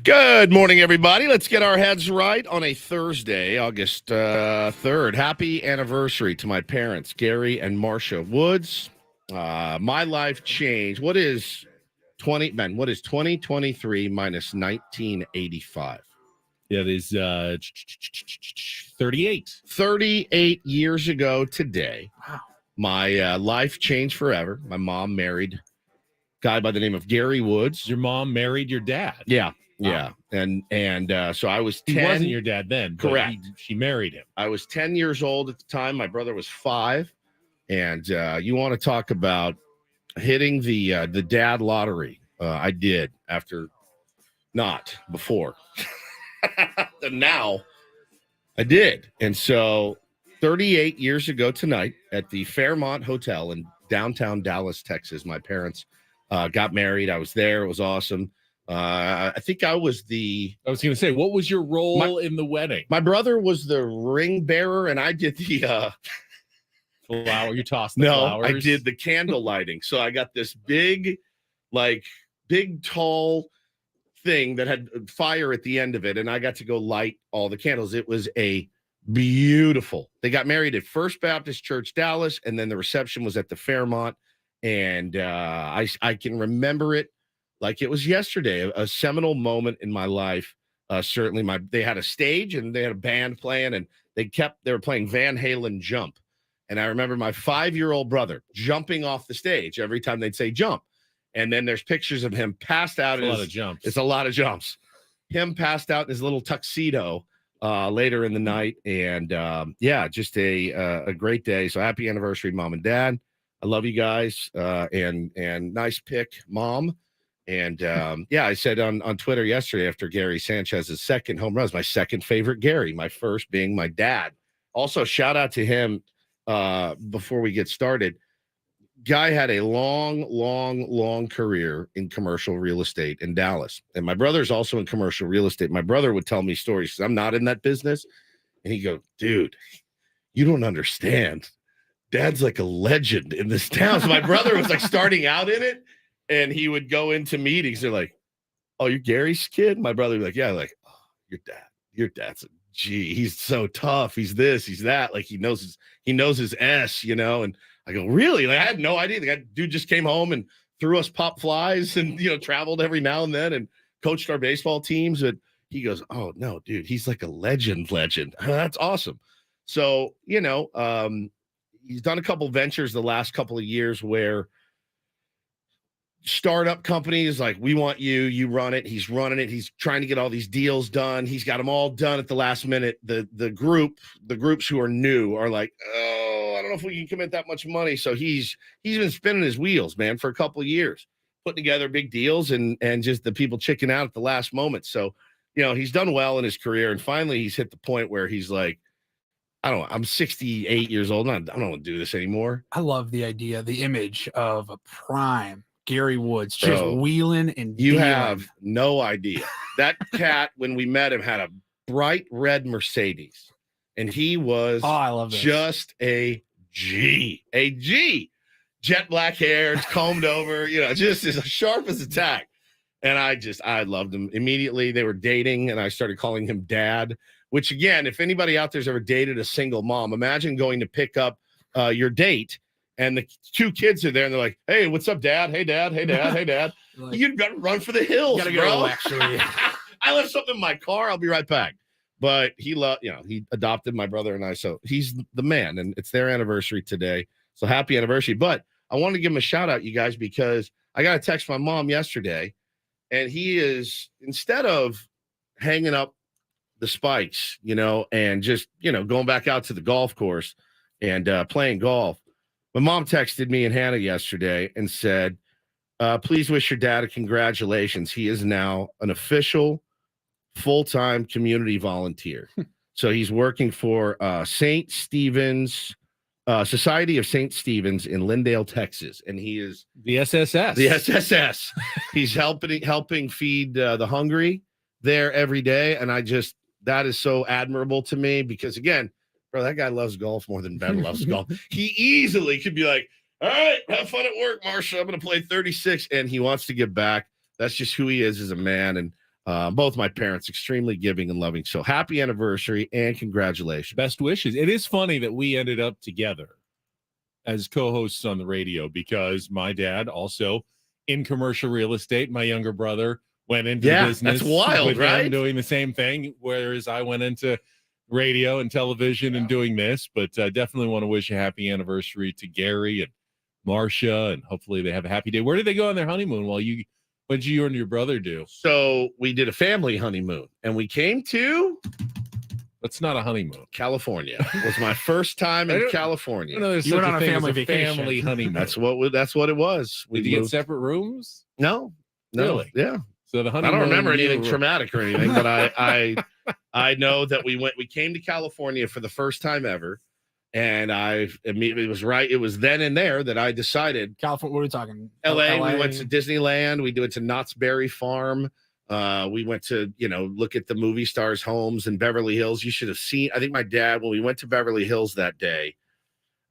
Good morning, everybody. Let's get our heads right on a Thursday, August 3rd. Happy anniversary to my parents, Gary and Marcia Woods. My life changed. What is 2023 minus 1985? It is 38. 38 years ago today. Wow. My life changed forever. My mom married a guy by the name of Gary Woods. Your mom married your dad. Yeah. Wow. Yeah. And so I was 10. He wasn't your dad then. Correct. She married him. I was 10 years old at the time. My brother was 5. And you want to talk about hitting the dad lottery. I did not before. And now I did. And so 38 years ago tonight at the Fairmont Hotel in downtown Dallas, Texas, my parents got married. I was there. It was awesome. I think I was going to say, what was your role in the wedding? My brother was the ring bearer, and I did the flower. You tossed the flowers? I did the candle lighting. So I got this big, tall thing that had fire at the end of it, and I got to go light all the candles. It was beautiful. They got married at First Baptist Church, Dallas, and then the reception was at the Fairmont. And I can remember it like it was yesterday, a seminal moment in my life. Certainly, they had a stage and they had a band playing, and they were playing Van Halen Jump. And I remember my 5-year-old brother jumping off the stage every time they'd say jump. And then there's pictures of him passed out. It's a lot of jumps. It's a lot of jumps. Him passed out in his little tuxedo later in the night. And just a great day. So happy anniversary, Mom and Dad. I love you guys. And nice pick, Mom. And I said on Twitter yesterday after Gary Sanchez's second home run, was my second favorite Gary, my first being my dad. Also, shout out to him before we get started. Guy had a long career in commercial real estate in Dallas. And my brother's also in commercial real estate. My brother would tell me stories. I'm not in that business. And he'd go, dude, you don't understand. Dad's like a legend in this town. So my brother was starting out in it. And he would go into meetings. They're like, "Oh, you're Gary's kid?" My brother would be like, "Yeah." Like, "Oh, your dad's a G. He's so tough. He's this, he's that. Like he knows his S, And I go, "Really?" Like I had no idea. That dude just came home and threw us pop flies, and traveled every now and then and coached our baseball teams. And he goes, "Oh no, dude, he's like a legend. That's awesome." So he's done a couple ventures the last couple of years where startup companies like, we want you run it. He's running it. He's trying to get all these deals done. He's got them all done at the last minute. The groups who are new are like, "Oh, I don't know if we can commit that much money." So he's been spinning his wheels, man, for a couple of years, putting together big deals and just the people chicken out at the last moment. So, he's done well in his career. And finally he's hit the point where he's like, I don't know, I'm 68 years old. I don't want to do this anymore. I love the idea, the image of a prime Gary Woods just wheeling and dealing. You have no idea. That cat, when we met him, had a bright red Mercedes, and he was I love this. Just a G. Jet black hair, it's combed over, just as sharp as a tack. And I loved him immediately. They were dating, and I started calling him Dad, which, again, if anybody out there's ever dated a single mom, imagine going to pick up your date. And the 2 kids are there, and they're like, "Hey, what's up, Dad? Hey, Dad. Hey, Dad. Hey, Dad." Like, you've got to run for the hills, gotta bro. go, actually. I left something in my car. I'll be right back. But he adopted my brother and I, so he's the man, and it's their anniversary today. So happy anniversary. But I want to give him a shout out, you guys, because I got a text from my mom yesterday, and he is, instead of hanging up the spikes, and just, going back out to the golf course and playing golf, my mom texted me and Hannah yesterday and said, "Please wish your dad a congratulations. He is now an official full-time community volunteer." So he's working for St. Stephen's, Society of St. Stephen's in Lindale, Texas. And he is the SSS. The SSS. He's helping feed the hungry there every day. And that is so admirable to me because, again, bro, that guy loves golf more than Ben loves golf. He easily could be like, "All right, have fun at work, Marcia. I'm going to play 36." And he wants to give back. That's just who he is as a man. And Both my parents extremely giving and loving. So happy anniversary and congratulations. Best wishes. It is funny that we ended up together as co-hosts on the radio because my dad also in commercial real estate. My younger brother went into the business. That's wild, with right? him doing the same thing, whereas I went into radio and television and doing this. But definitely want to wish a happy anniversary to Gary and Marcia, and hopefully they have a happy day. Where did they go on their honeymoon? What did you and your brother do? So we did a family honeymoon, and we came to That's not a honeymoon. California. It was my first time in California. No, there's You such went on a thing as family vacation. family honeymoon. That's what it was. Did you get separate rooms? No. Really? Yeah. So the honeymoon. I don't remember anything traumatic or anything, but I know that we came to California for the first time ever, and I immediately it was then and there that I decided California. What are we talking? LA. We went to Disneyland. We went to Knott's Berry Farm. We went to, look at the movie stars' homes in Beverly Hills. You should have seen. I think my dad, when we went to Beverly Hills that day,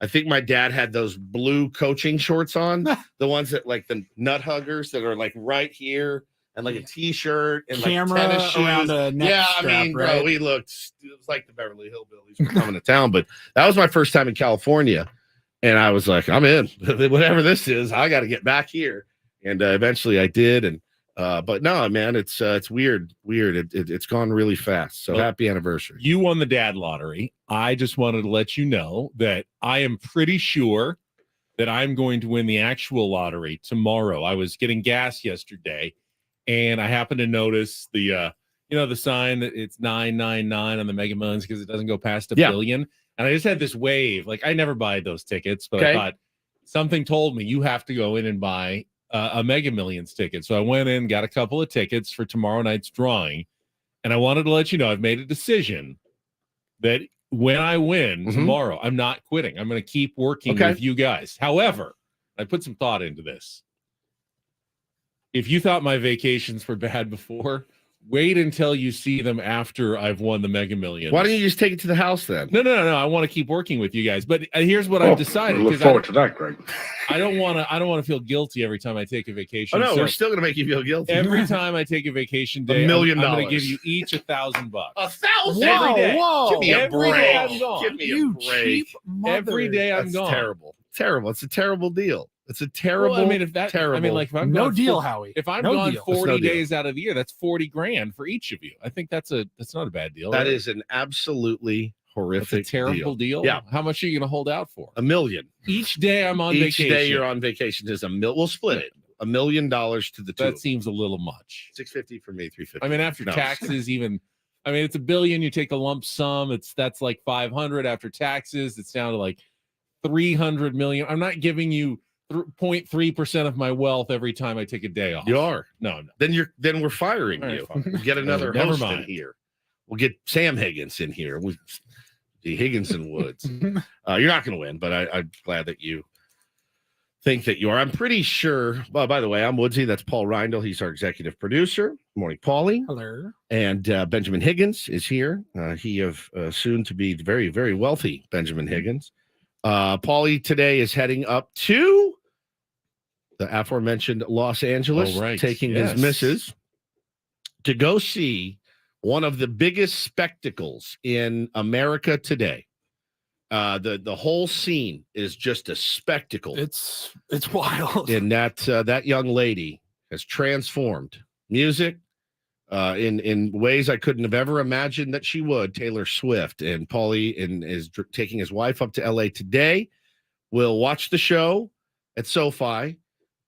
I think my dad had those blue coaching shorts on, the ones that like the nut huggers that are like right here, and like a t-shirt and camera like tennis shoes. around a neck strap, bro, right? we looked. It was like the Beverly Hillbillies were coming to town. But that was my first time in California, and I was like, I'm in. Whatever this is, I got to get back here. And eventually, I did. And but no, man, it's weird. It's gone really fast. So happy anniversary. You won the dad lottery. I just wanted to let you know that I am pretty sure that I'm going to win the actual lottery tomorrow. I was getting gas yesterday, and I happened to notice the the sign that it's 999 on the Mega Millions because it doesn't go past a billion. And I just had this wave. Like, I never buy those tickets, but I thought something told me you have to go in and buy a Mega Millions ticket. So I went in, got a couple of tickets for tomorrow night's drawing. And I wanted to let you know I've made a decision that when I win tomorrow, I'm not quitting. I'm going to keep working with you guys. However, I put some thought into this. If you thought my vacations were bad before, wait until you see them after I've won the Mega Millions. Why don't you just take it to the house then? No. I want to keep working with you guys. But here's what I've decided. Look forward to that, Greg. I don't want to feel guilty every time I take a vacation. Oh no, so we're still going to make you feel guilty. every time I take a vacation day, $1 million. I'm going to give you each $1,000. $1,000 every day. Whoa. Give me a Every day I'm break. gone. Give me a You break. cheap mother. Every day I'm That's gone. terrible. It's a terrible deal. It's a terrible. Well, if I'm No gone deal, Howie. If I'm No gone deal. 40 no deal. days out of the year, that's $40,000 for each of you. I think that's not a bad deal. That is an absolutely That's horrific a terrible deal. Yeah. How much are you going to hold out for? $1 million. Each day I'm on Each vacation. day you're on vacation is We'll split it. $1 million to the two. That seems a little much. $650 for me, $350. I mean, after taxes, it's $1 billion. You take the lump sum. That's like 500 after taxes. It's down to like 300 million. I'm not giving you 0.3% of my wealth every time I take a day off. You are. No. Then we're firing All right, you. fine. We'll get another Never host mind. in here. We'll get Sam Higgins in here. The Higgins and Woods. You're not going to win, but I'm glad that you think that you are. I'm pretty sure. Well, by the way, I'm Woodsy. That's Paul Reindl. He's our executive producer. Good morning, Paulie. Hello. And Benjamin Higgins is here. He of soon to be very, very wealthy Benjamin Higgins. Paulie today is heading up to the aforementioned Los Angeles, taking his missus to go see one of the biggest spectacles in America today. The whole scene is just a spectacle. It's wild. And that young lady has transformed music in ways I couldn't have ever imagined that she would. Taylor Swift. And Paulie is taking his wife up to LA today. We'll watch the show at SoFi,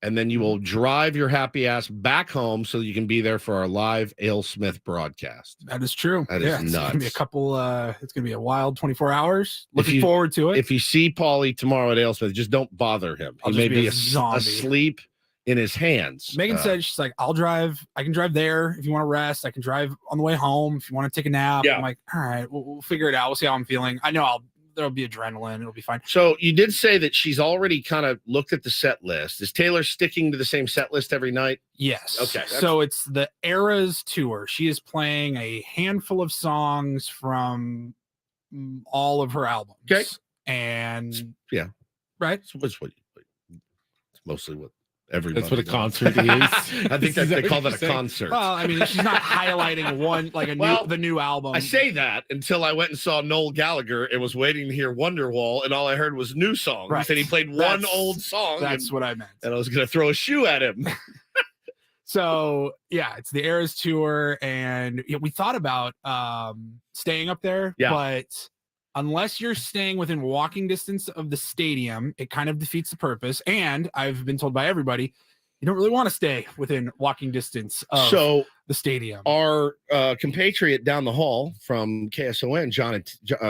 and then you will drive your happy ass back home so you can be there for our live Ale Smith broadcast. That is true. That is It's gonna be nuts. it's gonna be a wild 24 hours. Looking you- forward to it. If you see Paulie tomorrow at Ale Smith, just don't bother him. I'll He just may be be a zombie. asleep in his hands. Megan said, she's like, I'll drive. I can drive there if you want to rest. I can drive on the way home if you want to take a nap. Yeah. I'm like, all right, we'll figure it out. We'll see how I'm feeling. I know there'll be adrenaline. It'll be fine. So you did say that she's already kind of looked at the set list. Is Taylor sticking to the same set list every night? Yes. Okay, So it's the Eras tour. She is playing a handful of songs from all of her albums. Okay. And Yeah. right. So it's mostly what every That's month. what a concert is. I think that Is they that call what that a you're saying? concert. Well, I mean, she's not highlighting one like the new album. I say that until I went and saw Noel Gallagher and was waiting to hear Wonderwall, and all I heard was new songs. Right. And he played one old song. That's what I meant. And I was going to throw a shoe at him. So yeah, it's the Eras tour, and we thought about staying up there, but unless you're staying within walking distance of the stadium, it kind of defeats the purpose. And I've been told by everybody, you don't really want to stay within walking distance of the stadium. Our compatriot down the hall from KSON,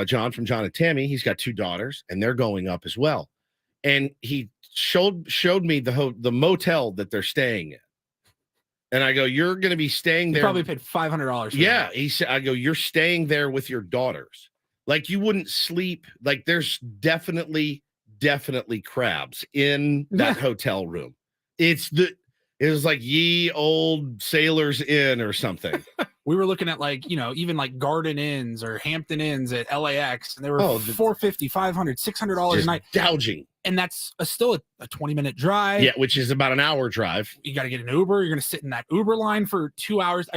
John from John and Tammy, he's got 2 daughters, and they're going up as well. And he showed me the motel that they're staying in. And I go, you're going to be staying there. Probably paid $500. Yeah. He said, I go, you're staying there with your daughters. Like you wouldn't sleep. Like there's definitely crabs in that hotel room. It was like Ye Old Sailor's Inn or something. We were looking at even like Garden Inns or Hampton Inns at LAX, and they were $450, $500, $600 a night. Gouging. And that's still a 20-minute drive. Yeah, which is about an hour drive. You got to get an Uber. You're going to sit in that Uber line for 2 hours.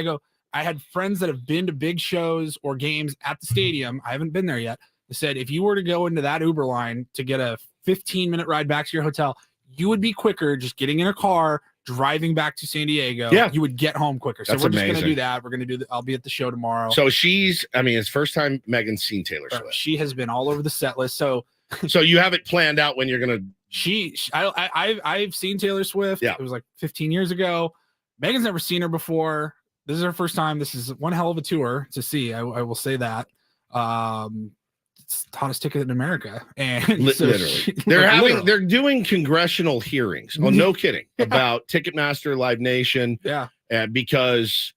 I had friends that have been to big shows or games at the stadium. I haven't been there yet. They said if you were to go into that Uber line to get a 15-minute ride back to your hotel, you would be quicker just getting in a car, driving back to San Diego. Yeah. You would get home quicker. So That's we're just going to amazing. do that. We're going to do I'll be at the show tomorrow. So it's first time Megan's seen Taylor Swift. She has been all over the set list. So you have it planned out when you're going to. I've seen Taylor Swift. Yeah. It was like 15 years ago. Megan's never seen her before. This is her first time. This is one hell of a tour to see. I will say that. It's the hottest ticket in America, and literally, they're doing congressional hearings. Well, no kidding, about Ticketmaster, Live Nation. Yeah, because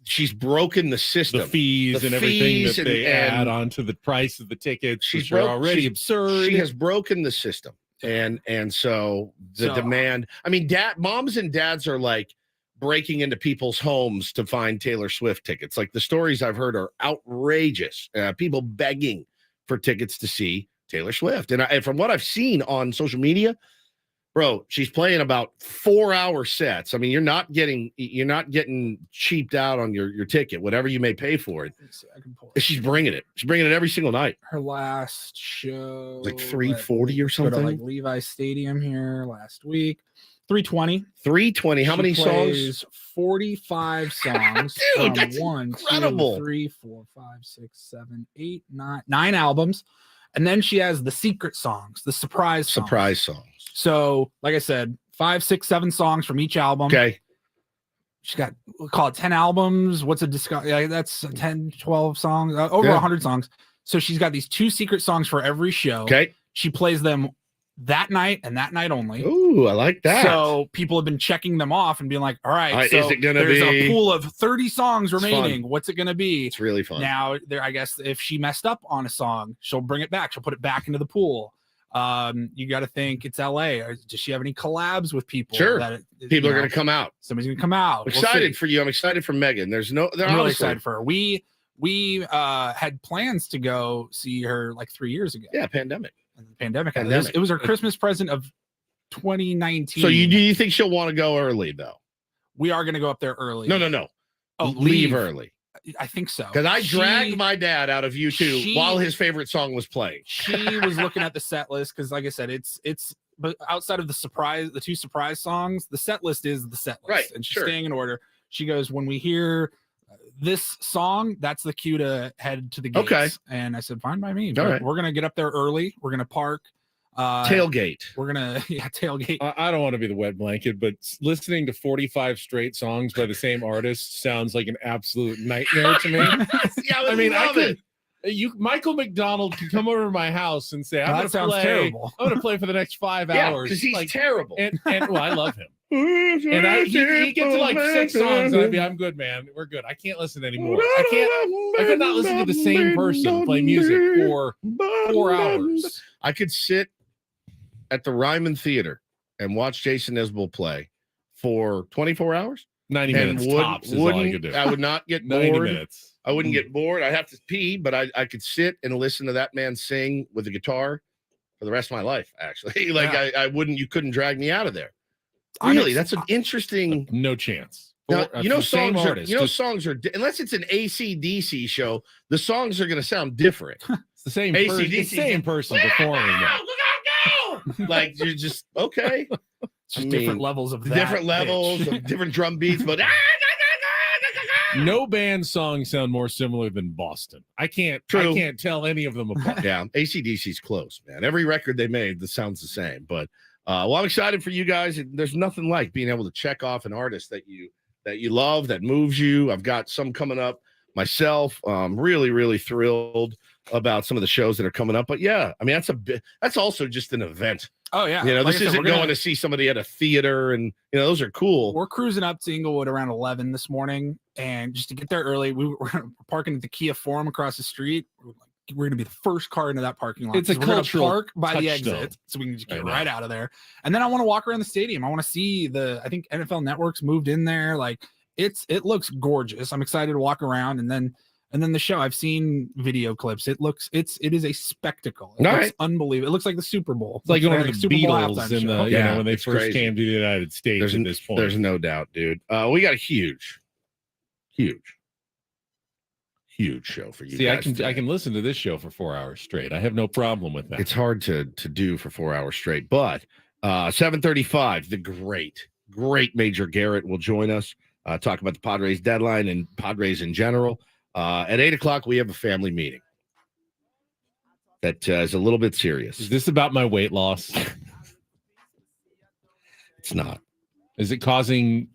she's broken the system, the fees and everything that they add onto the price of the tickets. She's already absurd. She has broken the system, and so the demand. I mean, moms and dads are like breaking into people's homes to find Taylor Swift tickets. Like the stories I've heard are outrageous. People begging for tickets to see Taylor Swift. And from what I've seen on social media, bro, she's playing about 4-hour sets. I mean, you're not getting cheaped out on your ticket, whatever you may pay for it. She's bringing it. She's bringing it every single night. Her last show like 340 or something. Like Levi Stadium here last week. 320. 320. How many songs? 45 songs. Dude, that's 1, incredible. 2, 3, 4, 5, 6, 7, 8, 9 albums. And then she has the secret songs, the surprise songs. So, like I said, 5, 6, 7 songs from each album. Okay. She's got, we'll call it 10 albums. What's a disco? Yeah, that's 10, 12 songs, over 100 songs. So she's got these 2 secret songs for every show. Okay. She plays them that night and that night only. Ooh, I like that. So people have been checking them off and being like, all right, so is it gonna there's be a pool of 30 songs remaining. What's it going to be? It's really fun. Now, I guess if she messed up on a song, she'll bring it back. She'll put it back into the pool. You got to think it's LA. Does she have any collabs with people? Sure. People are going to come out. Somebody's going to come out. I'm excited for you. I'm excited for Megan. I'm really excited for her. We had plans to go see her like 3 years ago. Yeah, pandemic. It was her Christmas present of 2019. So do you think she'll want to go early though? We are going to go up there early. No. Oh, leave early. I think so. Because I dragged my dad out of U2 while his favorite song was playing. She was looking at the set list because, like I said, it's but outside of the 2 surprise songs, the set list is the set list, right? And she's staying in order. She goes, when we hear this song, that's the cue to head to the gates. Okay. And I said, fine by me. All right. We're gonna get up there early. We're gonna park. Tailgate. We're gonna tailgate. I don't want to be the wet blanket, but listening to 45 straight songs by the same artist sounds like an absolute nightmare to me. Yeah, I could. Michael McDonald can come over to my house and say, I'm going to play for the next 5 hours. Because he's terrible. And well, I love him. And he gets to like 6 songs, and I'm good, man. We're good. I can't listen anymore. I could not listen to the same person play music for 4 hours. I could sit at the Ryman Theater and watch Jason Isbell play for 24 hours. 90 minutes tops is all I could do. I would not get 90 bored. minutes. I wouldn't get bored. I'd have to pee, but I could sit and listen to that man sing with a guitar for the rest of my life. Actually, like Yeah. I wouldn't. You couldn't drag me out of there. I'm Really, that's an interesting. No chance. Now, you know, Same songs are, artist, you know, just- songs are, unless it's an AC/DC show, the songs are going to sound different. It's the same AC/DC, person, same person performing that. Like, you're just, okay. It's just different levels of that different levels, pitch. of different drum beats, but No band songs sound more similar than Boston. I can't tell any of them apart. yeah, AC/DC's close, man. Every record they made, the sounds the same. But well, I'm excited for you guys. There's nothing like being able to check off an artist that you love, that moves you. I've got some coming up myself. Really, really thrilled about some of the shows that are coming up. But yeah, I mean, that's also just an event. Oh yeah, You know, like this I said, isn't going to see somebody at a theater, and you know, those are cool. We're cruising up to Inglewood around 11 this morning, and just to get there early, we're parking at the Kia Forum across the street. We're going to be the first car into that parking lot. It's a we're gonna cultural park by the touchstone. exit, so we can just get right out of there. And then I want to walk around the stadium. I want to see I think NFL Network's moved in there. Like it looks gorgeous. I'm excited to walk around, and then the show. I've seen video clips. It is a spectacle. It looks unbelievable. It looks like the Super Bowl. It's like going to the Super Bowl Beatles halftime in show. the when they first came to the United States. At this point, there's no doubt, dude. We got a huge show for you. See, guys I can listen to this show for 4 hours straight. I have no problem with that. It's hard to do for 4 hours straight, but 7:35, the great Major Garrett will join us, talk about the Padres deadline and Padres in general. At 8:00, we have a family meeting that is a little bit serious. Is this about my weight loss? It's not. Is it causing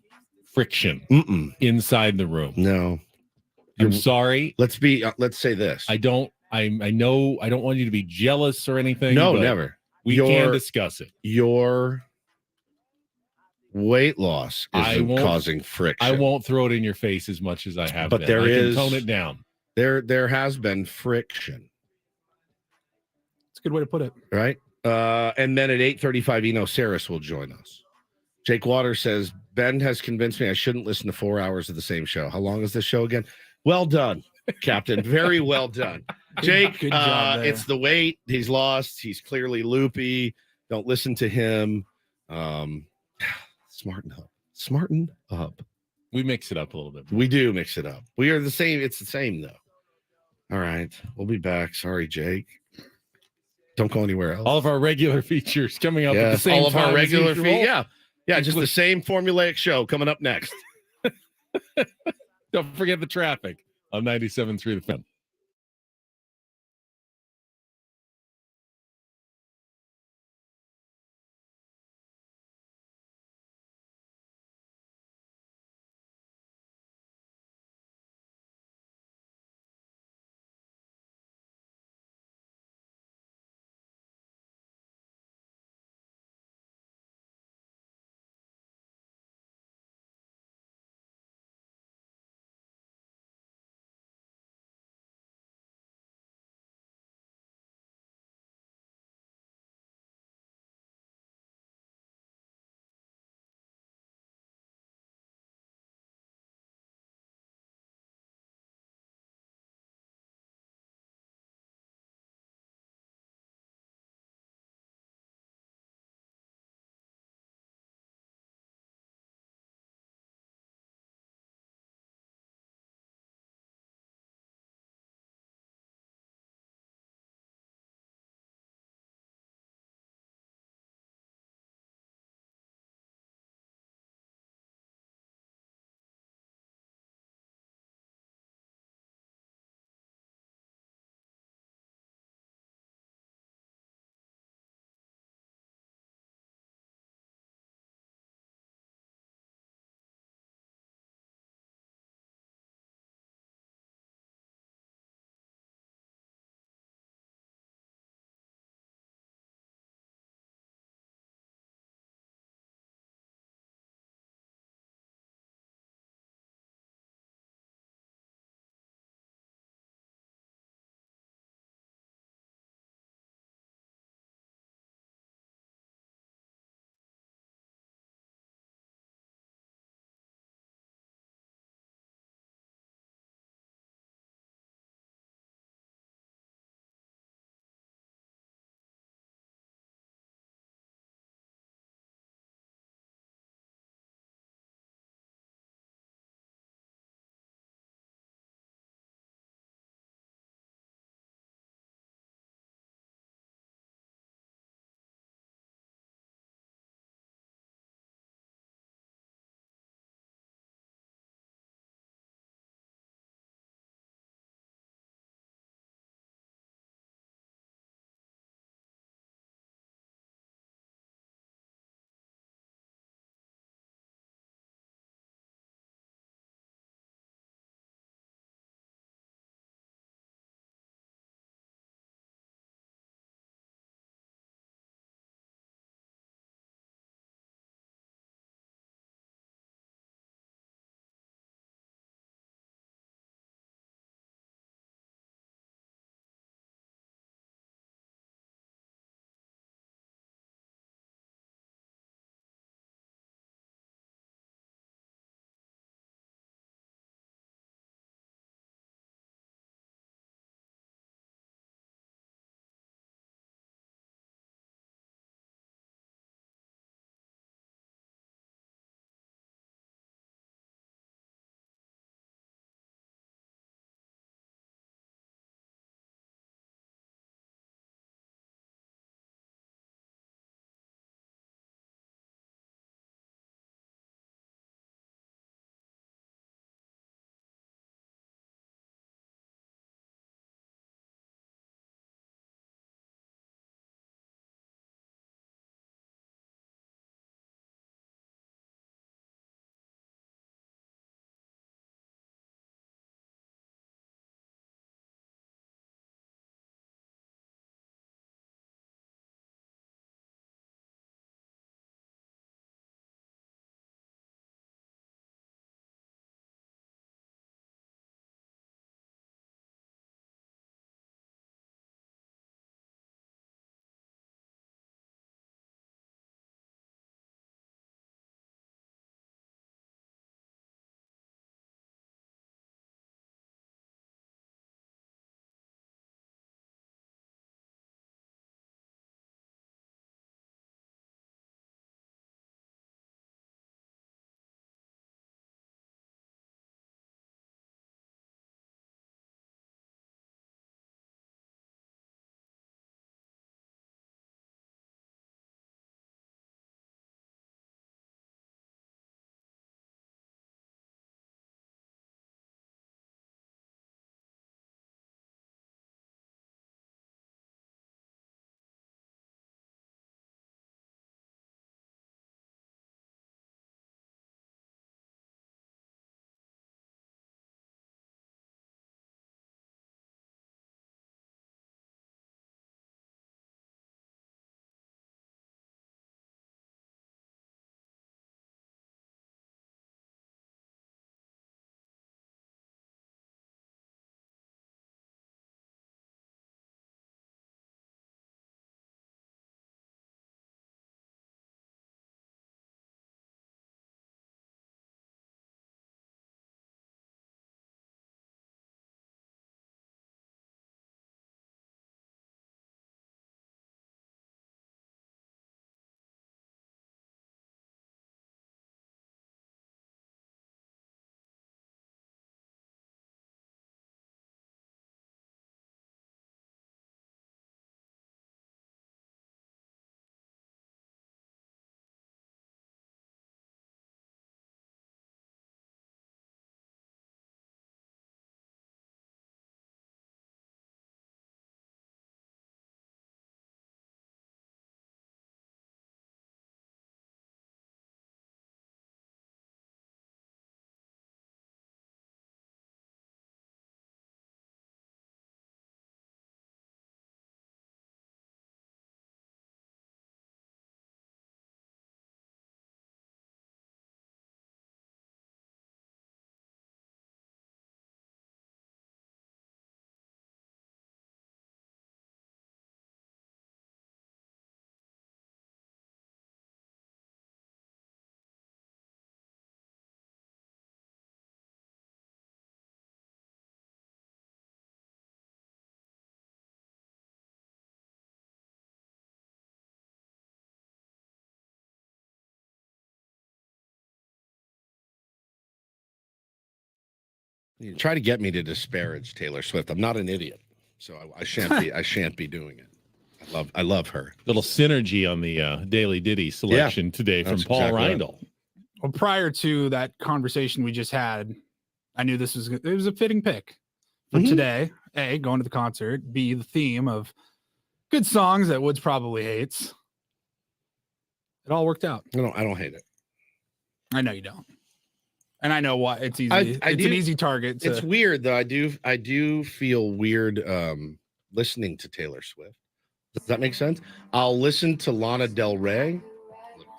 friction inside the room? No. I'm sorry. Let's say this. I know I don't want you to be jealous or anything. No, never. We can discuss it. Your weight loss isn't causing friction. I won't throw it in your face as much as I have. But been. I can tone it down. There has been friction. It's a good way to put it. Right. And then at 8:35, Eno Saris will join us. Jake Waters says, Ben has convinced me I shouldn't listen to 4 hours of the same show. How long is this show again? Well done, Captain. Very well done. Jake, good job there. It's the weight. He's lost. He's clearly loopy. Don't listen to him. Smarten up. We mix it up a little bit. We do mix it up. We are the same. It's the same, though. All right. We'll be back. Sorry, Jake. Don't go anywhere else. All of our regular features coming up at the same time. All of our regular features. Yeah, just the same formulaic show coming up next. Don't forget the traffic on 97.3 The Fan. You try to get me to disparage Taylor Swift. I'm not an idiot, so I shan't be. I shan't be doing it. I love her. Little synergy on the Daily Diddy selection today from Paul Reindl. Right. Well, prior to that conversation we just had, I knew it was a fitting pick for today. A, going to the concert. B, the theme of good songs that Woods probably hates. It all worked out. I don't hate it. I know you don't. And I know why. It's easy. It's an easy target. It's weird though. I do feel weird listening to Taylor Swift. Does that make sense? I'll listen to Lana Del Rey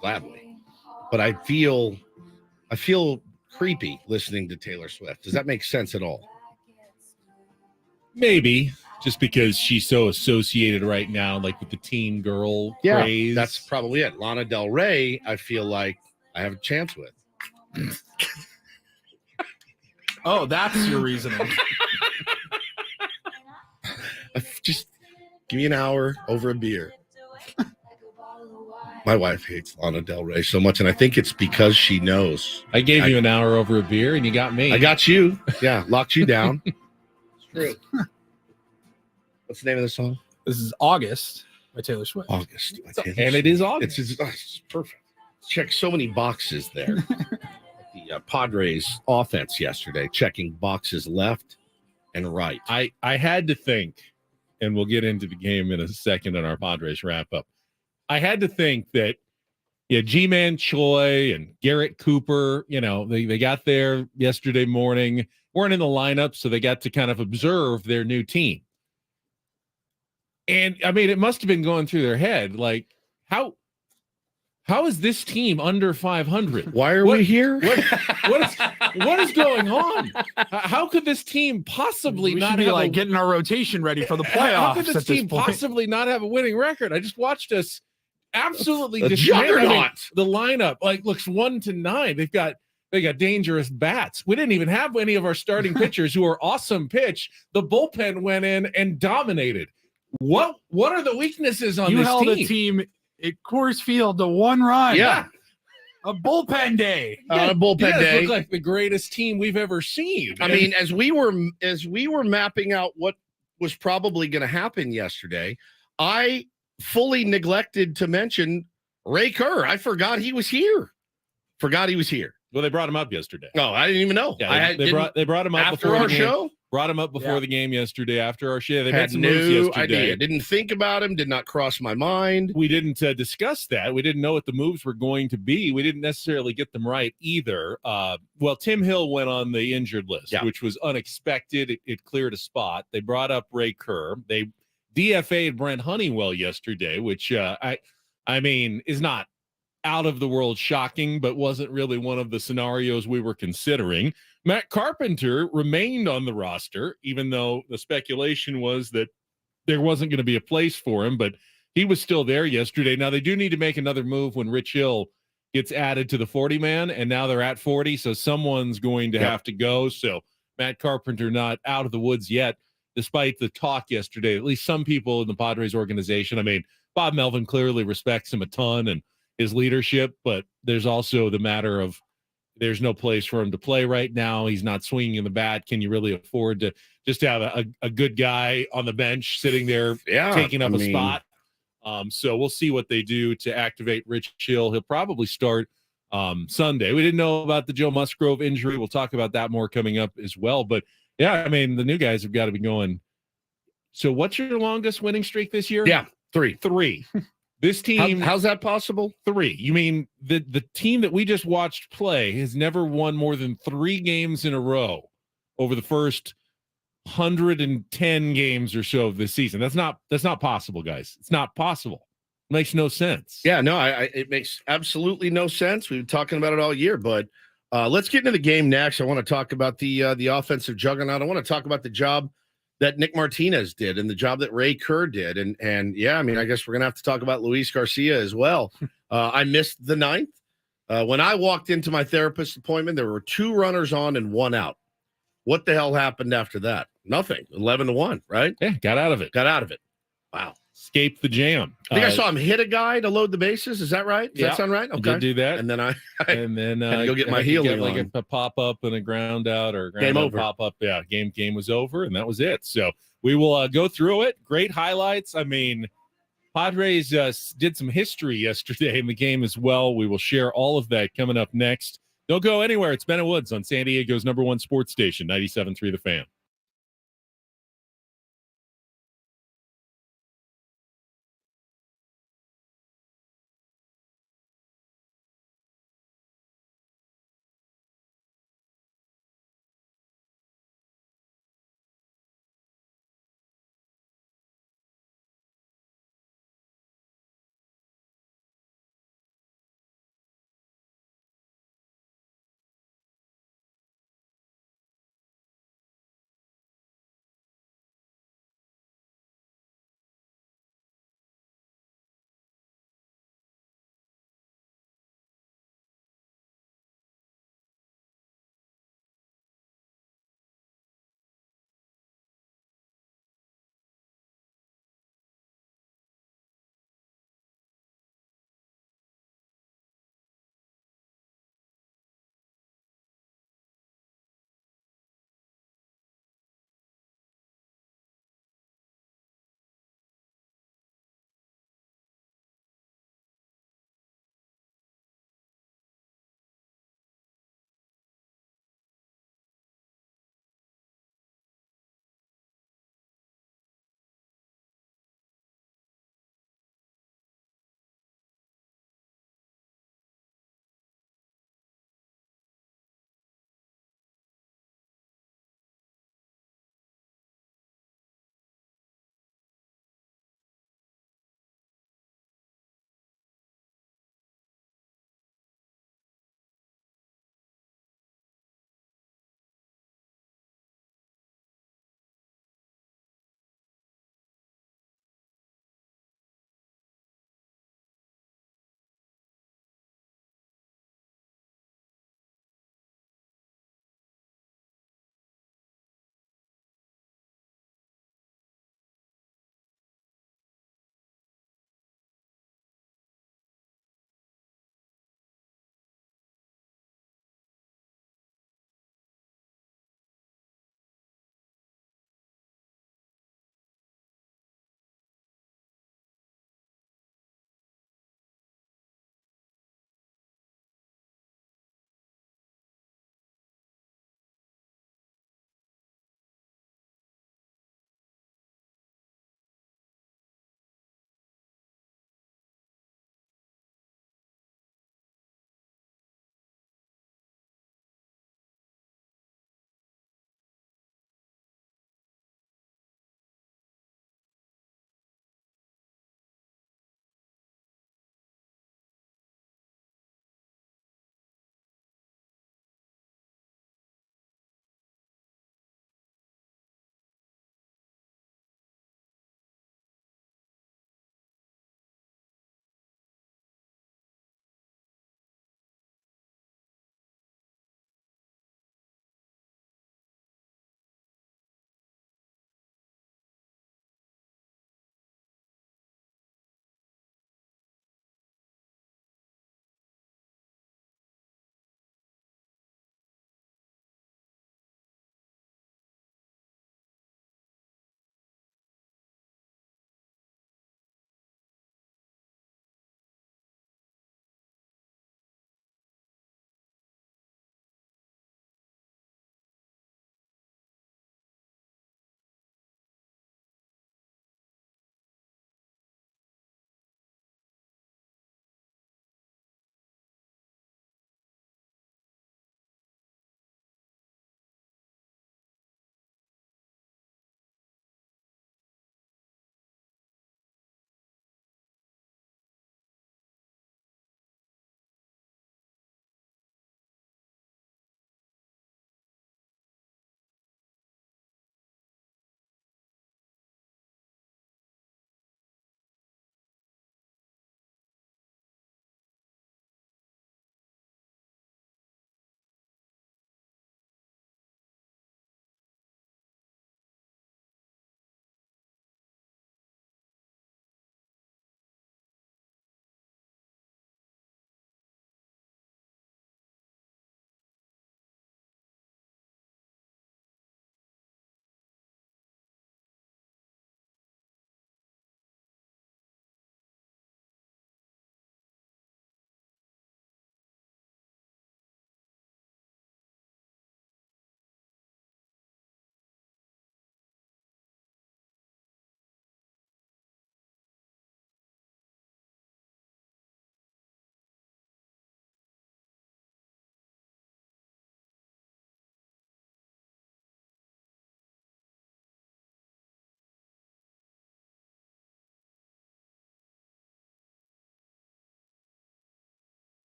gladly, but I feel creepy listening to Taylor Swift. Does that make sense at all? Maybe just because she's so associated right now, like with the teen girl craze. That's probably it. Lana Del Rey, I feel like I have a chance with. Oh, that's your reasoning. Just give me an hour over a beer. My wife hates Lana Del Rey so much, and I think it's because she knows. I gave you an hour over a beer, and you got me. I got you. Yeah, locked you down. True. What's the name of the song? This is August by Taylor Swift. August. And it is August. It's perfect. Check so many boxes there. The Padres offense yesterday, checking boxes left and right. I had to think, and we'll get into the game in a second in our Padres wrap up. I had to think that G-Man Choi and Garrett Cooper, they got there yesterday morning, weren't in the lineup, so they got to kind of observe their new team. And I mean, it must have been going through their head, like, how is this team under 500? Why are we here? What is going on? How could this team possibly not be getting our rotation ready for the playoffs? How could this team possibly not have a winning record? I just watched us absolutely juggernaut. The lineup looks 1-9. They've got dangerous bats. We didn't even have any of our starting pitchers who are awesome pitch. The bullpen went in and dominated. What are the weaknesses on this team? You held a team at Coors Field to one run. Yeah. A bullpen day. A bullpen day. Looked like the greatest team we've ever seen. I mean, as we were mapping out what was probably going to happen yesterday, I fully neglected to mention Ray Kerr. I forgot he was here. Well, they brought him up yesterday. Oh, I didn't even know. Yeah, they brought him up after before our show. Brought him up before the game yesterday. After our show, they had made some moves yesterday. Idea. Didn't think about him. Did not cross my mind. We didn't discuss that. We didn't know what the moves were going to be. We didn't necessarily get them right either. Well, Tim Hill went on the injured list, which was unexpected. It cleared a spot. They brought up Ray Kerr. They DFA'd Brent Honeywell yesterday, which I mean is not out of the world shocking, but wasn't really one of the scenarios we were considering. Matt Carpenter remained on the roster, even though the speculation was that there wasn't going to be a place for him, but he was still there yesterday. Now, they do need to make another move when Rich Hill gets added to the 40-man, and now they're at 40, so someone's going to have to go. So Matt Carpenter not out of the woods yet, despite the talk yesterday. At least some people in the Padres organization, I mean, Bob Melvin clearly respects him a ton and his leadership, but there's also the matter of there's no place for him to play right now. He's not swinging the bat. Can you really afford to just have a good guy on the bench sitting there taking up a spot? So we'll see what they do to activate Rich Hill. He'll probably start Sunday. We didn't know about the Joe Musgrove injury. We'll talk about that more coming up as well. But, yeah, I mean, the new guys have got to be going. So what's your longest winning streak this year? Yeah, 3. This team, how's that possible? 3. You mean the team that we just watched play has never won more than 3 games in a row over the first 110 games or so of this season. That's not possible, guys. It's not possible. It makes no sense. Yeah, no, it makes absolutely no sense. We've been talking about it all year, but let's get into the game next. I want to talk about the offensive juggernaut. I want to talk about the job that Nick Martinez did and the job that Ray Kerr did. And yeah, I mean, I guess we're going to have to talk about Luis Garcia as well. I missed the 9th. When I walked into my therapist appointment, there were 2 runners on and 1 out. What the hell happened after that? Nothing. 11-1, right? Yeah, got out of it. Wow. escape the jam. I think I saw him hit a guy to load the bases. Is that right? Does that sound right? I did do that. And then I and then had to go get my had to healing like on. a pop up and a ground out or a ground Game out over. pop up. Yeah, game was over, and that was it. So we will go through it. Great highlights. I mean, Padres did some history yesterday in the game as well. We will share all of that coming up next. Don't go anywhere. It's Bennett Woods on San Diego's #1 sports station, 97.3 The Fan.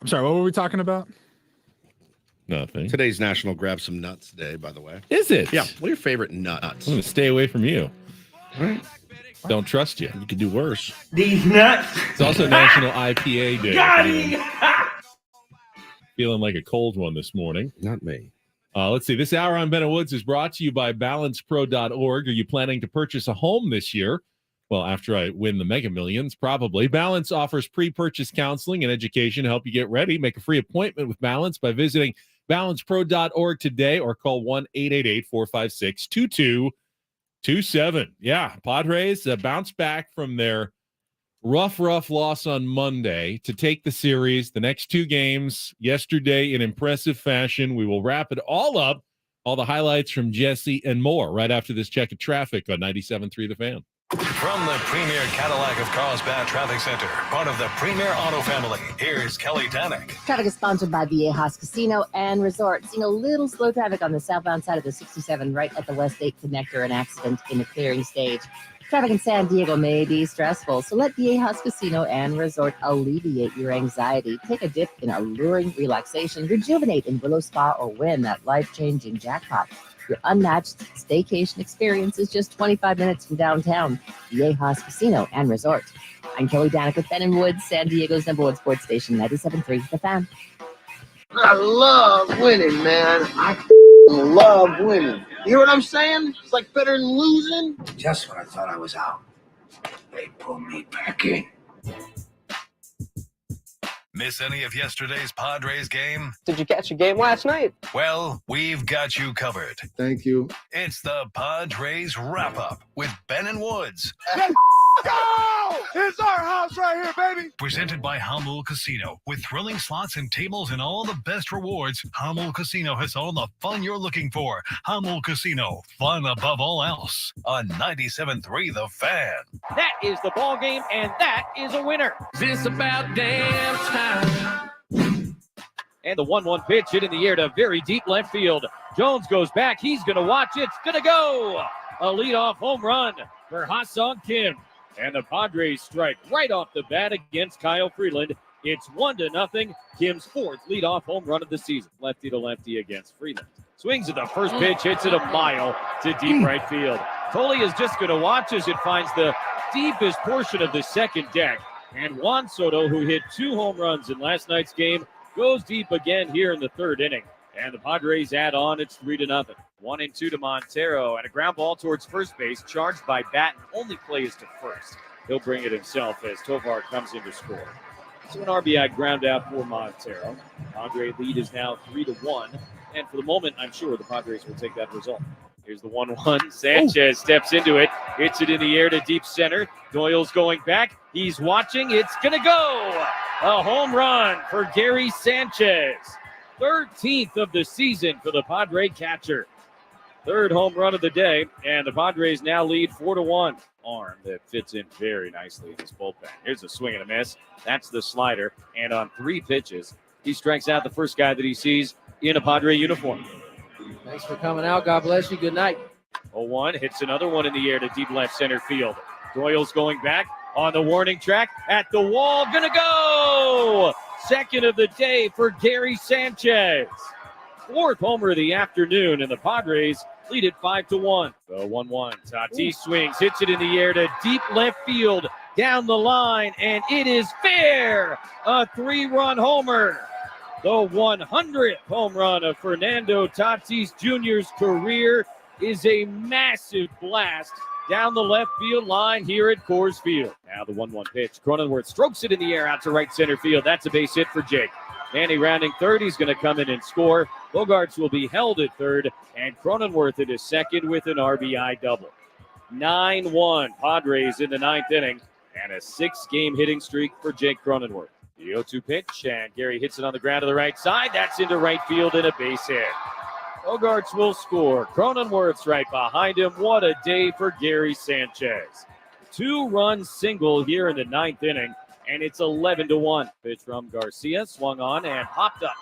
I'm sorry, what were we talking about? Nothing. Today's National Grab Some Nuts Day, by the way. Is it? Yeah. What are your favorite nuts? I'm going to stay away from you. All right. Don't trust you. You could do worse. These nuts. It's also National IPA Day. Got him. Feeling like a cold one this morning. Not me. Let's see. This hour on Ben and Woods is brought to you by BalancePro.org. Are you planning to purchase a home this year? Well, after I win the Mega Millions, probably. Balance offers pre-purchase counseling and education to help you get ready. Make a free appointment with Balance by visiting BalancePro.org today or call 1-888-456-2227. Yeah, Padres bounced back from their rough loss on Monday to take the series, the next two games yesterday in impressive fashion. We will wrap it all up, all the highlights from Jesse and more right after this check of traffic on 97.3 The Fan. From the premier Cadillac of Carlsbad Traffic Center, part of the Premier Auto family, here's Kelly Danick. Traffic is sponsored by Viejas Casino and Resort. Seeing a little slow traffic on the southbound side of the 67 right at the West 8 connector, an accident in the clearing stage. Traffic in San Diego may be stressful, so let Viejas Casino and Resort alleviate your anxiety. Take a dip in alluring relaxation, rejuvenate in Willow Spa, or win that life-changing jackpot. Your unmatched staycation experience is just 25 minutes from downtown. Viejas Casino and Resort. I'm Kelly Danick with Ben and Woods, San Diego's #1 sports station, 97.3 The Fan. I love winning, man. I love winning. You hear what I'm saying? It's like better than losing. Just when I thought I was out, they pulled me back in. Miss any of yesterday's Padres game? Did you catch a game last night? Well, we've got you covered. Thank you. It's the Padres Wrap-Up with Ben and Woods. Go! It's our house right here, baby. Presented by Hamul Casino. With thrilling slots and tables and all the best rewards, Hamul Casino has all the fun you're looking for. Hamul Casino, fun above all else. On 97.3 The Fan. That is the ball game, and that is a winner. This about damn time. And the 1-1 pitch hit in the air to very deep left field. Jones goes back. He's going to watch. It's going to go. A leadoff home run for Ha-Sung Kim. And the Padres strike right off the bat against Kyle Freeland. It's 1-0. Kim's fourth leadoff home run of the season. Lefty to lefty against Freeland. Swings at the first pitch, hits it a mile to deep right field. Tolley is just going to watch as it finds the deepest portion of the second deck. And Juan Soto, who hit 2 home runs in last night's game, goes deep again here in the third inning. And the Padres add on. It's 3-0. 1-2 to Montero, and a ground ball towards first base, charged by Batten. Only play is to first. He'll bring it himself as Tovar comes in to score. So an RBI ground out for Montero. Padre lead is now 3-1, and for the moment, I'm sure the Padres will take that result. Here's the 1-1. Sanchez steps into it, hits it in the air to deep center. Doyle's going back. He's watching. It's going to go. A home run for Gary Sanchez. 13th of the season for the Padre catcher. Third home run of the day, and the Padres now lead 4-1. Arm that fits in very nicely in this bullpen. Here's a swing and a miss. That's the slider, and on 3 pitches, he strikes out the first guy that he sees in a Padre uniform. Thanks for coming out. God bless you. Good night. 0-1, hits another one in the air to deep left center field. Doyle's going back on the warning track, at the wall, gonna go! Second of the day for Gary Sanchez. 4th homer of the afternoon, and the Padres lead it 5-1. The 1-1. Tatis swings, hits it in the air to deep left field, down the line, and it is fair. A 3-run homer. The 100th home run of Fernando Tatis Jr.'s career is a massive blast down the left field line here at Coors Field. Now the 1-1 pitch. Cronenworth strokes it in the air out to right center field. That's a base hit for Jake. Manny rounding third. He's going to come in and score. Bogarts will be held at third, and Cronenworth at his second with an RBI double. 9-1 Padres in the 9th inning, and a 6-game hitting streak for Jake Cronenworth. The 0-2 pitch, and Gary hits it on the ground to the right side. That's into right field and a base hit. Bogarts will score. Cronenworth's right behind him. What a day for Gary Sanchez. 2-run single here in the 9th inning, and it's 11-1. Pitch from Garcia, swung on and popped up.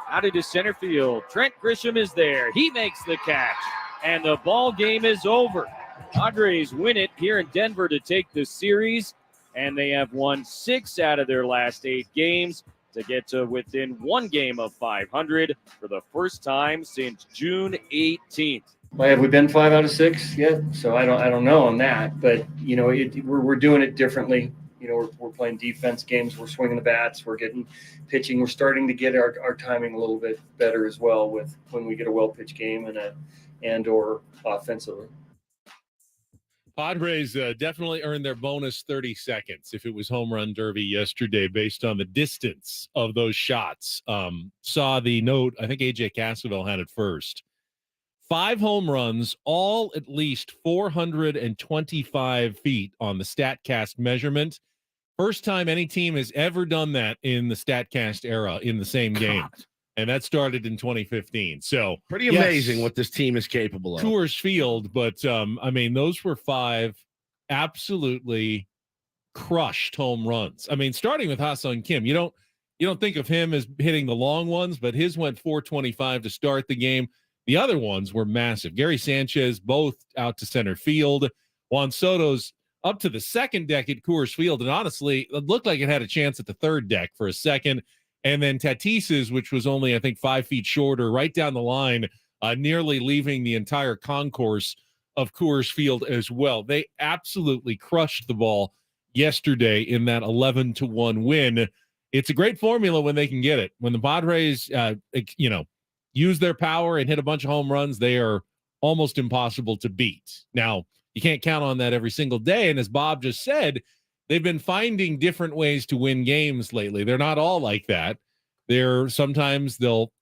Out into center field. Trent Grisham is there. He makes the catch, and the ball game is over. Padres win it here in Denver to take the series, and they have won 6 out of their last 8 games. to get to within one game of 500 for the first time since June 18th. Well, have we been 5 out of 6 yet? So I don't know on that, but we're doing it differently. We're playing defense games. We're swinging the bats. We're getting pitching. We're starting to get our timing a little bit better as well with when we get a well pitched game and or offensively. Padres definitely earned their bonus 30 seconds if it was home run derby yesterday based on the distance of those shots. Saw the note, I think AJ Cassavell had it first. 5 home runs, all at least 425 feet on the StatCast measurement. First time any team has ever done that in the StatCast era in the same game. And that started in 2015. So pretty amazing what this team is capable of. Coors Field, but those were 5 absolutely crushed home runs. Starting with Ha-Sung Kim, you don't think of him as hitting the long ones, but his went 425 to start the game. The other ones were massive. Gary Sanchez, both out to center field. Juan Soto's up to the second deck at Coors Field, and honestly, it looked like it had a chance at the third deck for a second. And then Tatis's, which was only, I think, 5 feet shorter, right down the line, nearly leaving the entire concourse of Coors Field as well. They absolutely crushed the ball yesterday in that 11-1 win. It's a great formula when they can get it. When the Padres, use their power and hit a bunch of home runs, they are almost impossible to beat. Now, you can't count on that every single day. And as Bob just said, they've been finding different ways to win games lately. They're not all like that. Sometimes they'll,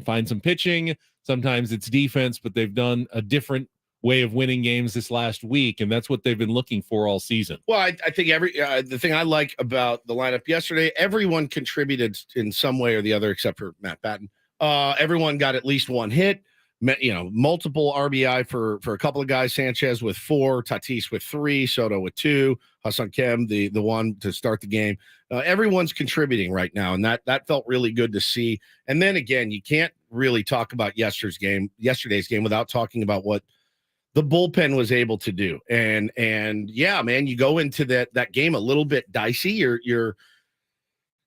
find some pitching. Sometimes it's defense, but they've done a different way of winning games this last week, and that's what they've been looking for all season. Well, I think the thing I like about the lineup yesterday, everyone contributed in some way or the other except for Matt Patton. Everyone got at least one hit. Multiple RBI for a couple of guys. Sanchez with 4, Tatis with 3, Soto with 2, Ha-Sung Kim the one to start the game. Everyone's contributing right now, and that felt really good to see. And then again, you can't really talk about yesterday's game without talking about what the bullpen was able to do. And yeah, man, you go into that game a little bit dicey. You're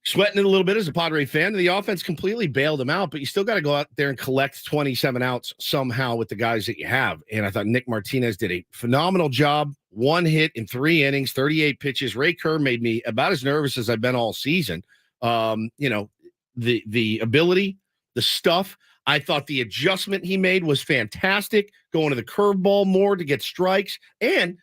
sweating it a little bit as a Padre fan. The offense completely bailed them out, but you still got to go out there and collect 27 outs somehow with the guys that you have. And I thought Nick Martinez did a phenomenal job. 1 hit in 3 innings, 38 pitches. Ray Kerr made me about as nervous as I've been all season. The ability, the stuff. I thought the adjustment he made was fantastic, going to the curveball more to get strikes. And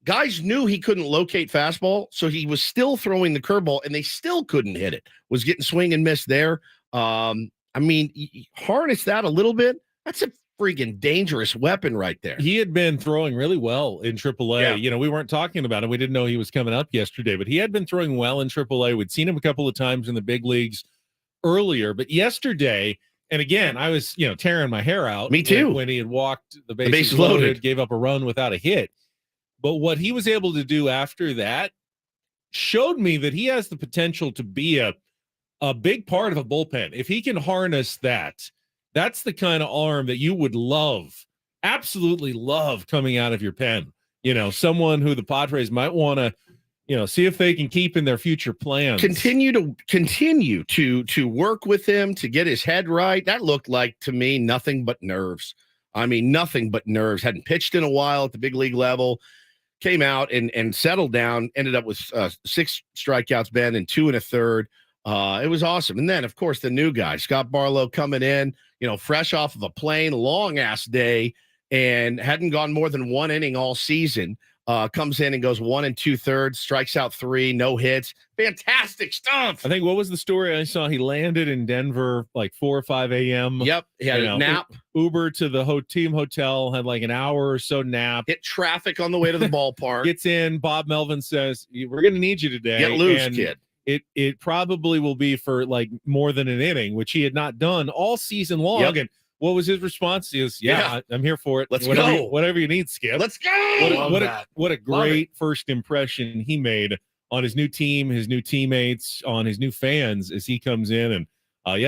guys knew he couldn't locate fastball, so he was still throwing the curveball, and they still couldn't hit it. Was getting swing and miss there. Harness that a little bit. That's a freaking dangerous weapon right there. He had been throwing really well in AAA. Yeah. We weren't talking about him. We didn't know he was coming up yesterday, but he had been throwing well in AAA. We'd seen him a couple of times in the big leagues earlier, but yesterday, and again, I was, tearing my hair out. Me too. When he had walked the bases loaded, gave up a run without a hit. But what he was able to do after that showed me that he has the potential to be a big part of a bullpen. If he can harness that, that's the kind of arm that you would love, absolutely love coming out of your pen. Someone who the Padres might want to, see if they can keep in their future plans. Continue to work with him to get his head right. That looked like to me nothing but nerves. Nothing but nerves. Hadn't pitched in a while at the big league level. Came out and settled down. Ended up with 6 strikeouts, Ben, and 2 1/3. It was awesome. And then, of course, the new guy, Scott Barlow, coming in, fresh off of a plane, long ass day, and hadn't gone more than 1 inning all season. Comes in and goes 1 2/3, strikes out 3, no hits. Fantastic stuff. I think, what was the story I saw? He landed in Denver like 4 or 5 a.m. Yep. He had a nap. Uber to the team hotel, had like an hour or so nap. Hit traffic on the way to the ballpark. Gets in. Bob Melvin says, "We're going to need you today. Get loose, kid." It probably will be for like more than an inning, which he had not done all season long. Yep. And what was his response? He was, I'm here for it. Let's go. go. Whatever you need, Skip. Let's go. What a great first impression he made on his new team, his new teammates, on his new fans as he comes in. And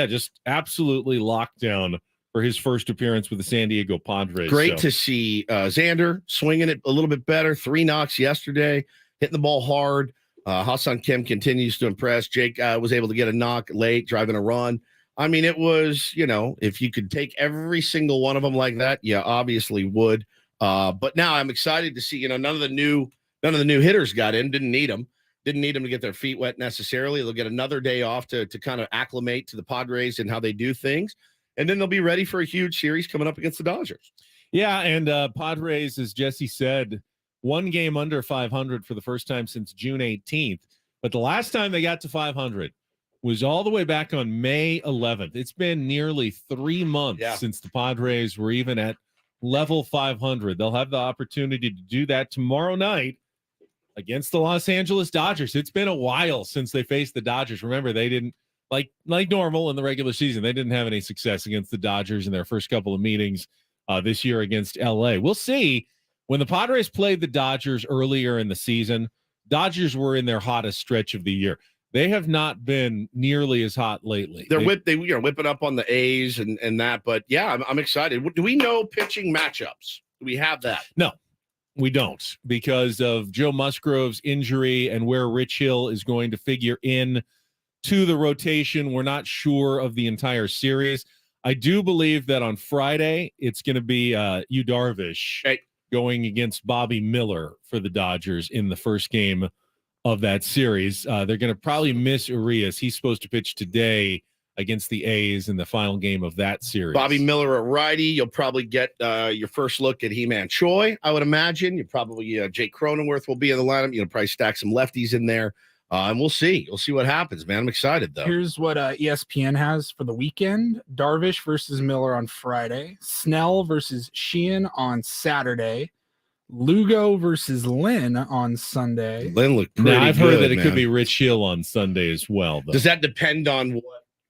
just absolutely locked down for his first appearance with the San Diego Padres. Great to see Xander swinging it a little bit better. 3 knocks yesterday, hitting the ball hard. Ha-Seong Kim continues to impress. Jake was able to get a knock late, driving a run. I mean, it was, if you could take every single one of them like that, yeah, obviously would. But now I'm excited to see, none of the new hitters got in, didn't need them to get their feet wet necessarily. They'll get another day off to kind of acclimate to the Padres and how they do things. And then they'll be ready for a huge series coming up against the Dodgers. Yeah. And Padres, as Jesse said, one game under 500 for the first time since June 18th. But the last time they got to 500 was all the way back on May 11th. It's been nearly 3 months since the Padres were even at level 500. They'll have the opportunity to do that tomorrow night against the Los Angeles Dodgers. It's been a while since they faced the Dodgers. Remember, they didn't, like normal in the regular season, they didn't have any success against the Dodgers in their first couple of meetings this year against LA. We'll see. When the Padres played the Dodgers earlier in the season, Dodgers were in their hottest stretch of the year. They have not been nearly as hot lately. They're whipping up on the A's and that. But yeah, I'm excited. Do we know pitching matchups? Do we have that? No, we don't, because of Joe Musgrove's injury and where Rich Hill is going to figure in to the rotation. We're not sure of the entire series. I do believe that on Friday it's going to be Yu Darvish going against Bobby Miller for the Dodgers in the first game of that series. They're going to probably miss Urias. He's supposed to pitch today against the A's in the final game of that series. Bobby Miller at righty. You'll probably get your first look at He-Man Choi, I would imagine. You probably Jake Cronenworth will be in the lineup. You'll probably stack some lefties in there. And we'll see. We'll see what happens, man. I'm excited, though. Here's what ESPN has for the weekend. Darvish versus Miller on Friday. Snell versus Sheehan on Saturday. Lugo versus Lynn on Sunday. Lynn looked pretty I've good, heard that it man. could be Rich Hill on Sunday as well, though. Does that depend on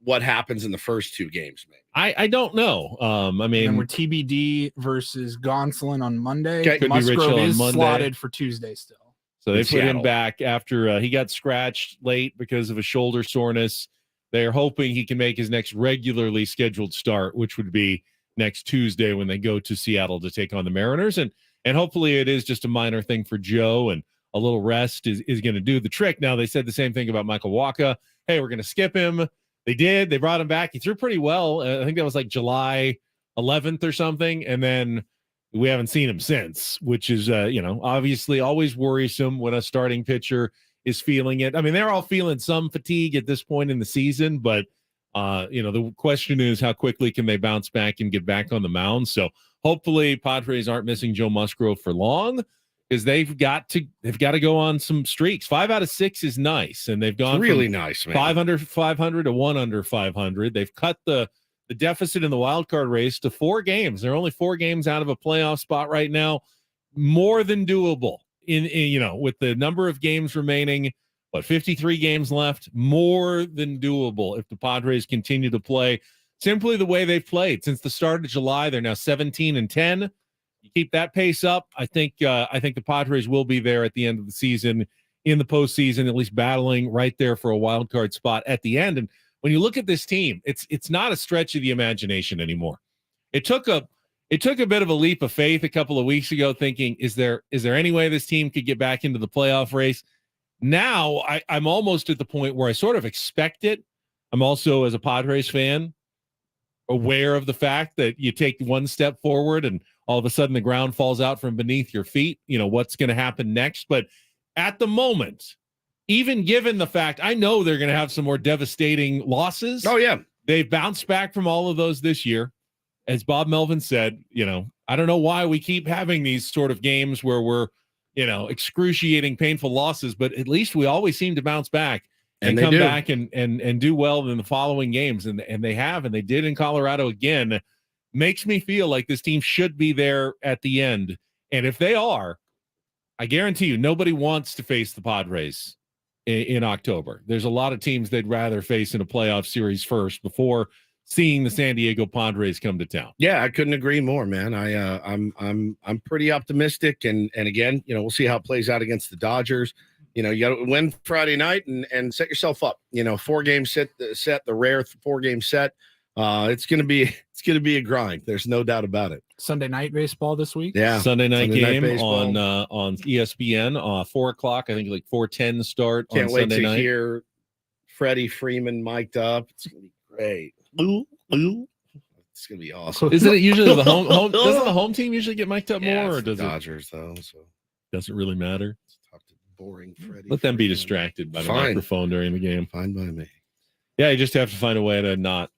what happens in the first two games, maybe? I don't know. I mean, and we're TBD versus Gonsolin on Monday. Could be Rich Hill Musgrove on is Monday. slotted for Tuesday still. So they put him Seattle back after he got scratched late because of a shoulder soreness. They're hoping he can make his next regularly scheduled start, which would be next Tuesday when they go to Seattle to take on the Mariners. And hopefully it is just a minor thing for Joe, and a little rest is going to do the trick. Now, they said the same thing about Michael Wacha. Hey, we're going to skip him. They did. They brought him back. He threw pretty well. I think that was like July 11th or something. And then we haven't seen him since, which is, obviously always worrisome when a starting pitcher is feeling it. I mean, they're all feeling some fatigue at this point in the season, but, the question is how quickly can they bounce back and get back on the mound? So hopefully Padres aren't missing Joe Musgrove for long, because they've got to go on some streaks. 5 out of 6 is nice, and they've gone really from nice, man. 5 under 500 to 1 under 500. They've cut the deficit in the wild card race to 4 games. They're only 4 games out of a playoff spot right now. More than doable in with the number of games remaining. 53 games left? More than doable if the Padres continue to play simply the way they've played since the start of July. They're now 17-10. You keep that pace up, I think the Padres will be there at the end of the season, in the postseason, at least battling right there for a wild card spot at the end. And when you look at this team, it's not a stretch of the imagination anymore. It took a bit of a leap of faith a couple of weeks ago, thinking, is there any way this team could get back into the playoff race? Now I'm almost at the point where I sort of expect it. I'm also, as a Padres fan, aware of the fact that you take one step forward and all of a sudden the ground falls out from beneath your feet. What's going to happen next? But at the moment, even given the fact I know they're going to have some more devastating losses. Oh, yeah. They've bounced back from all of those this year. As Bob Melvin said, I don't know why we keep having these sort of games where we're, excruciating, painful losses, but at least we always seem to bounce back and come back and do well in the following games. And they have, and they did in Colorado again. Makes me feel like this team should be there at the end. And if they are, I guarantee you, nobody wants to face the Padres in October. There's a lot of teams they'd rather face in a playoff series first before seeing the San Diego Padres come to town. Yeah, I couldn't agree more, man. I'm pretty optimistic, and again, we'll see how it plays out against the Dodgers. You got to win Friday night and set yourself up. 4-game set, the rare 4-game set. It's gonna be a grind. There's no doubt about it. Sunday night baseball this week. Yeah, Sunday night game baseball. on ESPN, 4:00. I think like 4:10 start. Can't on wait Sunday to night. hear Freddie Freeman mic'd up. It's gonna be great. Ooh, ooh. It's gonna be awesome. Isn't it usually the home? Doesn't the home team usually get mic'd up Yeah, more, it's or the does Dodgers though? So it doesn't really matter? talk to boring Freddie. Let them be Freeman. distracted by the Fine. microphone during the game. Fine by me. Yeah, you just have to find a way to not,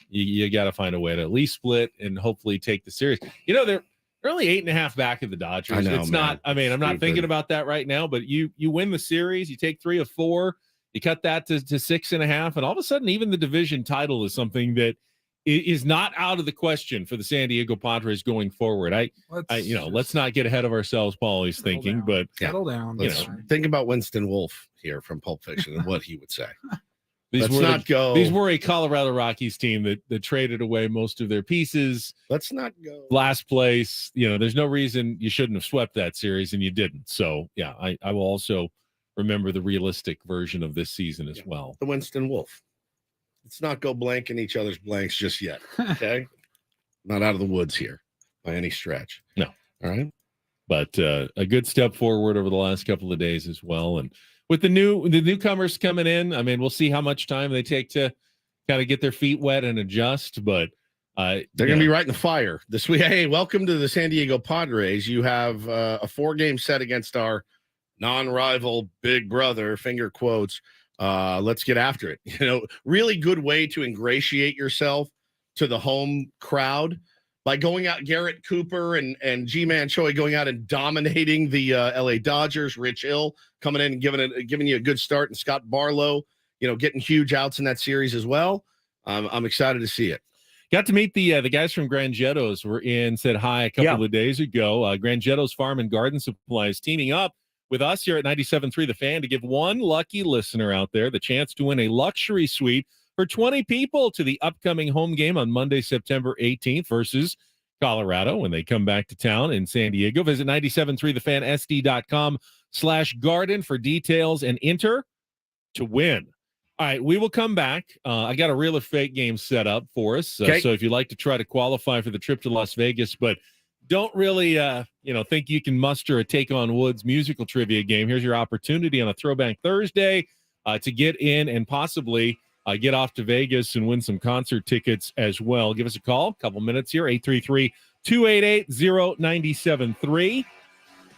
you got to find a way to at least split and hopefully take the series. They're only 8.5 back of the Dodgers. I know, it's man. not. I mean, I'm not Stupid. thinking about that right now. But you win the series, you take 3 of 4, you cut that to 6.5, and all of a sudden, even the division title is something that is not out of the question for the San Diego Padres going forward. Let's not get ahead of ourselves. Paulie's thinking, but Settle down. Let's think about Winston Wolfe here from Pulp Fiction and what he would say. These These were a Colorado Rockies team that traded away most of their pieces. Let's not go last place. There's no reason you shouldn't have swept that series, and you didn't. So, yeah, I will also remember the realistic version of this season as well. The Winston Wolfe. Let's not go blanking each other's blanks just yet. Okay, not out of the woods here by any stretch. No. All right, but a good step forward over the last couple of days as well, and with the newcomers coming in, I mean, we'll see how much time they take to kind of get their feet wet and adjust. But they're going to be right in the fire this week. Hey, welcome to the San Diego Padres. You have a 4-game set against our non-rival big brother, finger quotes. Let's get after it. Really good way to ingratiate yourself to the home crowd by going out. Garrett Cooper and G-Man Choi going out and dominating the LA Dodgers. Rich Hill coming in and giving you a good start, and Scott Barlow, getting huge outs in that series as well. I'm excited to see it. Got to meet the guys from Grangetto's. Were in, said hi a couple of days ago. Grangetto's Farm and Garden Supplies teaming up with us here at 97.3 The Fan to give one lucky listener out there the chance to win a luxury suite for 20 people to the upcoming home game on Monday, September 18th versus Colorado when they come back to town in San Diego. Visit 973thefansd.com/garden for details and enter to win. All right, we will come back. I got a real or fake game set up for us. So if you'd like to try to qualify for the trip to Las Vegas, but don't really, think you can muster a Take on Woods musical trivia game, here's your opportunity on a Throwback Thursday to get in and possibly get off to Vegas and win some concert tickets as well. Give us a call, a couple minutes here, 833-288-0973.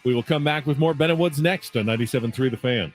We will come back with more Ben and Woods next on 97.3 The Fan.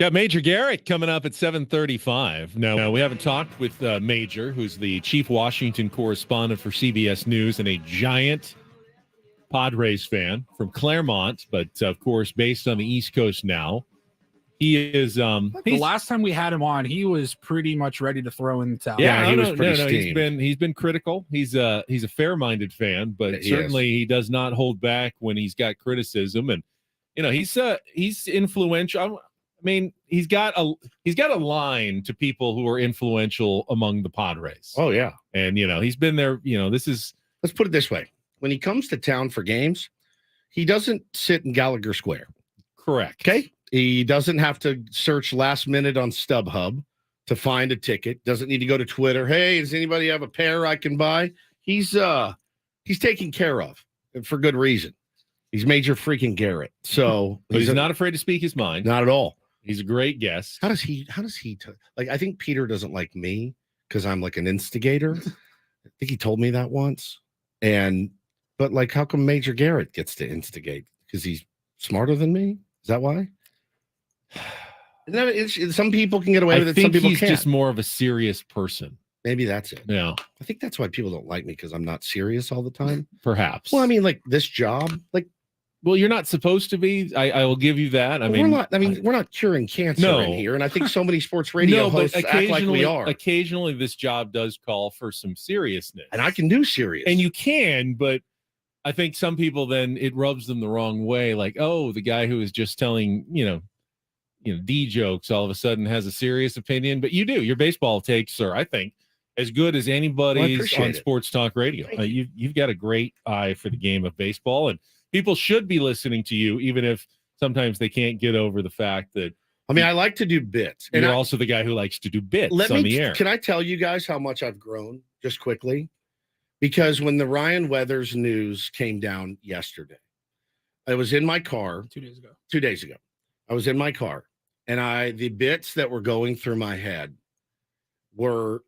Got Major Garrett coming up at 7:35. No, we haven't talked with Major, who's the chief Washington correspondent for CBS News and a giant Padres fan from Claremont, but of course based on the East Coast now. He is. The last time we had him on, he was pretty much ready to throw in the towel. Yeah, he was pretty steamed. He's been critical. He's a fair-minded fan, but certainly he does not hold back when he's got criticism. And he's influential. I mean, he's got a line to people who are influential among the Padres. Oh yeah, and he's been there. Let's put it this way: when he comes to town for games, he doesn't sit in Gallagher Square. Correct. Okay. He doesn't have to search last minute on StubHub to find a ticket. Doesn't need to go to Twitter. Hey, does anybody have a pair I can buy? He's taken care of for good reason. He's Major freaking Garrett. So but he's not afraid to speak his mind. Not at all. He's a great guest. How does he like? I think Peter doesn't like me because I'm like an instigator. I think he told me that once. But like, how come Major Garrett gets to instigate? Because he's smarter than me? Is that why? Some people can get away with it. Some people he's can't. Just more of a serious person. Maybe that's it. Yeah. I think that's why people don't like me, because I'm not serious all the time. Perhaps. Well, I mean, like this job, well, you're not supposed to be. I will give you that. We're not curing cancer in here, and I think so many sports radio hosts act like we are. Occasionally, this job does call for some seriousness, and I can do serious, and you can, but I think some people then it rubs them the wrong way. Like, oh, the guy who is just telling D jokes all of a sudden has a serious opinion, but you do. Your baseball takes are, I think, as good as anybody's on Sports Talk Radio. You've got a great eye for the game of baseball, and people should be listening to you, even if sometimes they can't get over the fact that. I mean, I like to do bits, and you're also the guy who likes to do bits on the air. Can I tell you guys how much I've grown just quickly? Because when the Ryan Weathers news came down yesterday, I was in my car 2 days ago. 2 days ago, I was in my car. And the bits that were going through my head were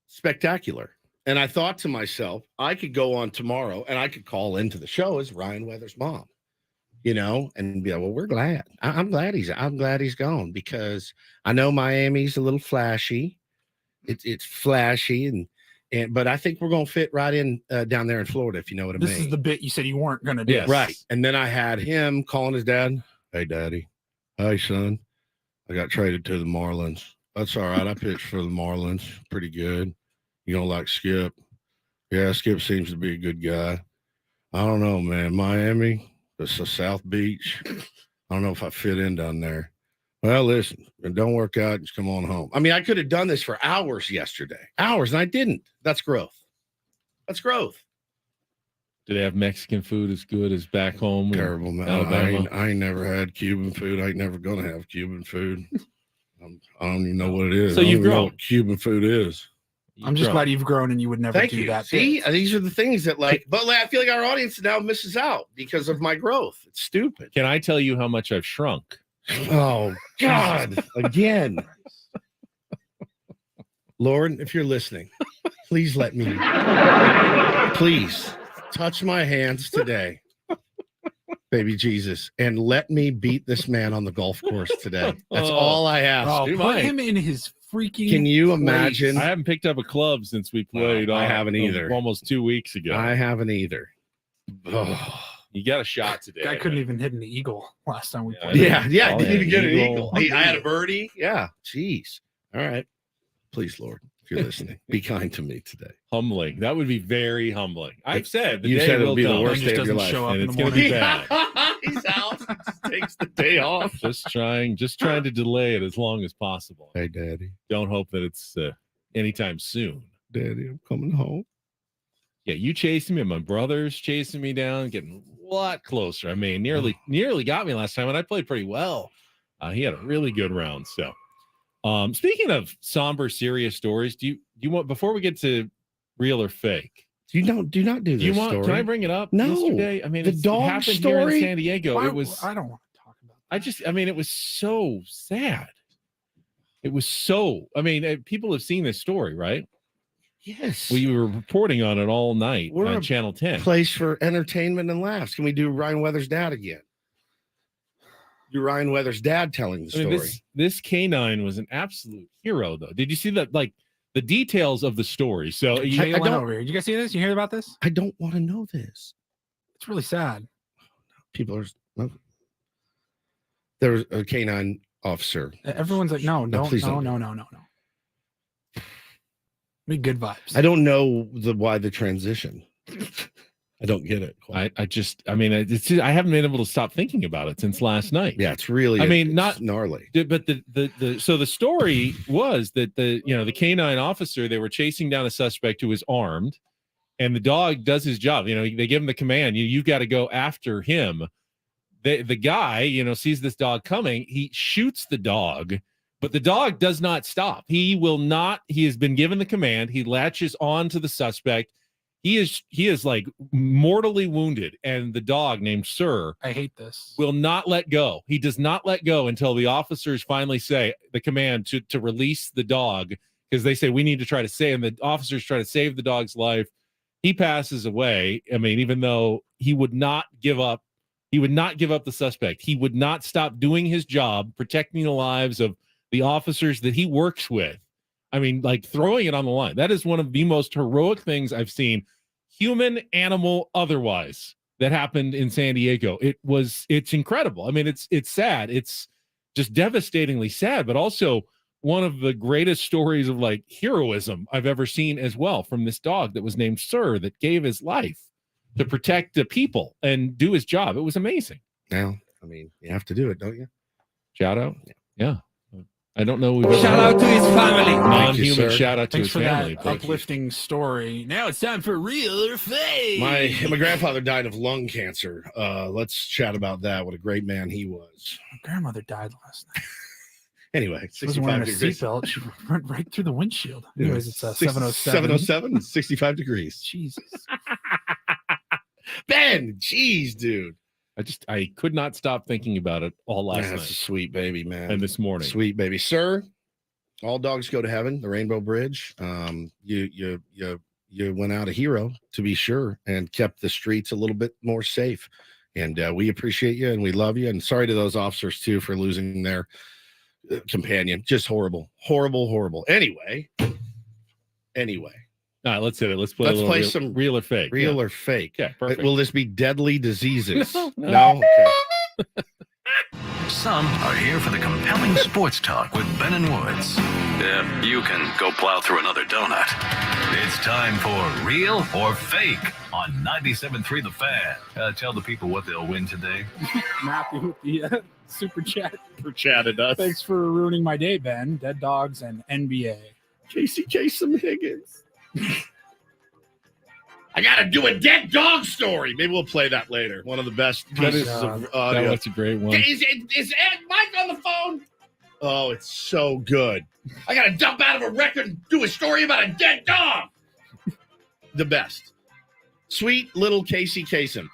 spectacular. And I thought to myself, I could go on tomorrow and I could call into the show as Ryan Weathers' mom, and be like, well, we're glad. I'm glad he's gone, because I know Miami's a little flashy. It's flashy but I think we're going to fit right in down there in Florida, if you know what I mean. This is the bit you said you weren't going to do. Yes. Right. And then I had him calling his dad. Hey, Daddy. Hey, son. I got traded to the Marlins. That's all right. I pitched for the Marlins. Pretty good. You don't like Skip? Yeah, Skip seems to be a good guy. I don't know, man. Miami, it's a South Beach. I don't know if I fit in down there. Well, listen, if it don't work out, just come on home. I mean, I could have done this for hours yesterday. Hours, and I didn't. That's growth. That's growth. Do they have Mexican food as good as back home? Terrible, man. I ain't never had Cuban food. I ain't never going to have Cuban food. I don't even know what it is. So you've grown. Know what Cuban food is. I'm just glad you've grown and you would never do that. See, these are the things that I feel like our audience now misses out because of my growth. It's stupid. Can I tell you how much I've shrunk? Oh, God. Again. Lord, if you're listening, please let me. Please. Touch my hands today, baby Jesus, and let me beat this man on the golf course today. That's all I ask. Put him in his freaking. Can you imagine? I haven't picked up a club since we played. I haven't either. Almost 2 weeks ago. I haven't either. Oh. You got a shot today. I couldn't even hit an eagle last time we played. Yeah. I didn't even get an eagle. I had a birdie. Yeah. Jeez. All right. Please, Lord. If you're listening, be kind to me today. Humbling. That would be very humbling. I've said you said it'll be the worst day of your life, and it's going to be bad. He's out. He just takes the day off. Just trying to delay it as long as possible. Hey, Daddy. Don't hope that it's anytime soon. Daddy, I'm coming home. Yeah, you chasing me. My brother's chasing me down, getting a lot closer. I mean, nearly got me last time, and I played pretty well. He had a really good round. So. Speaking of somber, serious stories, do you want, before we get to real or fake? Do not do this. Do you want? Story. Can I bring it up? No. Yesterday, I mean, the dog happened story here in San Diego. I don't want to talk about that. I mean, it was so sad. It was so. I mean, people have seen this story, right? Yes. We were reporting on it all night on Channel 10. Place for entertainment and laughs. Can we do Ryan Weathers' dad again? You're Ryan Weather's dad telling the story. This canine was an absolute hero, though. Did you see that? Like the details of the story. So Jay went over here. Did you guys see this? You hear about this? I don't want to know this. It's really sad. People are. There was a canine officer. Everyone's like, no. Be good vibes. I don't know why the transition. I don't get it. I haven't been able to stop thinking about it since last night. Yeah, it's really. Not gnarly. But the story was that the canine officer, they were chasing down a suspect who was armed, and the dog does his job. They give him the command. You got to go after him. The guy, sees this dog coming. He shoots the dog. But the dog does not stop. He will not. He has been given the command. He latches on to the suspect. He is like mortally wounded, and the dog named Sir, I hate this, will not let go. He does not let go until the officers finally say the command to release the dog, because they say we need to try to save. And the officers try to save the dog's life. He passes away. I mean, even though he would not give up. He would not give up the suspect. He would not stop doing his job, protecting the lives of the officers that he works with. I mean, like throwing it on the line. That is one of the most heroic things I've seen, human, animal, otherwise, that happened in San Diego. It's incredible. I mean, it's sad. It's just devastatingly sad, but also one of the greatest stories of like heroism I've ever seen as well, from this dog that was named Sir, that gave his life to protect the people and do his job. It was amazing. Now, I mean, you have to do it, don't you? Shout out. Yeah. I don't know. Shout out to his family. Non-human shout out to Thanks his family. That uplifting story. Now it's time for real or fake. My grandfather died of lung cancer. Let's chat about that. What a great man he was. My grandmother died last night. Anyway, she wasn't wearing a seatbelt. She went right through the windshield. Anyways, it's 707. 707, 65 degrees. Jesus. Ben, jeez, dude. I could not stop thinking about it all last night. That's a sweet baby, man. And this morning. Sweet baby. Sir, all dogs go to heaven, the Rainbow Bridge. You went out a hero, to be sure, and kept the streets a little bit more safe. And we appreciate you and we love you. And sorry to those officers, too, for losing their companion. Just horrible. Horrible, horrible. Anyway. All right, let's hit it. Let's play some real or fake. Real or fake. Yeah, perfect. Will this be deadly diseases? No. Okay. Some are here for the compelling sports talk with Ben and Woods. You can go plow through another donut. It's time for Real or Fake on 97.3 The Fan. Tell the people what they'll win today. Matthew with the super chat. For chatted us. Thanks for ruining my day, Ben. Dead dogs and NBA. Casey Kasem Higgins. I gotta do a dead dog story. Maybe we'll play that later. One of the best pieces of audio. That's a great one. Is Ed Mike on the phone? Oh, it's so good. I gotta dump out of a record and do a story about a dead dog. The best. Sweet little Casey Kasem.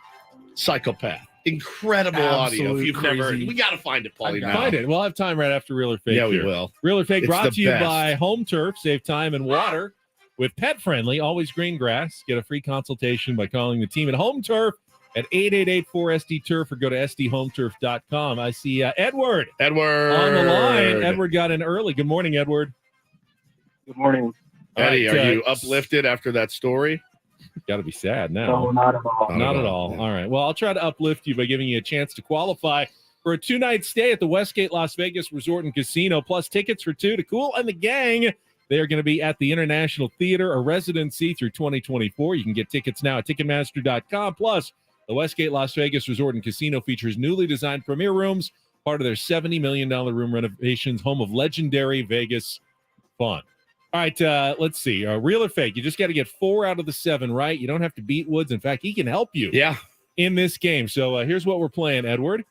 Psychopath. Incredible audio. If you've never heard it. We gotta find it, Paulie. Find it. We'll have time right after Real or Fake. Yeah, we here. will. Real or Fake It's brought the to you best. by Home Turf. Save time and water with Pet Friendly, always green grass. Get a free consultation by calling the team at Home Turf at 888-4SD-TURF or go to sdhometurf.com. I see Edward on the line. Edward got in early. Good morning, Edward. Good morning. Eddie, are you uplifted after that story? Got to be sad now. No, not at all. Not at all. Yeah. All right. Well, I'll try to uplift you by giving you a chance to qualify for a 2-night stay at the Westgate Las Vegas Resort and Casino, plus tickets for two to Cool and the Gang. They are going to be at the International Theater, a residency through 2024. You can get tickets now at Ticketmaster.com. Plus, the Westgate Las Vegas Resort and Casino features newly designed premier rooms, part of their $70 million room renovations, home of legendary Vegas fun. All right, let's see. Real or fake? You just got to get 4 out of the 7 right. You don't have to beat Woods. In fact, he can help you in this game. So here's what we're playing, Edward.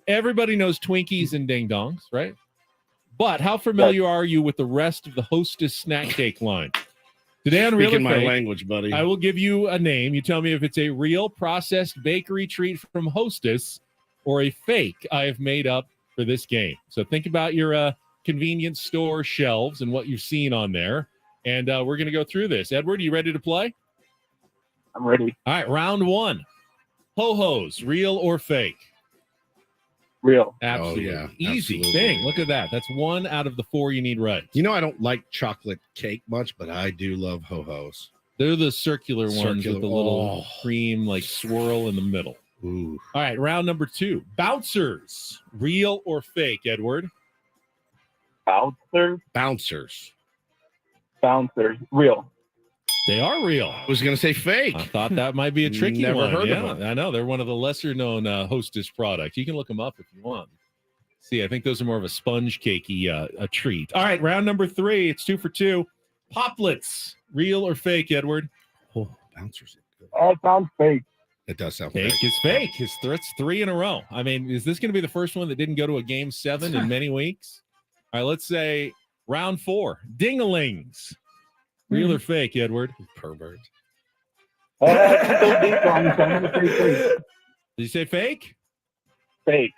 Everybody knows Twinkies and Ding Dongs, right? But how familiar are you with the rest of the Hostess snack cake line? Today on Real or Speaking my Fake, language, buddy. I will give you a name. You tell me if it's a real processed bakery treat from Hostess or a fake I have made up for this game. So think about your convenience store shelves and what you've seen on there. And we're going to go through this. Edward, you ready to play? I'm ready. All right, round 1. Ho-hos, real or fake? Real. Absolutely. yeah, Easy. absolutely. Dang, look at that. That's 1 out of the 4 you need right. You know, I don't like chocolate cake much, but I do love ho-hos. They're the circular ones with the little oh. cream like swirl in the middle. Ooh. All right, round number 2. Bouncers, real or fake, Edward? Bouncers. Bouncers. Real. They are real. I was going to say fake. I thought that might be a tricky Never one. heard yeah, of them. I know. They're one of the lesser-known Hostess products. You can look them up if you want. See, I think those are more of a sponge cakey a treat. All right, round number 3. It's 2 for 2. Poplets, real or fake, Edward? Oh, bouncers. That sounds fake. It does sound Fake fake. is fake. It's 3 in a row. I mean, is this going to be the first one that didn't go to a game 7 in many weeks? All right, let's say round 4. Dingalings. Real or fake, Edward? Pervert. Did you say fake? Fake.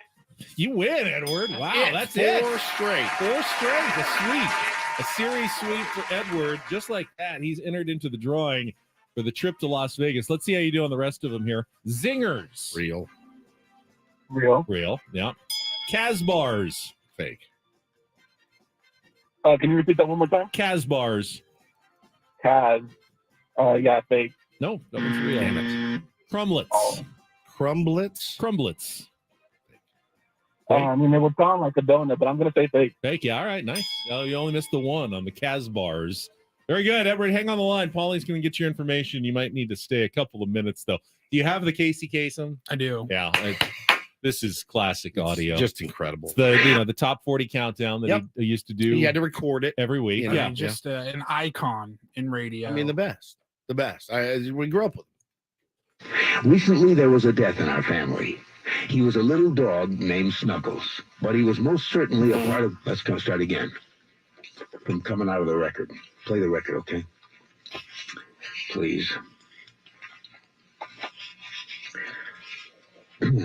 You win, Edward. Wow, that's 4 it. straight. 4 straight. A sweep. A series sweep for Edward. Just like that, he's entered into the drawing for the trip to Las Vegas. Let's see how you do on the rest of them here. Zingers. Real. Real, yeah. Casbars. Fake. Can you repeat that one more time? Casbars. Kaz. Yeah, fake. No, that one's real. Damn it. Crumblets. Oh. Crumblets. Crumblets. I mean, it would sound like a donut, but I'm going to say fake. Fake, yeah. All right, nice. Oh, you only missed the 1 on the Casbars. Very good, Edward. Hang on the line. Paulie's going to get your information. You might need to stay a couple of minutes, though. Do you have the Casey Kasem? I do. Yeah. This is classic audio. Just incredible. It's the top 40 countdown that he used to do. He had to record it every week. You I know, mean, just an icon in radio. I mean, the best. The best. We grew up with him. Recently, there was a death in our family. He was a little dog named Snuggles, but he was most certainly a part of... Let's go start again. From coming out of the record. Play the record, okay? Please.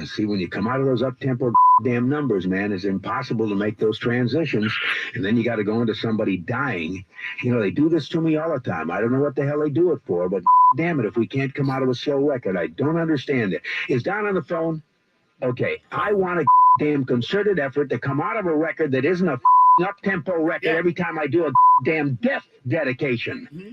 See, when you come out of those up-tempo damn numbers, man, it's impossible to make those transitions. And then you got to go into somebody dying. You know, they do this to me all the time. I don't know what the hell they do it for, but damn it, if we can't come out of a slow record, I don't understand it. Is Don on the phone? Okay, I want a damn concerted effort to come out of a record that isn't a up-tempo record every time I do a damn death dedication. Mm-hmm.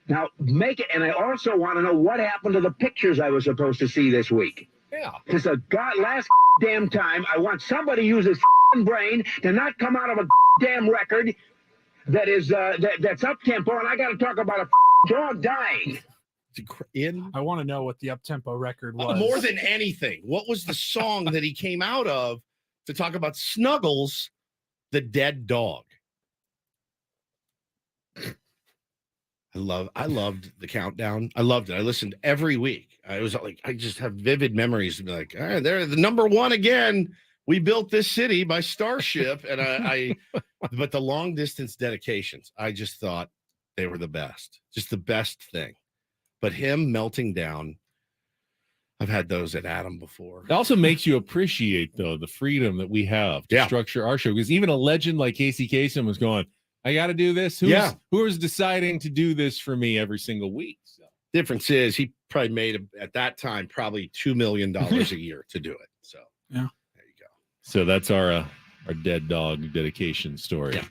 Now, make it, and I also want to know what happened to the pictures I was supposed to see this week. Yeah. Because the last damn time, I want somebody to use his brain to not come out of a damn record that is that's up-tempo, and I got to talk about a dog dying. I want to know what the up-tempo record was. More than anything, what was the song that he came out of to talk about Snuggles, the dead dog? I loved the countdown. I loved it. I listened every week. I just have vivid memories of like, all right, they're the number 1 again. We built this city by Starship. And but the long distance dedications, I just thought they were the best, just the best thing. But him melting down, I've had those at Adam before. It also makes you appreciate, though, the freedom that we have to structure our show. Because even a legend like Casey Kasem was going, I got to do this. Who is deciding to do this for me every single week? So. Difference is he probably made at that time probably $2 million a year to do it. So yeah, there you go. So that's our dead dog dedication story. Yeah.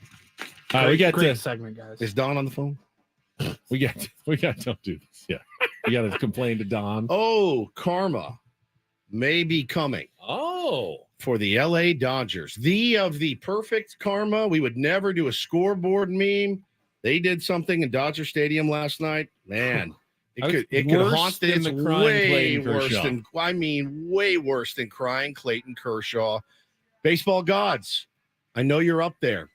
All right, we got great segment, guys. Is Don on the phone? We got don't do this. Yeah, we got to complain to Don. Oh, karma may be coming. Oh. For the LA Dodgers, of the perfect karma. We would never do a scoreboard meme. They did something in Dodger Stadium last night. Man, it could haunt. It's way worse than, way worse than crying Clayton Kershaw. Baseball gods, I know you're up there.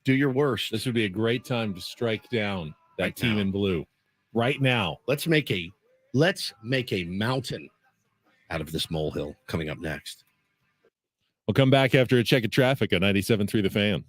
Do your worst. This would be a great time to strike down that team in blue right now. Let's make a mountain out of this molehill coming up next. We'll come back after a check of traffic on 97.3 The Fan.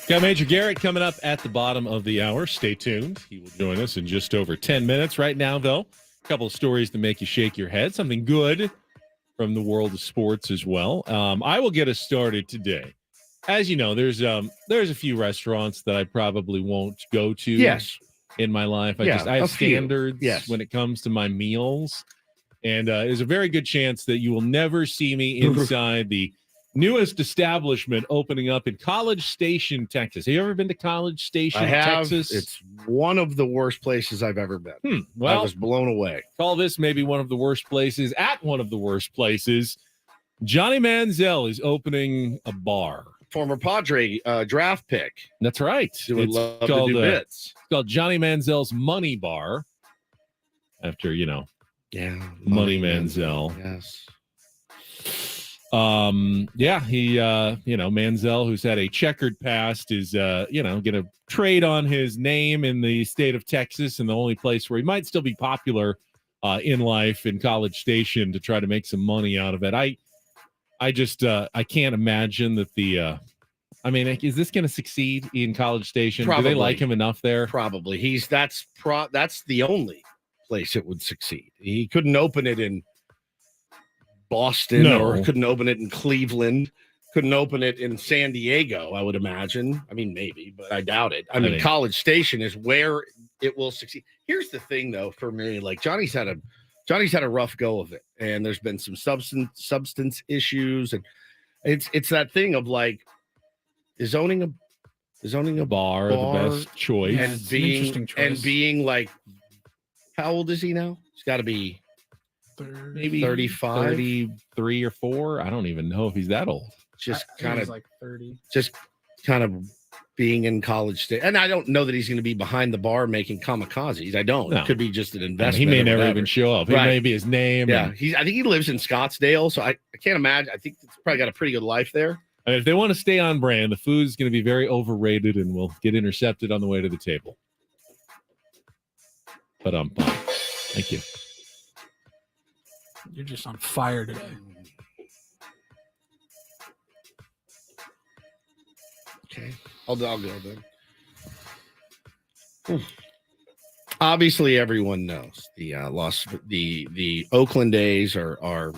Got Major Garrett coming up at the bottom of the hour. Stay tuned. He will join us in just over 10 minutes. Right now, though, a couple of stories to make you shake your head. Something good from the world of sports as well. I will get us started today. As you know, there's a few restaurants that I probably won't go to in my life. I have standards when it comes to my meals. And there's a very good chance that you will never see me inside the newest establishment opening up in College Station, Texas. Have you ever been to College Station, Texas? It's one of the worst places I've ever been. Well, I was blown away. Call this maybe one of the worst places at one of the worst places. Johnny Manziel is opening a bar. Former Padre draft pick. That's right. It's called Johnny Manziel's Money Bar. After, Money Manziel. Yes. Manziel, who's had a checkered past, is going to trade on his name in the state of Texas, and the only place where he might still be popular in life in College Station to try to make some money out of it. I just can't imagine that is this going to succeed in College Station? Probably. Do they like him enough there? Probably. That's the only place it would succeed. He couldn't open it in Boston or couldn't open it in Cleveland, couldn't open it in San Diego, I would imagine. I mean, maybe, but I doubt it. I mean, College Station is where it will succeed. Here's the thing, though, for me, like Johnny's had a rough go of it, and there's been some substance issues, and it's that thing of like, is owning a bar the best choice, and being like, how old is he now? He's got to be maybe 35, 33 or 4. I don't even know if he's that old. Just kind of like 30. Just kind of being in College Station. And I don't know that he's going to be behind the bar making kamikazes. I don't. No. It could be just an investment. He may never even show up. It may be his name. Yeah. I think he lives in Scottsdale, so I can't imagine. I think he's probably got a pretty good life there. And if they want to stay on brand, the food's going to be very overrated and will get intercepted on the way to the table. But thank you. You're just on fire today. Okay, I'll go then. Obviously, everyone knows the Oakland A's are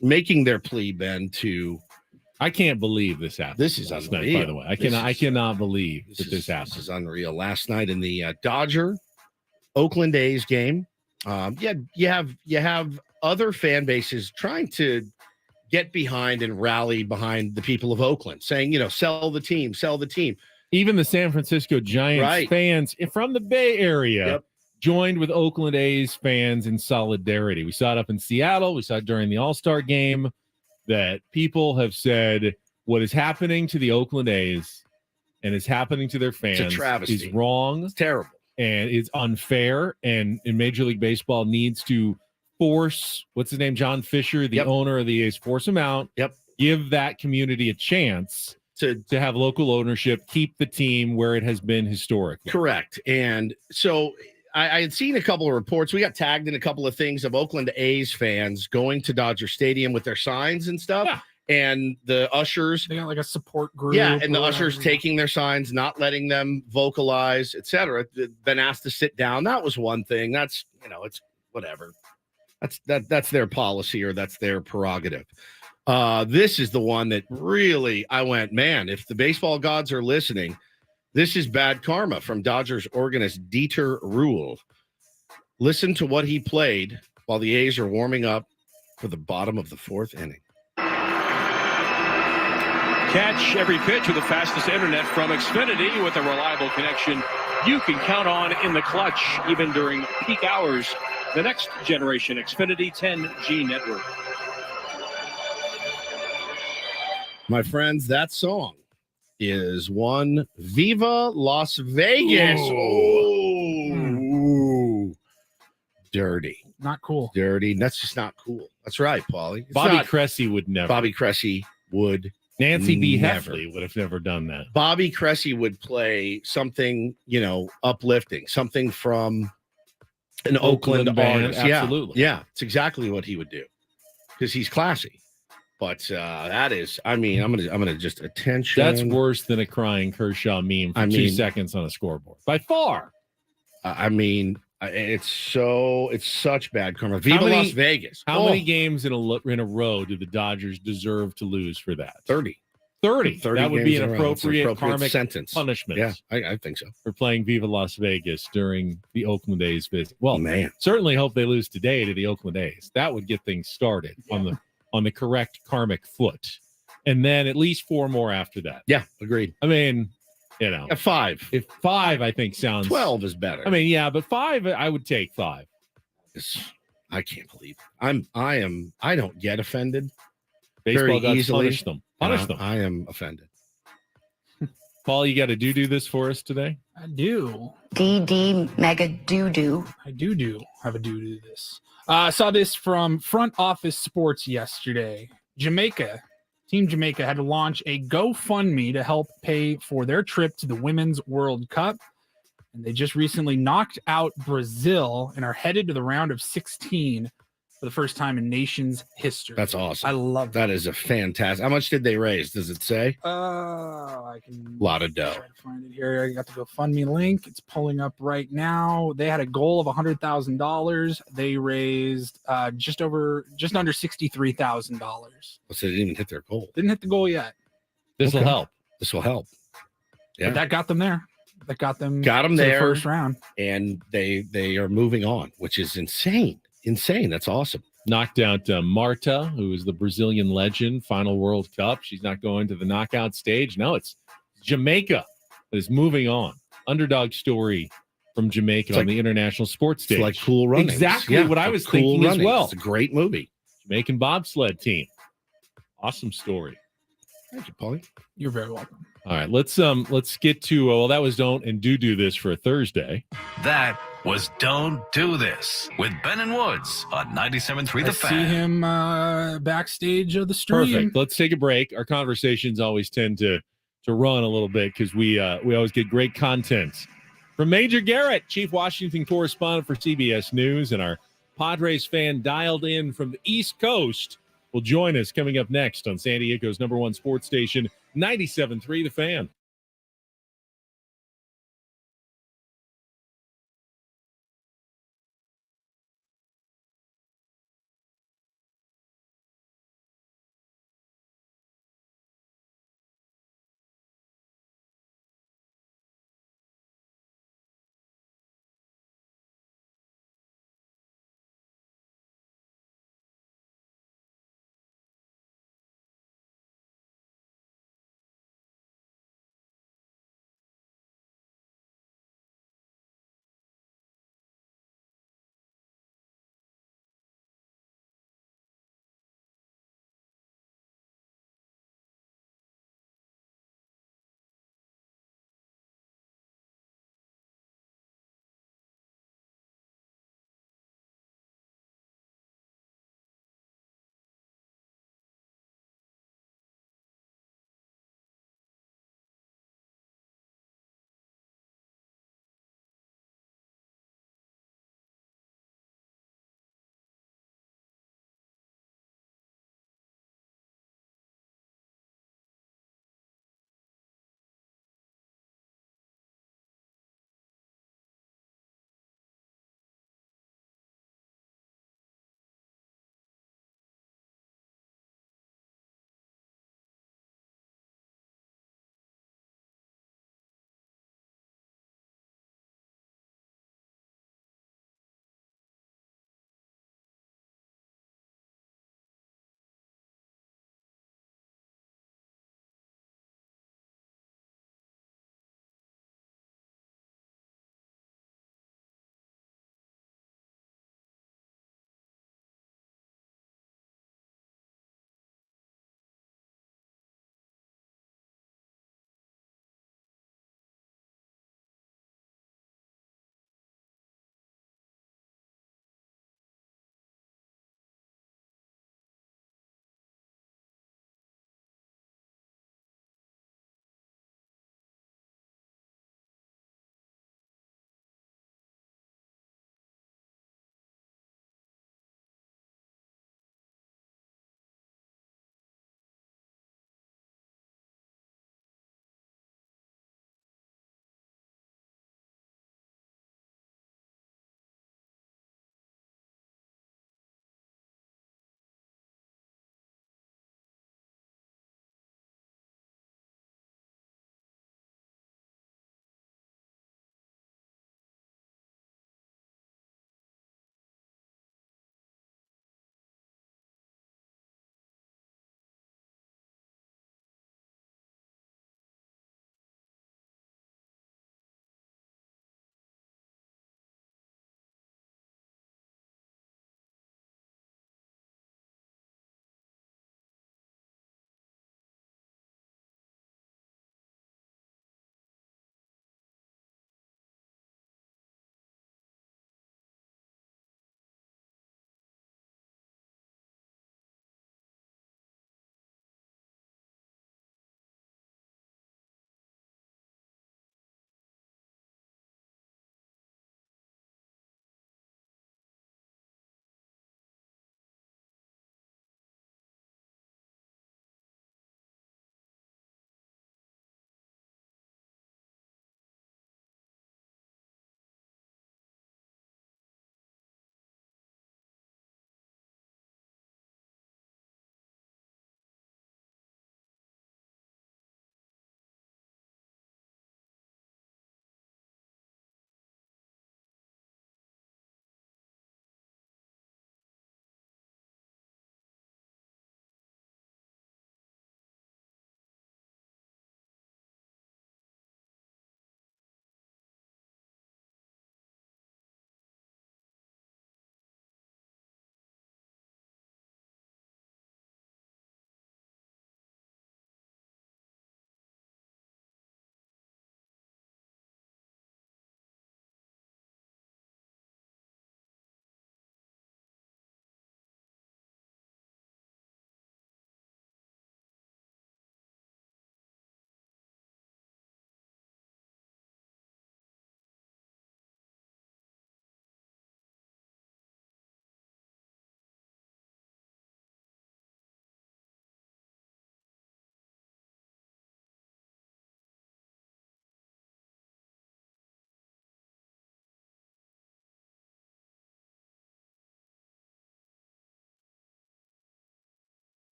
making their plea, Ben, to. I can't believe this happened. This is last unreal. Night, by the way. I cannot believe this happened. This is unreal. Last night in the Dodger Oakland A's game, you have other fan bases trying to get behind and rally behind the people of Oakland, saying, sell the team. Even the San Francisco Giants fans from the Bay Area joined with Oakland A's fans in solidarity. We saw it up in Seattle. We saw it during the All-Star game that people have said what is happening to the Oakland A's and is happening to their fans is wrong. It's terrible. And it's unfair. And in Major League Baseball needs to force, what's his name? John Fisher, the owner of the A's, force him out. Give that community a chance to have local ownership, keep the team where it has been historically. Correct. And so I had seen a couple of reports. We got tagged in a couple of things of Oakland A's fans going to Dodger Stadium with their signs and stuff. Yeah. And the ushers, they got like a support group. Yeah, and the ushers taking their signs, not letting them vocalize, etc. Been asked to sit down. That was one thing. That's it's whatever. That's their policy or that's their prerogative. This is the one that really I went, man, if the baseball gods are listening, this is bad karma from Dodgers organist Dieter Ruhl. Listen to what he played while the A's are warming up for the bottom of the 4th inning. Catch every pitch with the fastest internet from Xfinity with a reliable connection you can count on in the clutch, even during peak hours. The next generation Xfinity 10G network. My friends, that song is one Viva Las Vegas. Ooh. Dirty. Not cool. Dirty. That's just not cool. That's right, Paulie. Bobby Cressy would never. Bobby Cressy would. Nancy B. Heffley would have never done that. Bobby Cressy would play something, uplifting, something from an Oakland band, artist. absolutely. Yeah, it's exactly what he would do because he's classy. But that is, I mean, I'm gonna just attention. That's worse than a crying Kershaw meme for 2 seconds on a scoreboard. By far. I mean, it's such bad karma. Viva Las Vegas. How many games in a row do the Dodgers deserve to lose for that? 30. 30. That would be an appropriate karmic sentence. punishment. Yeah, I think so. For playing Viva Las Vegas during the Oakland A's visit. Well, man, certainly hope they lose today to the Oakland A's. That would get things started on the correct karmic foot. And then at least 4 more after that. Yeah, agreed. I mean, 5. If 5, I think sounds 12 is better. I mean, yeah, but 5, I would take 5. I can't believe it. I don't get offended. Baseball very gods easily. Punish them. Punish them. I am offended. Paul, you got to do this for us today? I do. DD mega doo-doo. I do have a do this. Saw this from Front Office Sports yesterday. Team Jamaica had to launch a GoFundMe to help pay for their trip to the Women's World Cup. And they just recently knocked out Brazil and are headed to the round of 16 for the first time in nation's history. That's awesome. I love that. Is a fantastic. How much did they raise? Does it say? I can. A lot of dough. Try to find it here. I got the GoFundMe link. It's pulling up right now. They had a goal of $100,000. They raised just under $63,000. So they didn't even hit their goal. Didn't hit the goal yet. This will help. This will help. Yeah, but that got them there. That got them there the first round, and they are moving on, which is insane. That's awesome. Knocked out Marta, who is the Brazilian legend, final World Cup. She's not going to the knockout stage. No, it's Jamaica that is moving on. Underdog story from Jamaica on the international sports stage. It's like Cool Runnings. Exactly what I was thinking as well. It's a great movie. Jamaican bobsled team. Awesome story. Thank you, Paulie. You're very welcome. All right, let's get to that was Don't and Do This for a Thursday. That was Don't Do This with Ben and Woods on 97.3 The Fan. See him backstage of the stream. Perfect. Let's take a break. Our conversations always tend to run a little bit because we always get great content from Major Garrett, Chief Washington correspondent for CBS News, and our Padres fan dialed in from the East Coast will join us coming up next on San Diego's #1 sports station, 97.3 The Fan.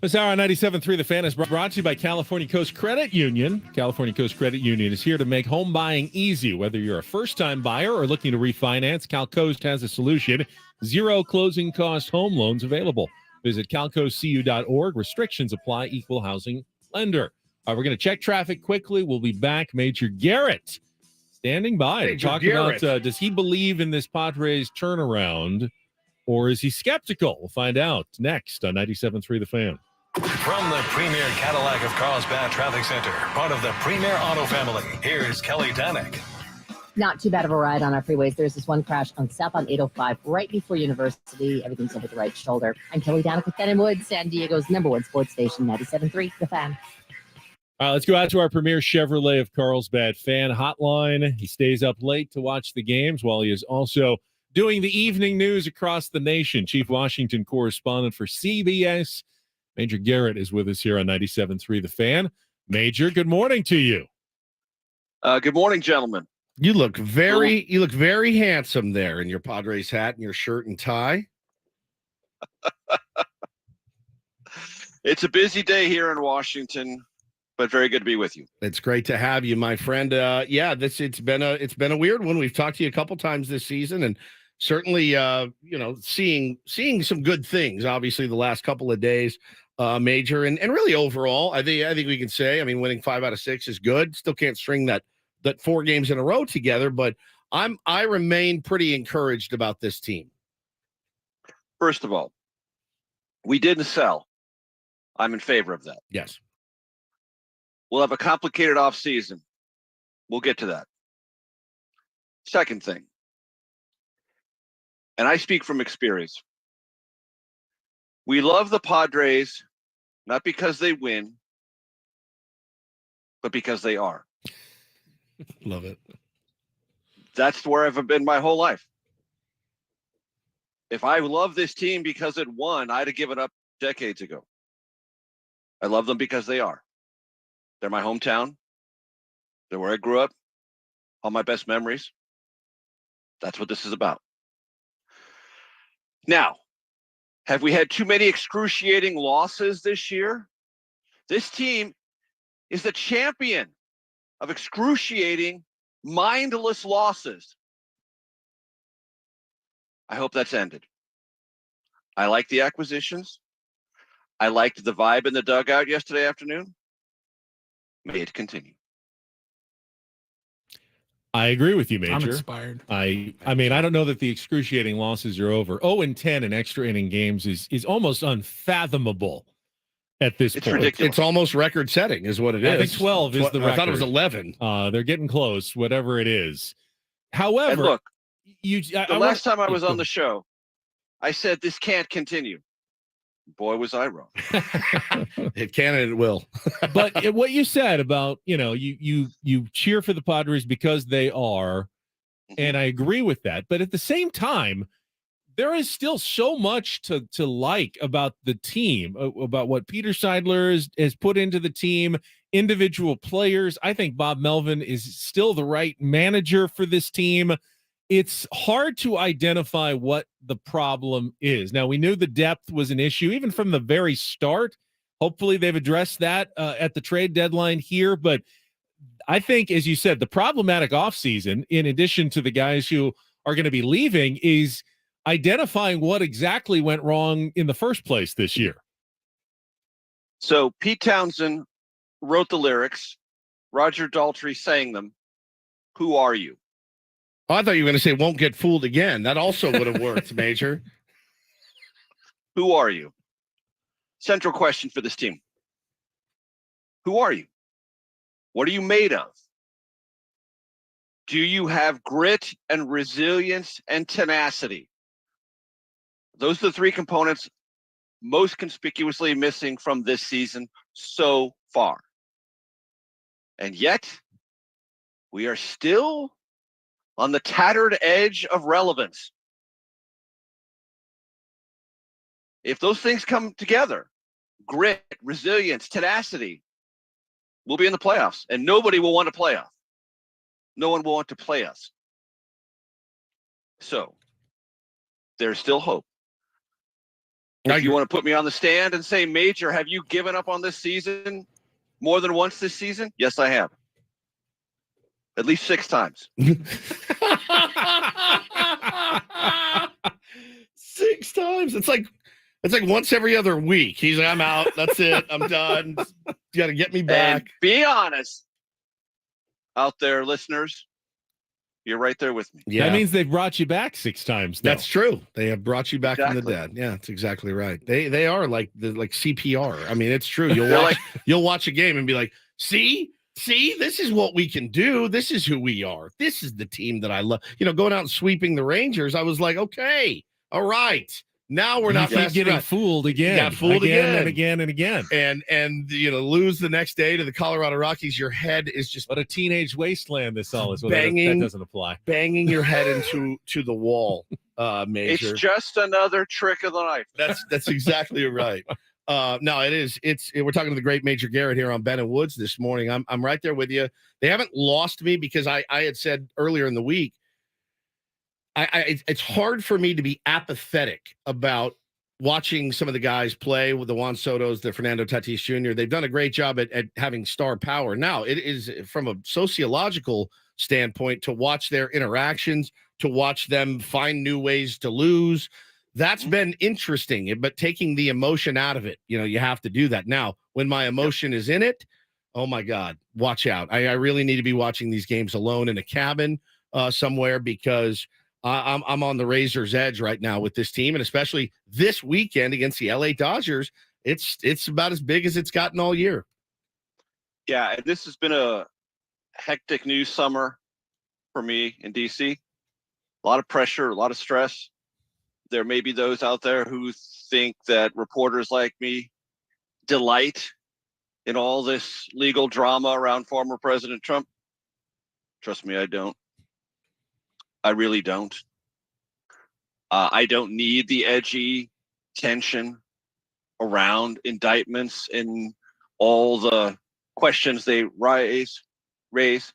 This hour on 97.3 The Fan is brought to you by California Coast Credit Union. California Coast Credit Union is here to make home buying easy. Whether you're a first-time buyer or looking to refinance, Cal Coast has a solution. 0 closing cost home loans available. Visit calcoastcu.org. Restrictions apply. Equal housing lender. We're going to check traffic quickly. We'll be back. Major Garrett standing by to talk about does he believe in this Padres turnaround or is he skeptical? We'll find out next on 97.3 The Fan. From the Premier Cadillac of Carlsbad Traffic Center, part of the Premier Auto family, here's Kelly Danek. Not too bad of a ride on our freeways. There's this one crash on southbound 805 right before University. Everything's over the right shoulder. I'm Kelly Danek with Ben & Wood, San Diego's #1 sports station, 97.3 The Fan. All right, let's go out to our Premier Chevrolet of Carlsbad fan hotline. He stays up late to watch the games while he is also doing the evening news across the nation. Chief Washington correspondent for CBS, Major Garrett, is with us here on 97.3 The Fan. Major, good morning to you. Good morning, gentlemen. You look very handsome there in your Padres hat and your shirt and tie. It's a busy day here in Washington, but very good to be with you. It's great to have you, my friend. It's been a weird one. We've talked to you a couple times this season, and certainly seeing some good things. Obviously, the last couple of days, Major, and really overall, I think we can say, I mean, winning 5 out of 6 is good. Still can't string that 4 games in a row together, but I remain pretty encouraged about this team. First of all, we didn't sell. I'm in favor of that. Yes. We'll have a complicated offseason. We'll get to that. Second thing, and I speak from experience. We love the Padres, not because they win, but because they are. Love it. That's where I've been my whole life. If I love this team because it won, I'd have given up decades ago. I love them because they are. They're my hometown. They're where I grew up. All my best memories. That's what this is about. Now, have we had too many excruciating losses this year? This team is the champion of excruciating, mindless losses. I hope that's ended. I like the acquisitions. I liked the vibe in the dugout yesterday afternoon. May it continue. I agree with you, Major. I'm inspired. I mean, I don't know that the excruciating losses are over. 0-10 in extra inning games is almost unfathomable at this point. Ridiculous. It's almost record setting is what it is. I think 12 is the record. I thought it was 11. They're getting close, whatever it is. However, and look, the last time I was on the show, I said this can't continue. Boy, was I wrong. It can and it will. But what you said about, you cheer for the Padres because they are, and I agree with that. But at the same time, there is still so much to like about the team, about what Peter Seidler has put into the team, individual players. I think Bob Melvin is still the right manager for this team. It's hard to identify what the problem is. Now, we knew the depth was an issue even from the very start. Hopefully they've addressed that at the trade deadline here. But I think, as you said, the problematic offseason, in addition to the guys who are going to be leaving, is identifying what exactly went wrong in the first place this year. So Pete Townsend wrote the lyrics. Roger Daltrey sang them. Who are you? Oh, I thought you were going to say won't get fooled again. That also would have worked, Major. Who are you? Central question for this team. Who are you? What are you made of? Do you have grit and resilience and tenacity? Those are the 3 components most conspicuously missing from this season so far. And yet, we are still on the tattered edge of relevance. If those things come together, grit, resilience, tenacity, we'll be in the playoffs, and nobody will want to play us. No one will want to play us. So there's still hope. If you want to put me on the stand and say, Major, have you given up on this season more than once this season? Yes, I have. At least 6 times. 6 times. It's like once every other week. He's like, I'm out. That's it. I'm done. You got to get me back. And be honest, out there, listeners, you're right there with me. Yeah. That means they've brought you back 6 times. Though. That's true. They have brought you back from the Exactly. dead. Yeah, that's exactly right. They are like CPR. I mean, it's true. You'll watch a game and be like, see, this is what we can do. This is who we are. This is the team that I love. Going out and sweeping the Rangers, I was like, okay, all right. Now we're not getting fooled again. Got fooled again and again and again. And lose the next day to the Colorado Rockies. Your head is just a teenage wasteland. This all is. Well, banging. That doesn't apply. Banging your head into the wall, Major. It's just another trick of the knife. That's exactly right. No, it is. We're talking to the great Major Garrett here on Ben and Woods this morning. I'm right there with you. They haven't lost me because I had said earlier in the week. It's hard for me to be apathetic about watching some of the guys play with the Juan Sotos, the Fernando Tatis Jr. They've done a great job at having star power. Now, it is from a sociological standpoint to watch their interactions, to watch them find new ways to lose. That's been interesting, but taking the emotion out of it, you have to do that. Now, when my emotion is in it, oh my God, watch out. I really need to be watching these games alone in a cabin somewhere because I'm on the razor's edge right now with this team, and especially this weekend against the LA Dodgers. It's about as big as it's gotten all year. Yeah, this has been a hectic news summer for me in DC. A lot of pressure, a lot of stress. There may be those out there who think that reporters like me delight in all this legal drama around former President Trump. Trust me, I don't. I really don't. I don't need the edgy tension around indictments and all the questions they raise,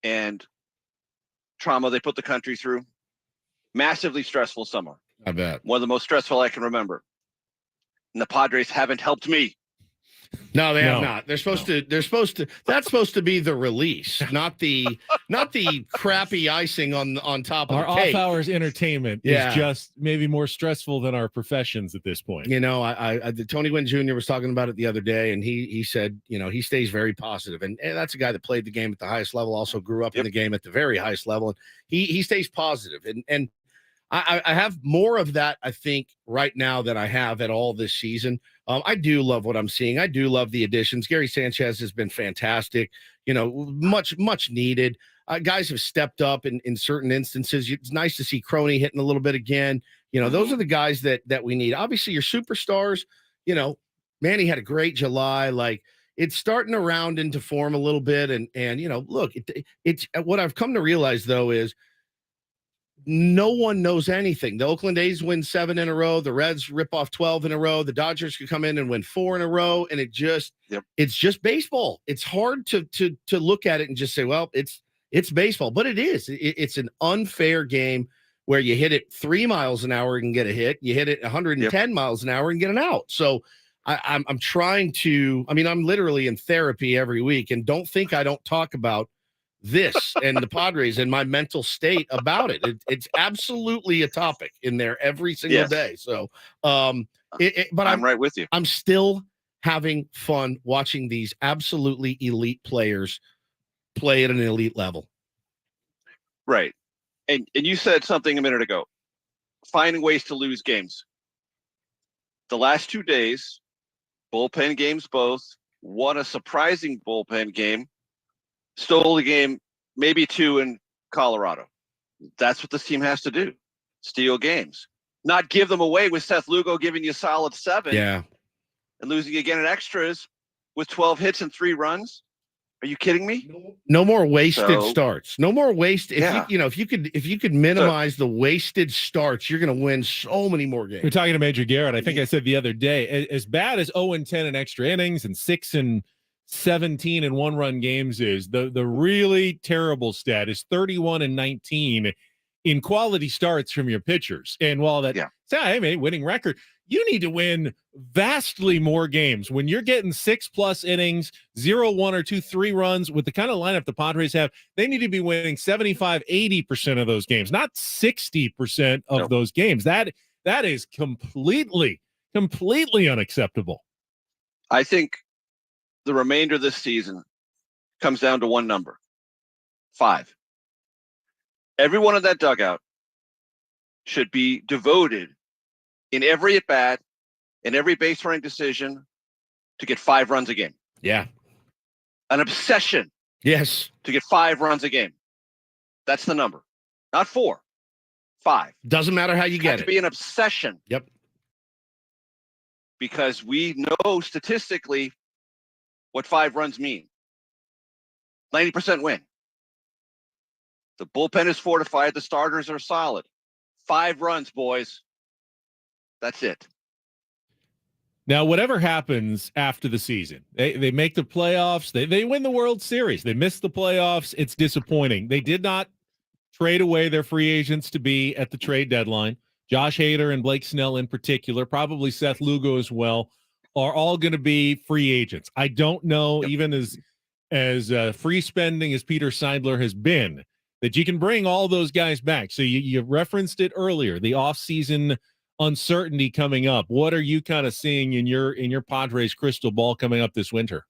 and trauma they put the country through. Massively stressful summer. I bet. One of the most stressful I can remember. And the Padres haven't helped me. No, they have not. That's supposed to be the release, not the crappy icing on top of our the cake. off-hours entertainment is just maybe more stressful than our professions at this point. The Tony Gwynn Jr. was talking about it the other day, and he said, he stays very positive, and that's a guy that played the game at the highest level, also grew up in the game at the very highest level, and he stays positive, and I have more of that, I think, right now than I have at all this season. I do love what I'm seeing. I do love the additions. Gary Sanchez has been fantastic, much needed. Guys have stepped up in certain instances. It's nice to see Crony hitting a little bit again. Those are the guys that we need. Obviously, your superstars, Manny had a great July. Like, it's starting to round into form a little bit. And look, it's what I've come to realize, though, is no one knows anything. The Oakland A's win 7 in a row. The Reds rip off 12 in a row. The Dodgers could come in and win 4 in a row. And it's just baseball. It's hard to look at it and just say, well, it's baseball, but it is. It's an unfair game where you hit it 3 miles an hour and get a hit. You hit it 110 miles an hour and get an out. So I'm trying to, I'm literally in therapy every week, and don't think I don't talk about this and the Padres and my mental state about it. It's absolutely a topic in there every single day. So, but I'm right with you. I'm still having fun watching these absolutely elite players play at an elite level. Right. And you said something a minute ago, finding ways to lose games. The last 2 days, bullpen games both, won a surprising bullpen game, stole the game, maybe 2 in Colorado. That's what this team has to do. Steal games. Not give them away with Seth Lugo giving you a solid 7. Yeah. And losing again in extras with 12 hits and 3 runs. Are you kidding me? No more wasted starts. No more waste. If you could minimize the wasted starts, you're going to win so many more games. We're talking to Major Garrett. I think I said the other day, as bad as 0-10 in extra innings and 6 and 17 and 1-run games is, the really terrible stat is 31 and 19 in quality starts from your pitchers. And while that, hey, man, winning record, you need to win vastly more games. When you're getting 6+ innings, 0, 1, or 2, 3 runs with the kind of lineup the Padres have, they need to be winning 75, 80% of those games, not 60% of those games. That is completely unacceptable. I think the remainder of this season comes down to one number, 5. Everyone in that dugout should be devoted in every at-bat, in every base running decision to get 5 runs a game. Yeah. An obsession. Yes. To get 5 runs a game. That's the number. Not 4. 5. Doesn't matter how you get it. To be an obsession. Yep. Because we know statistically what 5 runs mean. 90% win. The bullpen is fortified. The starters are solid. 5 runs, boys. That's it. Now, whatever happens after the season, they make the playoffs. They win the World Series. They miss the playoffs. It's disappointing. They did not trade away their free agents to be at the trade deadline. Josh Hader and Blake Snell in particular, probably Seth Lugo as well, are all going to be free agents. I don't know, even as free spending as Peter Seidler has been, that you can bring all those guys back. So you referenced it earlier, the offseason uncertainty coming up. What are you kind of seeing in your Padres crystal ball coming up this winter?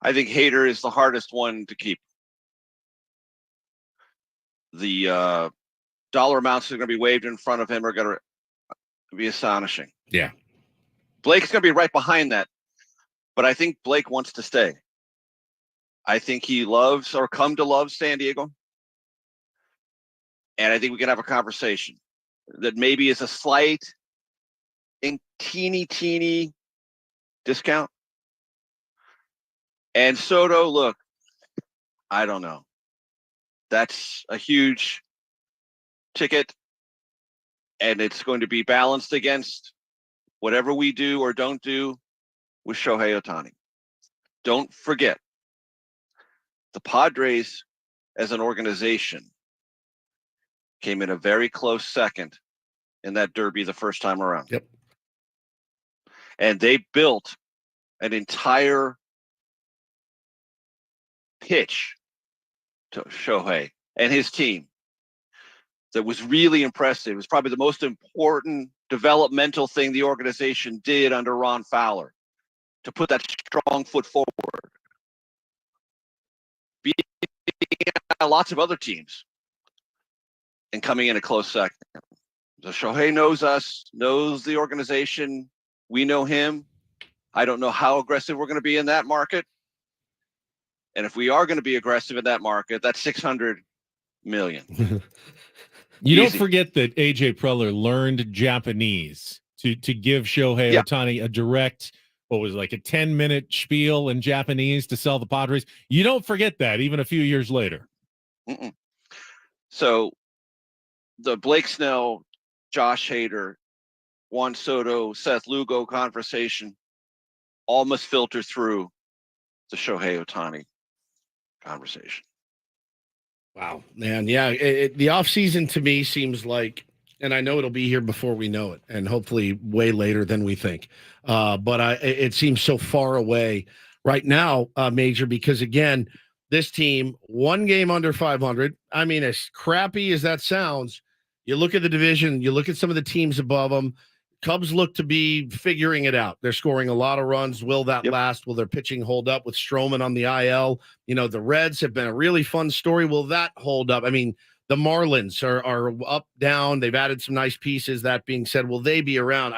I think Hader is the hardest one to keep. The dollar amounts that are going to be waived in front of him are going to be astonishing. Yeah. Blake's going to be right behind that, but I think Blake wants to stay. I think he loves or come to love San Diego. And I think we can have a conversation that maybe is a slight and teeny discount. And Soto, look, I don't know. That's a huge ticket, and it's going to be balanced against whatever we do or don't do with Shohei Ohtani. Don't forget, the Padres as an organization came in a very close second in that derby the first time around. Yep. And they built an entire pitch to Shohei and his team that was really impressive. It was probably the most important developmental thing the organization did under Ron Fowler, to put that strong foot forward. Beating lots of other teams and coming in a close second. So Shohei knows us, knows the organization. We know him. I don't know how aggressive we're going to be in that market. And if we are going to be aggressive in that market, that's $600 million. You don't forget that AJ Preller learned Japanese to give Shohei Ohtani a direct, what was like a 10-minute spiel in Japanese to sell the Padres. You don't forget that even a few years later. So the Blake Snell, Josh Hader, Juan Soto, Seth Lugo conversation all must filter through the Shohei Ohtani conversation. Wow, man. Yeah, the offseason to me seems like, and I know it'll be here before we know it, and hopefully way later than we think. But it seems so far away right now, Major, because again, this team, 1 game under 500. I mean, as crappy as that sounds, you look at the division, you look at some of the teams above them. Cubs look to be figuring it out. They're scoring a lot of runs. Will that last? Will their pitching hold up with Stroman on the IL? You know, the Reds have been a really fun story. Will that hold up? I mean, the Marlins are up, down. They've added some nice pieces. That being said, will they be around?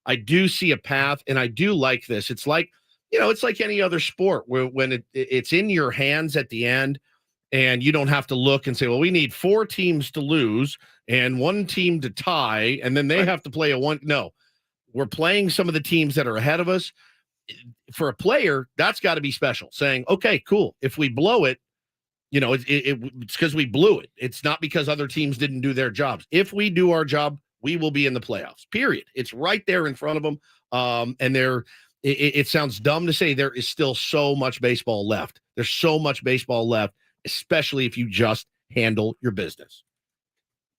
I do see a path, and I do like this. It's like, you know, it's like any other sport where when it's in your hands at the end, and you don't have to look and say, well, we need 4 teams to lose and 1 team to tie, and then they have to play a one. No, we're playing some of the teams that are ahead of us. For a player, that's got to be special. Saying, okay, cool. If we blow it, you know, it's because we blew it. It's not because other teams didn't do their jobs. If we do our job, we will be in the playoffs, period. It's right there in front of them. And it sounds dumb to say there is still so much baseball left. There's so much baseball left, especially if you just handle your business.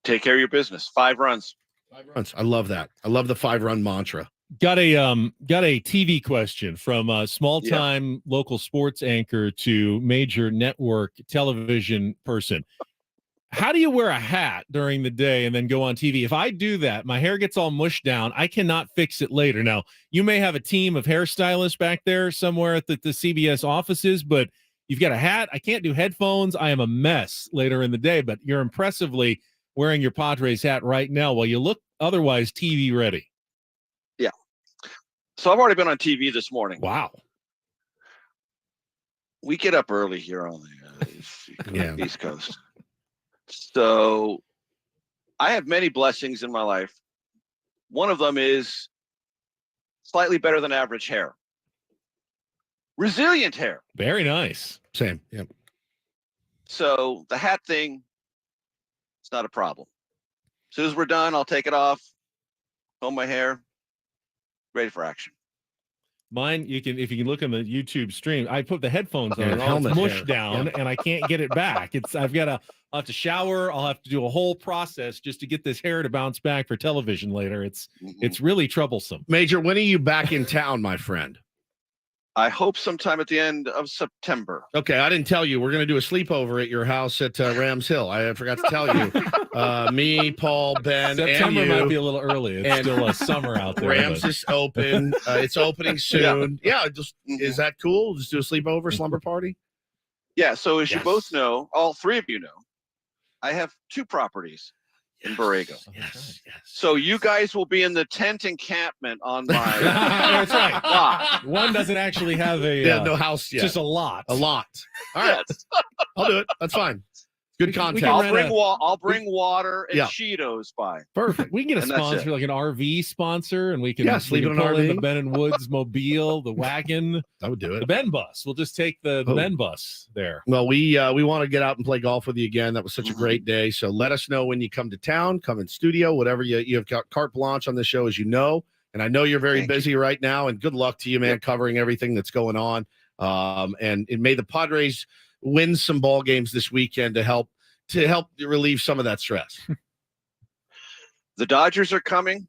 Take care of your business. 5 runs. 5 runs. I love that. I love the 5-run mantra. Got a TV question from a small-time local sports anchor to major network television person. How do you wear a hat during the day and then go on TV? If I do that, my hair gets all mushed down. I cannot fix it later. Now, you may have a team of hairstylists back there somewhere at the CBS offices, but you've got a hat. I can't do headphones. I am a mess later in the day, but you're impressively wearing your Padres hat right now while you look otherwise TV ready. Yeah. So I've already been on TV this morning. Wow. We get up early here on the East Coast. So I have many blessings in my life. One of them is slightly better than average hair. Resilient hair. Very nice. Same. Yep. So the hat thing, it's not a problem. As soon as we're done, I'll take it off, comb my hair, ready for action. Mine, if you can look on the YouTube stream, I put the headphones on, Yeah, it's mushed hair. down, and I can't get it back. I'll have to shower. I'll have to do a whole process just to get this hair to bounce back for television later. It's really troublesome. Major, when are you back in town, my friend? I hope sometime at the end of September. Okay, I didn't tell you. We're going to do a sleepover at your house at Rams Hill. I forgot to tell you. Me, Paul, Ben, September and you. might be a little early. It's still a summer out there. Rams is open. It's opening soon. Yeah, is that cool? Just do a sleepover, slumber party? Yeah, so as you both know, all 3 of you know, I have 2 properties in Borrego. Yes. So you guys will be in the tent encampment on my That's right. lot. One doesn't actually have a no house yet. Just a lot. A lot. All right. I'll do it. That's fine. Good content. I'll bring water and Cheetos by. Perfect. We can get a And that's sponsor, it. like an RV sponsor, and we can, sleep in an pull in RV. the Ben and Woods mobile, the wagon. I would do The it. Ben bus. We'll just take the Ben bus there. Well, we want to get out and play golf with you again. That was such a great day. So let us know when you come to town, come in studio, whatever you've got carte blanche on the show, as you know. And I know you're very busy right now, and good luck to you, man, covering everything that's going on. And may the Padres win some ball games this weekend to help relieve some of that stress. The Dodgers are coming.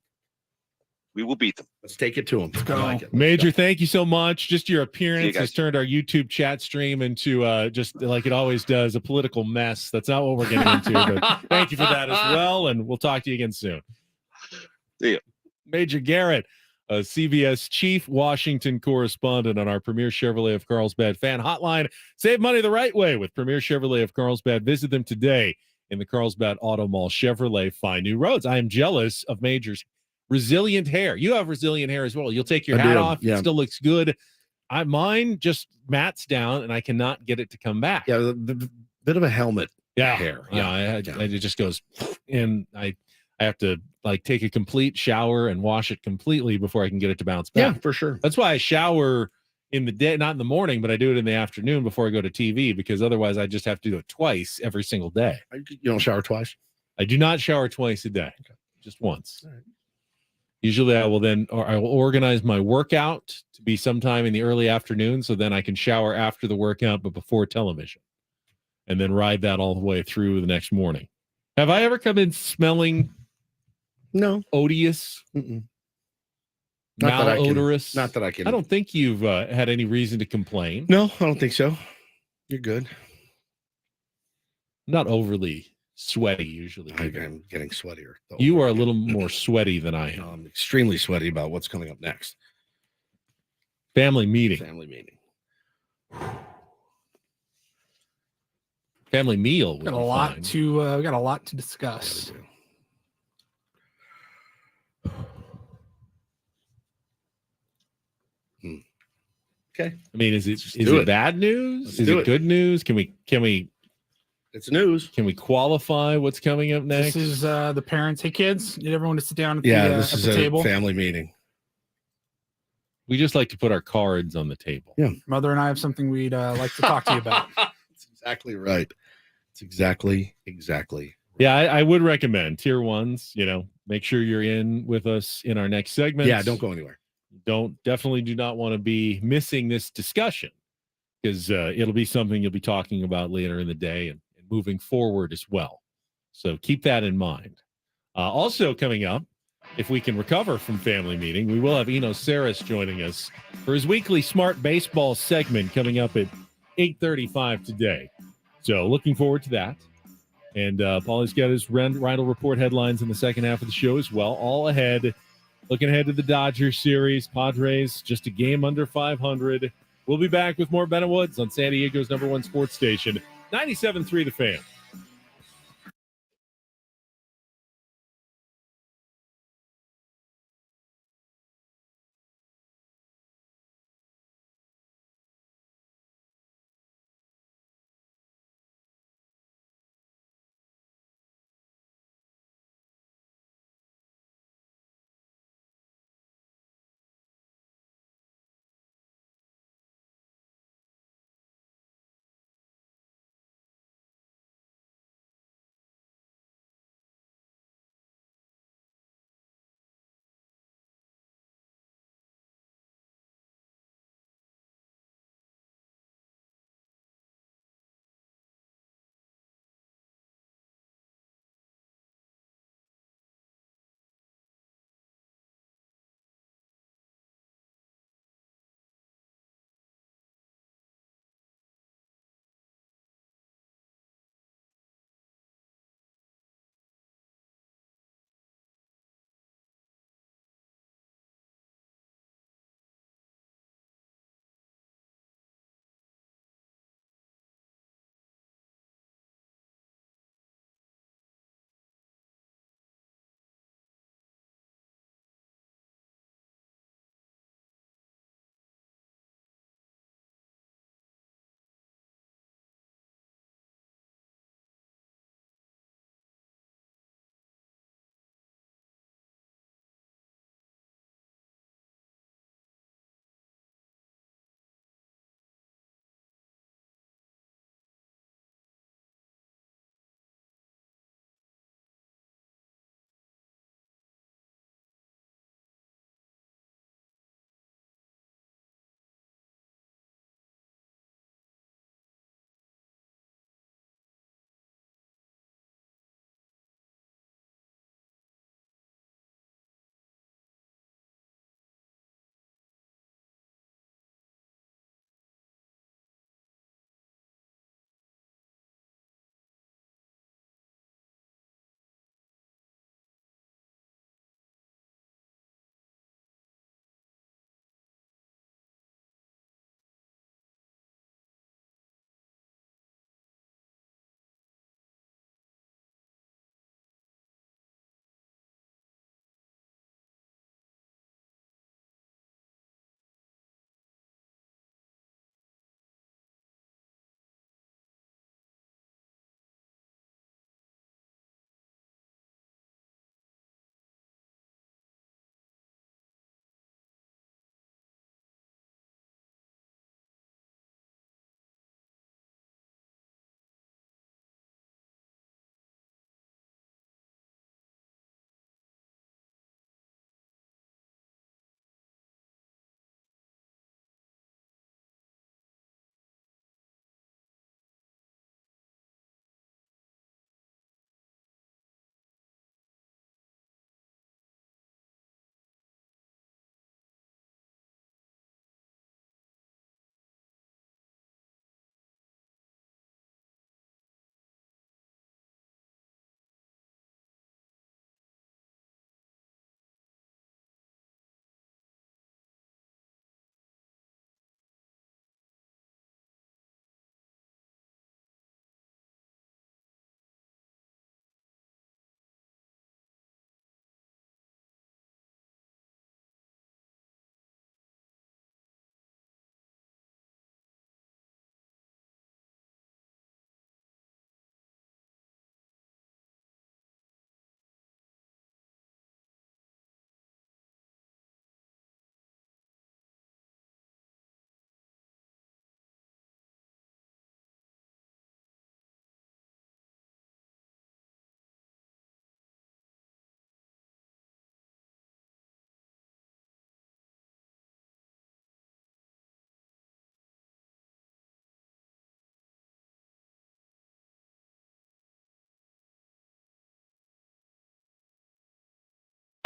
We will beat them. Let's take it to them. I like it. Major, thank you so much. Just your See you appearance guys. has turned our YouTube chat stream into just like it always does, a political mess. That's not what we're getting into, but thank you for that as well, and we'll talk to you again soon. See you. Major Garrett, a CBS chief Washington correspondent on our Premier Chevrolet of Carlsbad fan hotline. Save money the right way with Premier Chevrolet of Carlsbad. Visit them today in the Carlsbad Auto Mall. Chevrolet, find new roads. I am jealous of Major's resilient hair. You have resilient hair as well. You'll take your hat off. It still looks good. Mine just mats down, and I cannot get it to come back. Yeah, the bit of a helmet hair. Yeah, it just goes, and I have to take a complete shower and wash it completely before I can get it to bounce back. Yeah, for sure. That's why I shower in the day, not in the morning, but I do it in the afternoon before I go to TV, because otherwise I just have to do it twice every single day. You don't shower twice? I do not shower twice a day, just once. All right. Usually I will organize my workout to be sometime in the early afternoon, so then I can shower after the workout, but before television, and then ride that all the way through the next morning. Have I ever come in smelling odious? Mm-mm. Malodorous? Not that I can. I don't think you've had any reason to complain. No, I don't think so. You're good. Not overly sweaty usually. I'm getting sweatier. You are a little more sweaty than I am. I'm extremely sweaty about what's coming up next. Family meeting. Family meeting. Family meal. Got a lot to got a lot to discuss. Okay. I mean, is it bad news? Is it good news? Can we It's news. Can we qualify what's coming up next? This is the parents. Hey kids, need everyone to sit down at This at is the a table. family meeting. We just like to put our cards on the table. Yeah. Mother and I have something we'd like to talk to you about. That's exactly right. It's exactly. Yeah, I would recommend tier ones, make sure you're in with us in our next segment. Yeah, don't go anywhere. Definitely do not want to be missing this discussion, because it'll be something you'll be talking about later in the day and and moving forward as well. So keep that in mind. Also coming up, if we can recover from family meeting, we will have Eno Saris joining us for his weekly Smart Baseball segment coming up at 8:35 today. So looking forward to that. And Paulie's got his Rindle Report headlines in the second half of the show as well. All ahead, looking ahead to the Dodgers series. Padres just a game under 500. We'll be back with more Bennett Woods on San Diego's #1 sports station, 97.3 The Fan.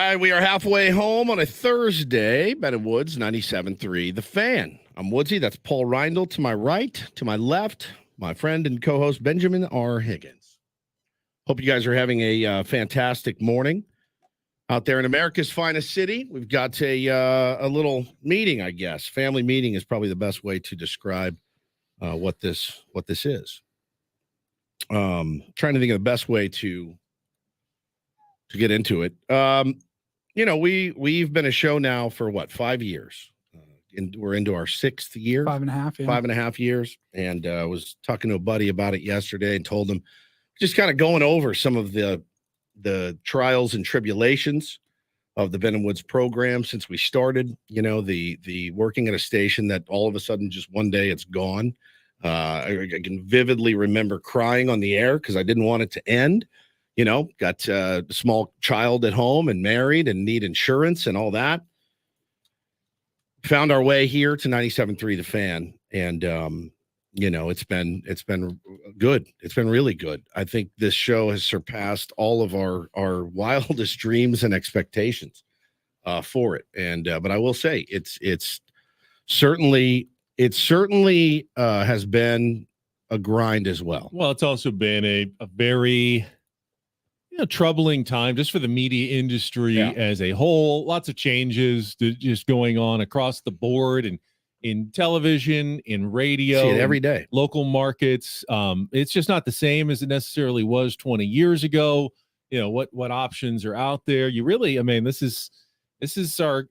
All right, we are halfway home on a Thursday. Ben and Woods, 97.3 The Fan. I'm Woodsy. That's Paul Reindl to my right. To my left, my friend and co-host Benjamin R. Higgins. Hope you guys are having a fantastic morning out there in America's finest city. We've got a little meeting, I guess. Family meeting is probably the best way to describe what this is. Trying to think of the best way to get into it. We've been a show now for 5 years, and we're into our 6th year, 5.5, yeah. 5.5 years. And I was talking to a buddy about it yesterday and told him, just kind of going over some of the trials and tribulations of the Ben and Woods program since we started. The working at a station that all of a sudden just one day it's gone. I can vividly remember crying on the air because I didn't want it to end. Got a small child at home and married and need insurance and all that. Found our way here to 97.3 The Fan. And, it's been good. It's been really good. I think this show has surpassed all of our wildest dreams and expectations for it. And, but I will say it's certainly has been a grind as well. Well, it's also been a very troubling time just for the media industry as a whole. Lots of changes just going on across the board and in television, in radio, see it every day, local markets. It's just not the same as it necessarily was 20 years ago. What options are out there. You really, this is our,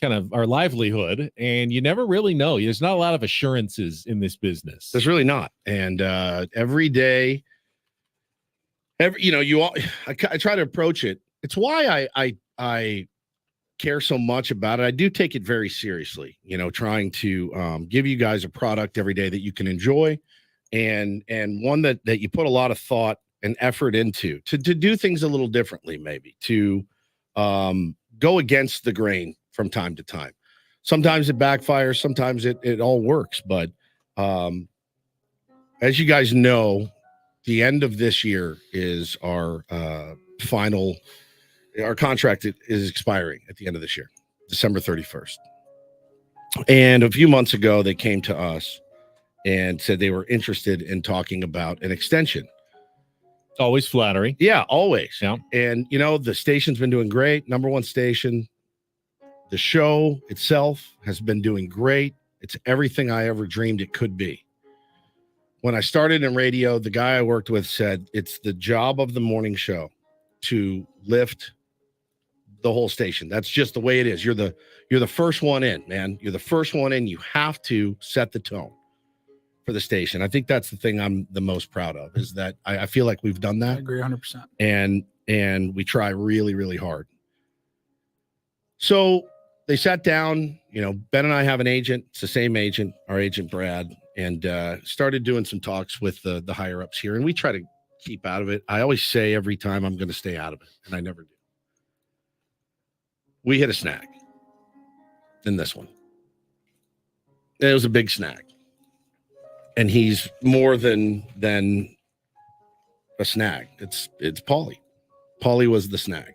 kind of our livelihood, and you never really know. There's not a lot of assurances in this business. There's really not. And every day, I try to approach it. It's why I care so much about it. I do take it very seriously, trying to give you guys a product every day that you can enjoy and one that you put a lot of thought and effort into to do things a little differently, maybe to go against the grain from time to time. Sometimes it backfires, sometimes it all works. But as you guys know, the end of this year is our final. Our contract is expiring at the end of this year, December 31st. And a few months ago, they came to us and said they were interested in talking about an extension. It's always flattering. Yeah, always. Yeah. And, the station's been doing great. Number one station. The show itself has been doing great. It's everything I ever dreamed it could be. When I started in radio, the guy I worked with said it's the job of the morning show to lift the whole station. That's just the way it is. You're the first one in, man. You're the first one in. You have to set the tone for the station. I think that's the thing I'm the most proud of, is that I feel like we've done that. I agree 100%. And we try really, really hard. So they sat down, Ben and I have an agent. It's the same agent, our agent Brad, and started doing some talks with the higher ups here. And we try to keep out of it. I always say every time I'm going to stay out of it, and I never do. We hit a snag in this one. It was a big snag. And he's more than a snag. It's Paulie. Paulie was the snag.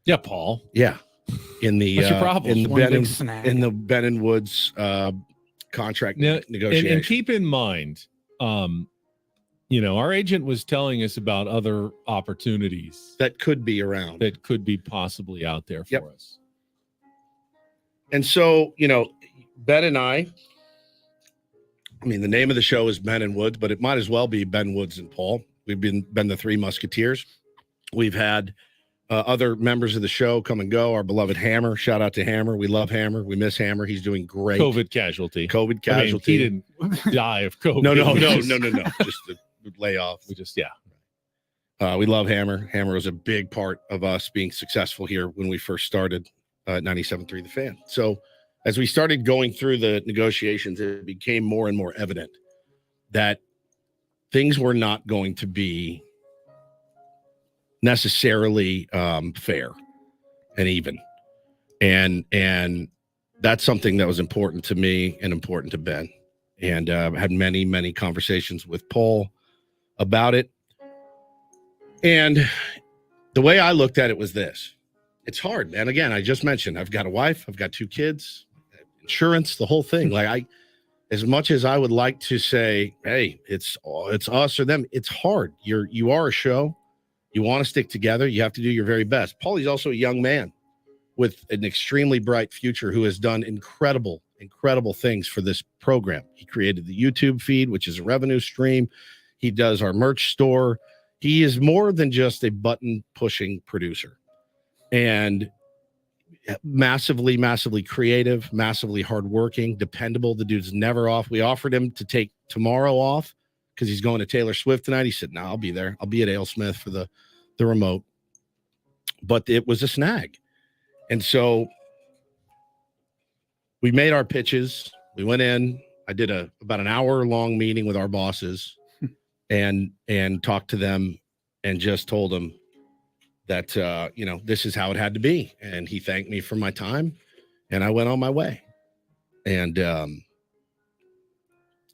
Yeah, Paul. Yeah. In the what's your problem? In the Ben and Woods contract negotiation. And keep in mind, our agent was telling us about other opportunities that could be around, that could be possibly out there for us. And so, Ben and I mean, the name of the show is Ben and Woods, but it might as well be Ben, Woods, and Paul. We've been the Three Musketeers. We've had other members of the show come and go. Our beloved Hammer. Shout out to Hammer. We love Hammer. We miss Hammer. He's doing great. COVID casualty. He didn't die of COVID. No. Just the layoff. We love Hammer. Hammer was a big part of us being successful here when we first started 97.3 The Fan. So as we started going through the negotiations, it became more and more evident that things were not going to be necessarily fair and even. And that's something that was important to me and important to Ben. And had many, many conversations with Paul about it. And the way I looked at it was this. it's hard. And again, I just mentioned I've got a wife, I've got 2 kids, insurance, the whole thing. Like as much as I would like to say, hey, it's us or them, it's hard. You are a show. You want to stick together. You have to do your very best. Paulie's also a young man with an extremely bright future who has done incredible things for this program. He created the YouTube feed, which is a revenue stream. He does our merch store. He is more than just a button pushing producer, and massively creative, massively hardworking, dependable. The dude's never off. We offered him to take tomorrow off because he's going to Taylor Swift tonight. He said, no, I'll be there. I'll be at AleSmith for the remote. But it was a snag. And so we made our pitches. We went in. I did about an hour-long meeting with our bosses and talked to them and just told them that, this is how it had to be. And he thanked me for my time, and I went on my way. And,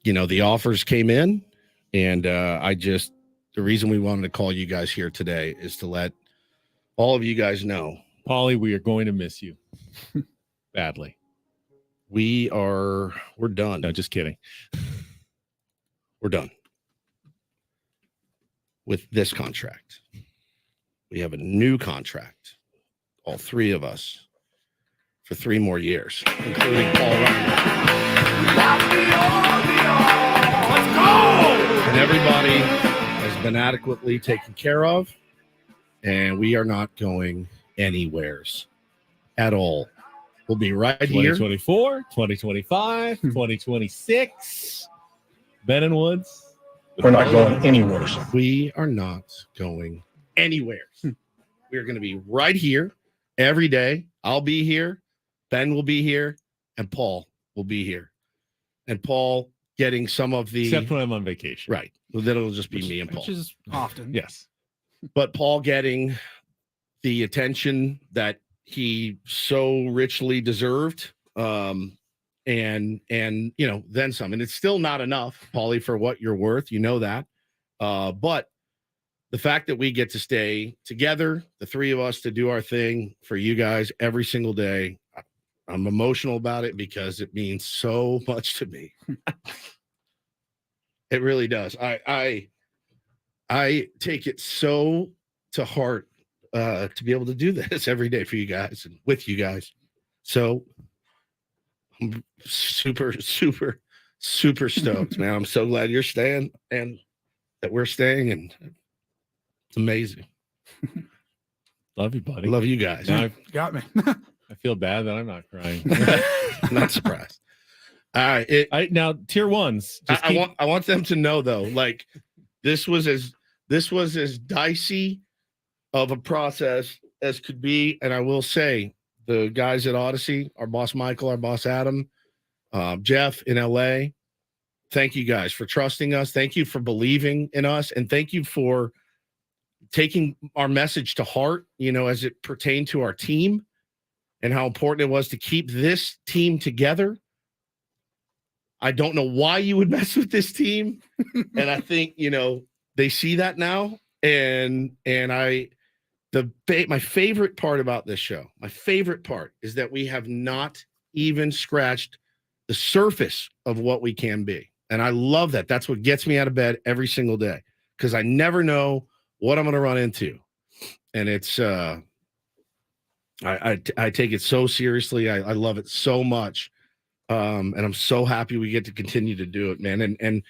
the offers came in, and the reason we wanted to call you guys here today is to let all of you guys know. Paulie, we are going to miss you badly. We're done. No, just kidding. We're done with this contract. We have a new contract, all 3 of us, for 3 more years, including Paul Ryan. Let's go! And everybody has been adequately taken care of, and we are not going anywheres at all. We'll be right here. 2024, 2025, 2026. Ben and Woods. We're not going anywhere. We are not going anywhere. We are going to be right here every day. I'll be here. Ben will be here. And Paul will be here. And Paul getting some of the... Except when I'm on vacation. Right. Well, then it'll just be me and Paul. Which is often. Yes. But Paul getting the attention that he so richly deserved, and then some. And it's still not enough, Paulie, for what you're worth. You know that. But the fact that we get to stay together, the 3 of us, to do our thing for you guys every single day, I'm emotional about it because it means so much to me. It really does. I take it so to heart to be able to do this every day for you guys and with you guys. So I'm super stoked, man. I'm so glad you're staying and that we're staying, and it's amazing. Love you, buddy. Love you guys. Now Got me. I feel bad that I'm not crying. I'm not surprised. All right. Now, tier ones. I want them to know, though, like this was as dicey of a process as could be. And I will say, the guys at Odyssey, our boss Michael, our boss Adam, Jeff in LA, thank you guys for trusting us. Thank you for believing in us. And thank you for taking our message to heart, as it pertained to our team and how important it was to keep this team together. I don't know why you would mess with this team. And I think, they see that now. And my favorite part about this show, my favorite part is that we have not even scratched the surface of what we can be. And I love that. That's what gets me out of bed every single day, because I never know what I'm going to run into. And it's, I take it so seriously. I love it so much. And I'm so happy we get to continue to do it, man. And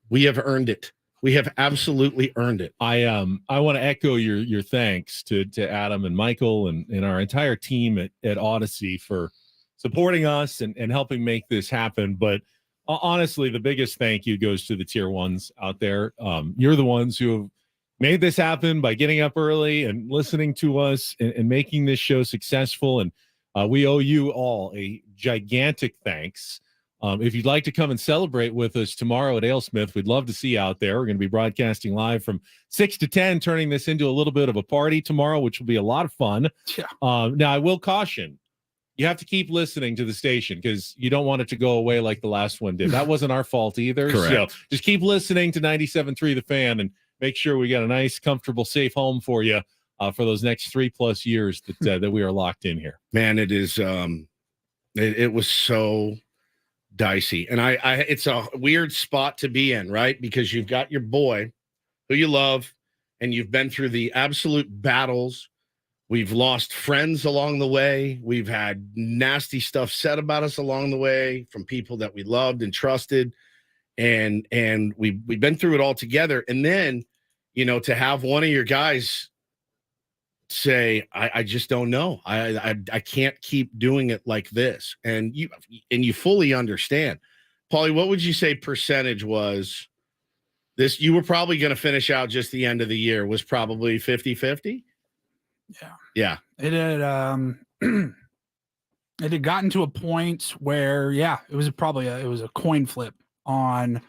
we have earned it. We have absolutely earned it. I want to echo your thanks to Adam and Michael and our entire team at Odyssey for supporting us and helping make this happen. But honestly, the biggest thank you goes to the tier ones out there. You're the ones who have made this happen by getting up early and listening to us and making this show successful. And we owe you all a gigantic thanks. If you'd like to come and celebrate with us tomorrow at AleSmith, we'd love to see you out there. We're going to be broadcasting live from 6 to 10, turning this into a little bit of a party tomorrow, which will be a lot of fun. Yeah. Now, I will caution, you have to keep listening to the station because you don't want it to go away like the last one did. That wasn't our fault either. Correct. So just keep listening to 97.3 The Fan and make sure we got a nice, comfortable, safe home for you for those next 3+ years that we are locked in here. Man, it is. It was so dicey, and I it's a weird spot to be in, right? Because you've got your boy who you love, and you've been through the absolute battles. We've lost friends along the way. We've had nasty stuff said about us along the way from people that we loved and trusted, and we've been through it all together. And then, to have one of your guys say, I just don't know. I can't keep doing it like this. And you fully understand. Paulie, what would you say percentage was this? You were probably going to finish out just the end of the year was probably 50-50. Yeah. It had it had gotten to a point where, it was probably it was a coin flip on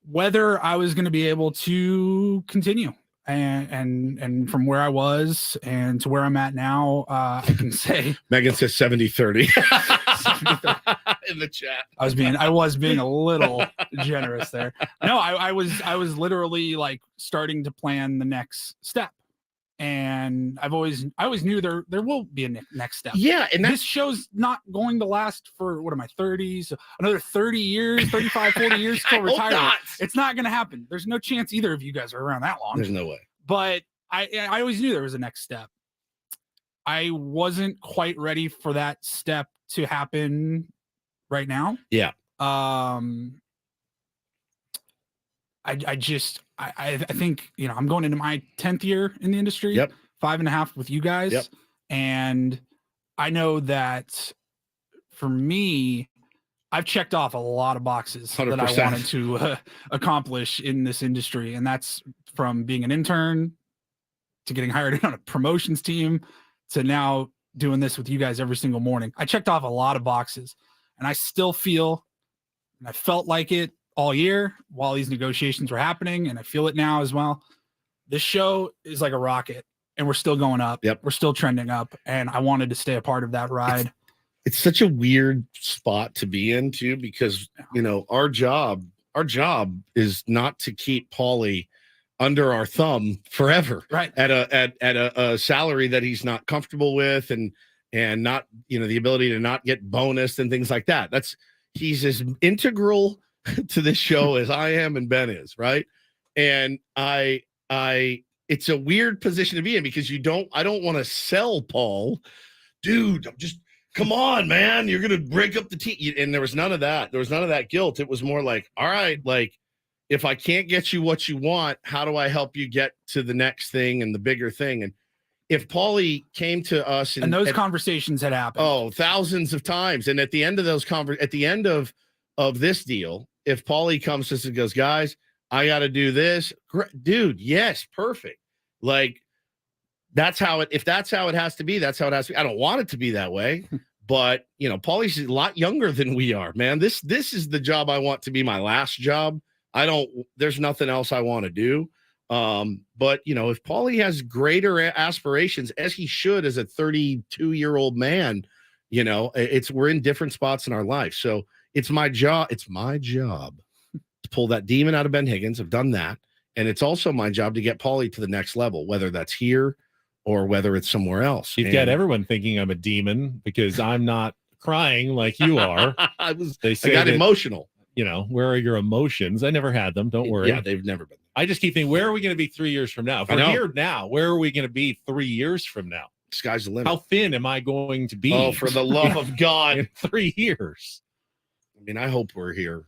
whether I was going to be able to continue. And from where I was and to where I'm at now, I can say Megan says 70-30 in the chat. I was being a little generous there. No, I was literally like starting to plan the next step. And I always knew there will be a next step. Yeah, and this show's not going to last for what am I 30s, another 30 years, 35, 40 years till retirement. It's not going to happen. There's no chance either of you guys are around that long. There's no way. But I always knew there was a next step. I wasn't quite ready for that step to happen right now. Yeah. I think, I'm going into my 10th year in the industry. Yep. 5.5 with you guys. Yep. And I know that for me, I've checked off a lot of boxes 100%. that I wanted to accomplish in this industry. And that's from being an intern to getting hired on a promotions team to now doing this with you guys every single morning. I checked off a lot of boxes, and I still feel, and I felt like it all year while these negotiations were happening, and I feel it now as well. This show is like a rocket, and we're still going up. Yep. We're still trending up, and I wanted to stay a part of that ride. It's such a weird spot to be in too, because our job is not to keep Paulie under our thumb forever, right? At a salary that he's not comfortable with, and not the ability to not get bonus and things like that. He's as integral to this show as I am and Ben is, right? And it's a weird position to be in, because I don't want to sell Paul, dude. Come on, man, you're gonna break up the team. And there was none of that. There was none of that guilt. It was more like, all right, like, if I can't get you what you want, how do I help you get to the next thing and the bigger thing? And if Paulie came to us and those conversations had happened, thousands of times, and at the end of those at the end of this deal, if Paulie comes to us and goes, guys, I got to do this, dude, yes, perfect. Like, if that's how it has to be, that's how it has to be. I don't want it to be that way, but Paulie's a lot younger than we are, man. This is the job I want to be my last job. There's nothing else I want to do. But if Paulie has greater aspirations, as he should, as a 32-year-old man, we're in different spots in our life. So it's my job to pull that demon out of Ben Higgins. I've done that. And it's also my job to get Paulie to the next level, whether that's here or whether it's somewhere else. You've got everyone thinking I'm a demon because I'm not crying like you are. I got emotional. Where are your emotions? I never had them. Don't worry. Yeah, they've never been. I just keep thinking, where are we going to be 3 years from now? If we're here now, where are we going to be 3 years from now? Sky's the limit. How thin am I going to be? Oh, for the love of God. In 3 years. I mean, I hope we're here.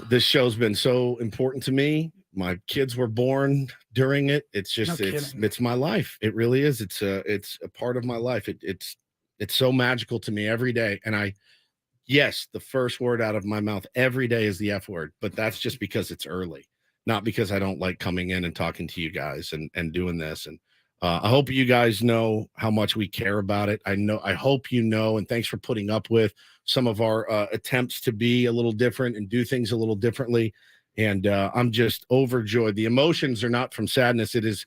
This show's been so important to me. My kids were born during it. It's just, it's my life. It really is. It's a part of my life. It's so magical to me every day. And yes, the first word out of my mouth every day is the F word, but that's just because it's early, not because I don't like coming in and talking to you guys and doing this. And I hope you guys know how much we care about it. I hope and thanks for putting up with some of our attempts to be a little different and do things a little differently. And I'm just overjoyed. The emotions are not from sadness. It is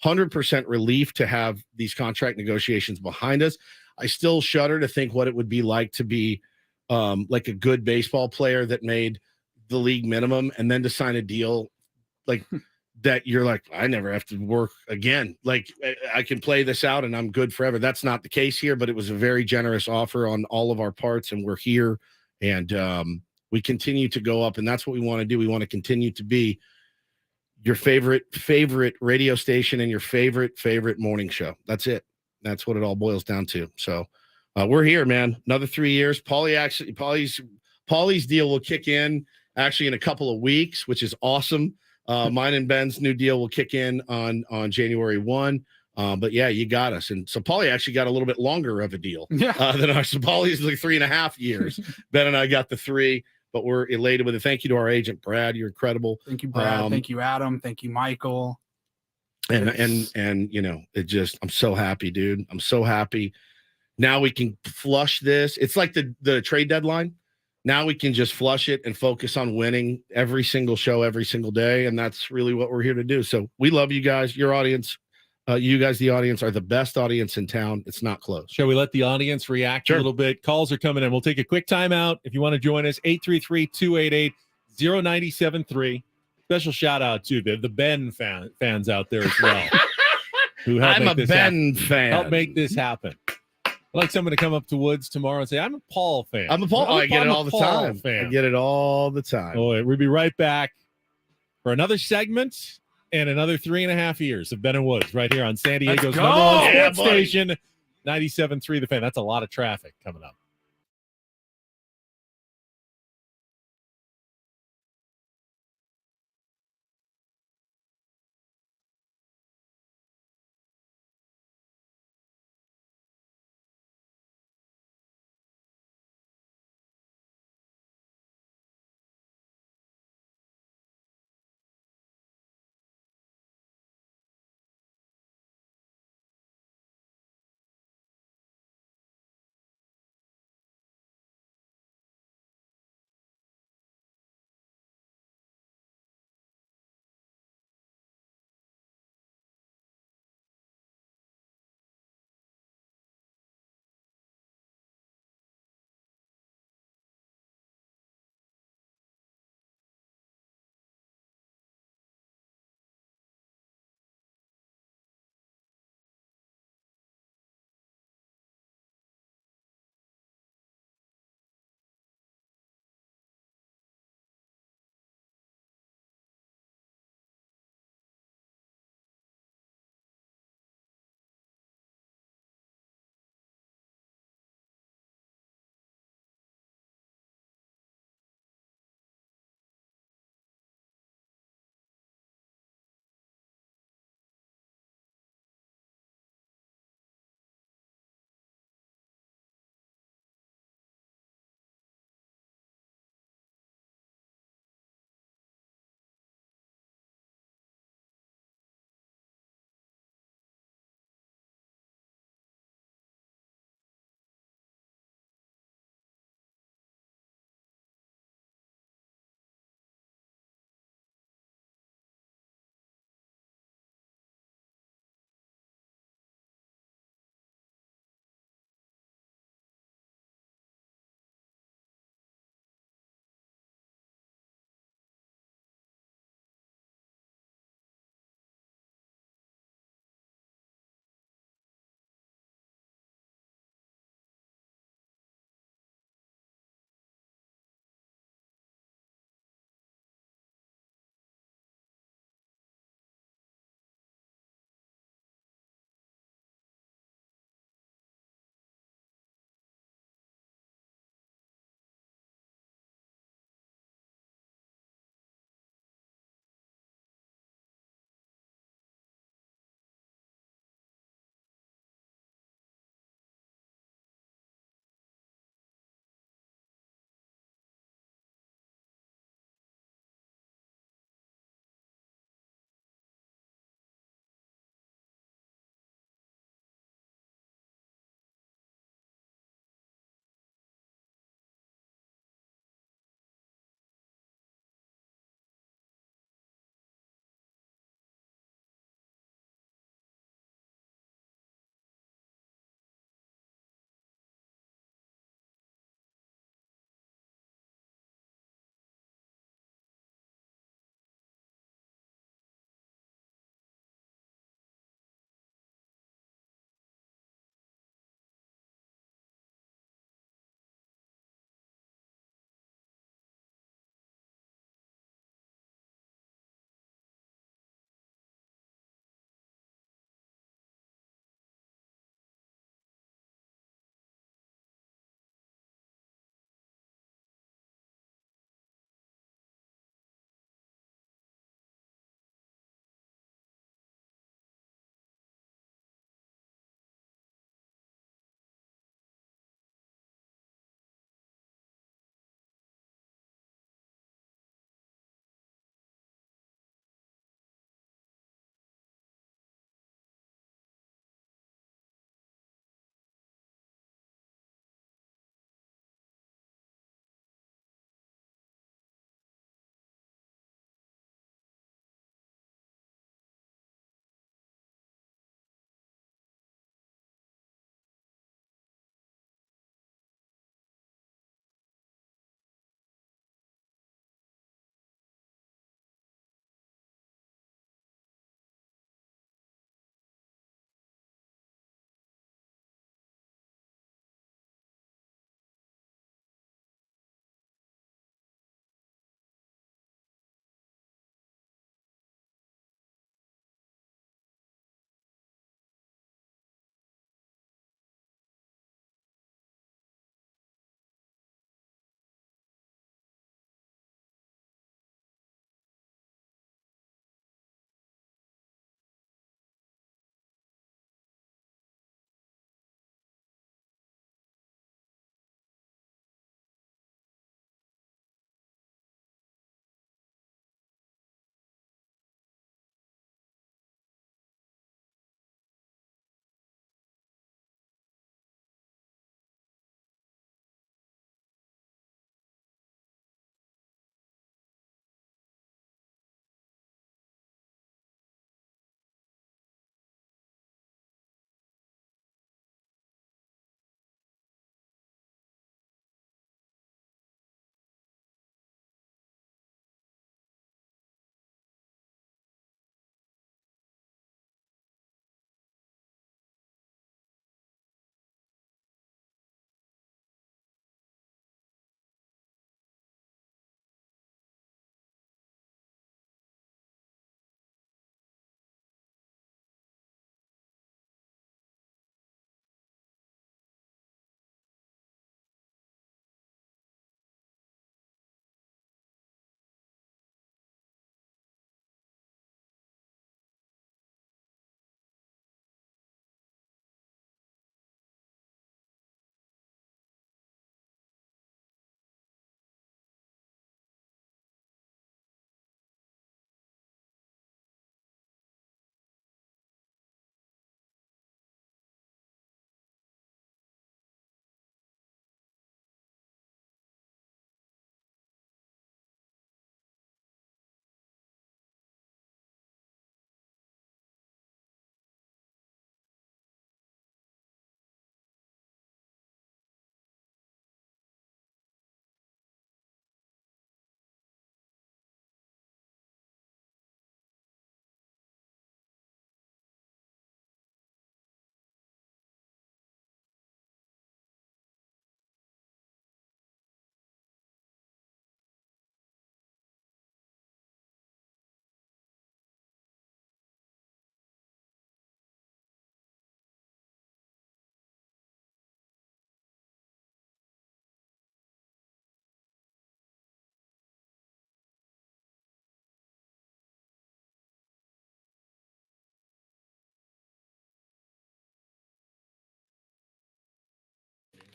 100% relief to have these contract negotiations behind us. I still shudder to think what it would be like to be like a good baseball player that made the league minimum and then to sign a deal like that you're like, I never have to work again. Like I can play this out and I'm good forever. That's not the case here, but it was a very generous offer on all of our parts, and we're here, and we continue to go up, and that's what we want to do. We want to continue to be your favorite radio station and your favorite morning show. That's it. That's what it all boils down to. So we're here, man. Another 3 years. Paulie's deal will kick in actually in a couple of weeks, which is awesome. Mine and Ben's new deal will kick in on January 1. But yeah, you got us. And so Paulie actually got a little bit longer of a deal than ours. So Paulie's like 3.5 years. Ben and I got the 3, but we're elated with it. Thank you to our agent, Brad. You're incredible. Thank you, Brad. Thank you, Adam. Thank you, Michael. And you know, I'm so happy, dude. I'm so happy. Now we can flush this. It's like the trade deadline. Now we can just flush it and focus on winning every single show, every single day. And that's really what we're here to do. So we love you guys, your audience. You guys, the audience, are the best audience in town. It's not close. Shall we let the audience react a little bit? Calls are coming in. We'll take a quick timeout. If you want to join us, 833-288-0973. Special shout out to the Ben fans out there as well. I'm a Ben fan. Help make this happen. I'd like someone to come up to Woods tomorrow and say, I'm a Paul fan. I get it all the time. Fan. I get it all the time. Oh, we'll be right back for another segment and another 3.5 years of Ben and Woods right here on San Diego's number one sports station, 97.3 The Fan. That's a lot of traffic coming up.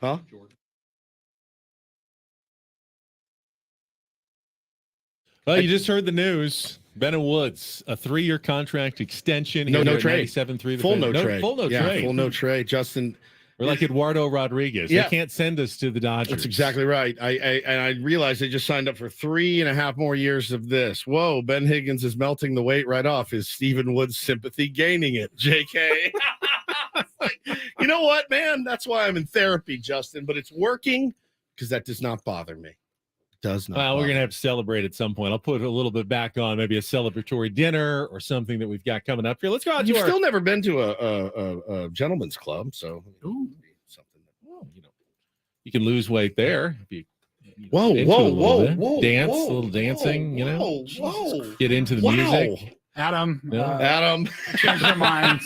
Huh? Well, you just heard the news. Ben Woods, a 3-year contract extension. No trade. 97.3. Full no trade. Full no trade. Full no trade. Justin. We're like Eduardo Rodriguez. Yeah. They can't send us to the Dodgers. That's exactly right. I realized they just signed up for 3.5 more years of this. Whoa, Ben Higgins is melting the weight right off. Is Stephen Woods' sympathy gaining it? JK. You know what, man? That's why I'm in therapy, Justin. But it's working because that does not bother me. It does not. Well, we're bother going to me. have to celebrate at some point. I'll put a little bit back on, maybe a celebratory dinner or something that we've got coming up here. Let's go out to You've still never been to a gentleman's club, so something. Well, you can lose weight there. If you Whoa, into whoa, it a little whoa, bit. whoa, Dance, whoa, a little dancing, whoa, whoa. Get into the Wow. music. Adam. Adam. Change their minds.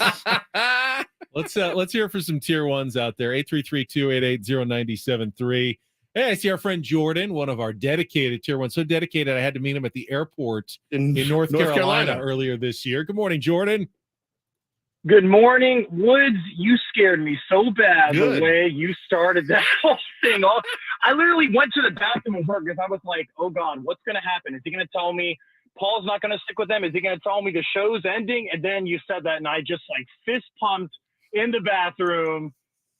Let's hear for some tier ones out there. 833-288-0973. Hey, I see our friend Jordan, one of our dedicated tier ones. So dedicated, I had to meet him at the airport in North Carolina earlier this year. Good morning, Jordan. Good morning, Woods. You scared me so bad the way you started that whole thing off. I literally went to the bathroom and work because I was like, oh God, what's going to happen? Is he going to tell me Paul's not going to stick with them? Is he going to tell me the show's ending? And then you said that and I just like fist pumped in the bathroom.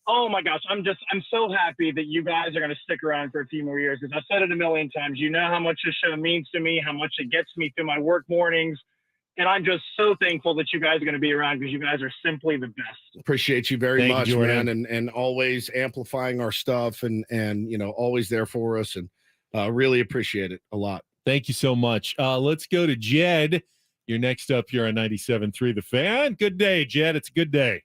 Oh my gosh. I'm so happy that you guys are going to stick around for a few more years because I've said it a million times. You know how much this show means to me, how much it gets me through my work mornings. And I'm just so thankful that you guys are going to be around because you guys are simply the best. Appreciate you very much, you, man, and always amplifying our stuff and always there for us, and really appreciate it a lot. Thank you so much. Let's go to Jed. You're next up here on 97.3 The Fan. Good day, Jed. It's a good day.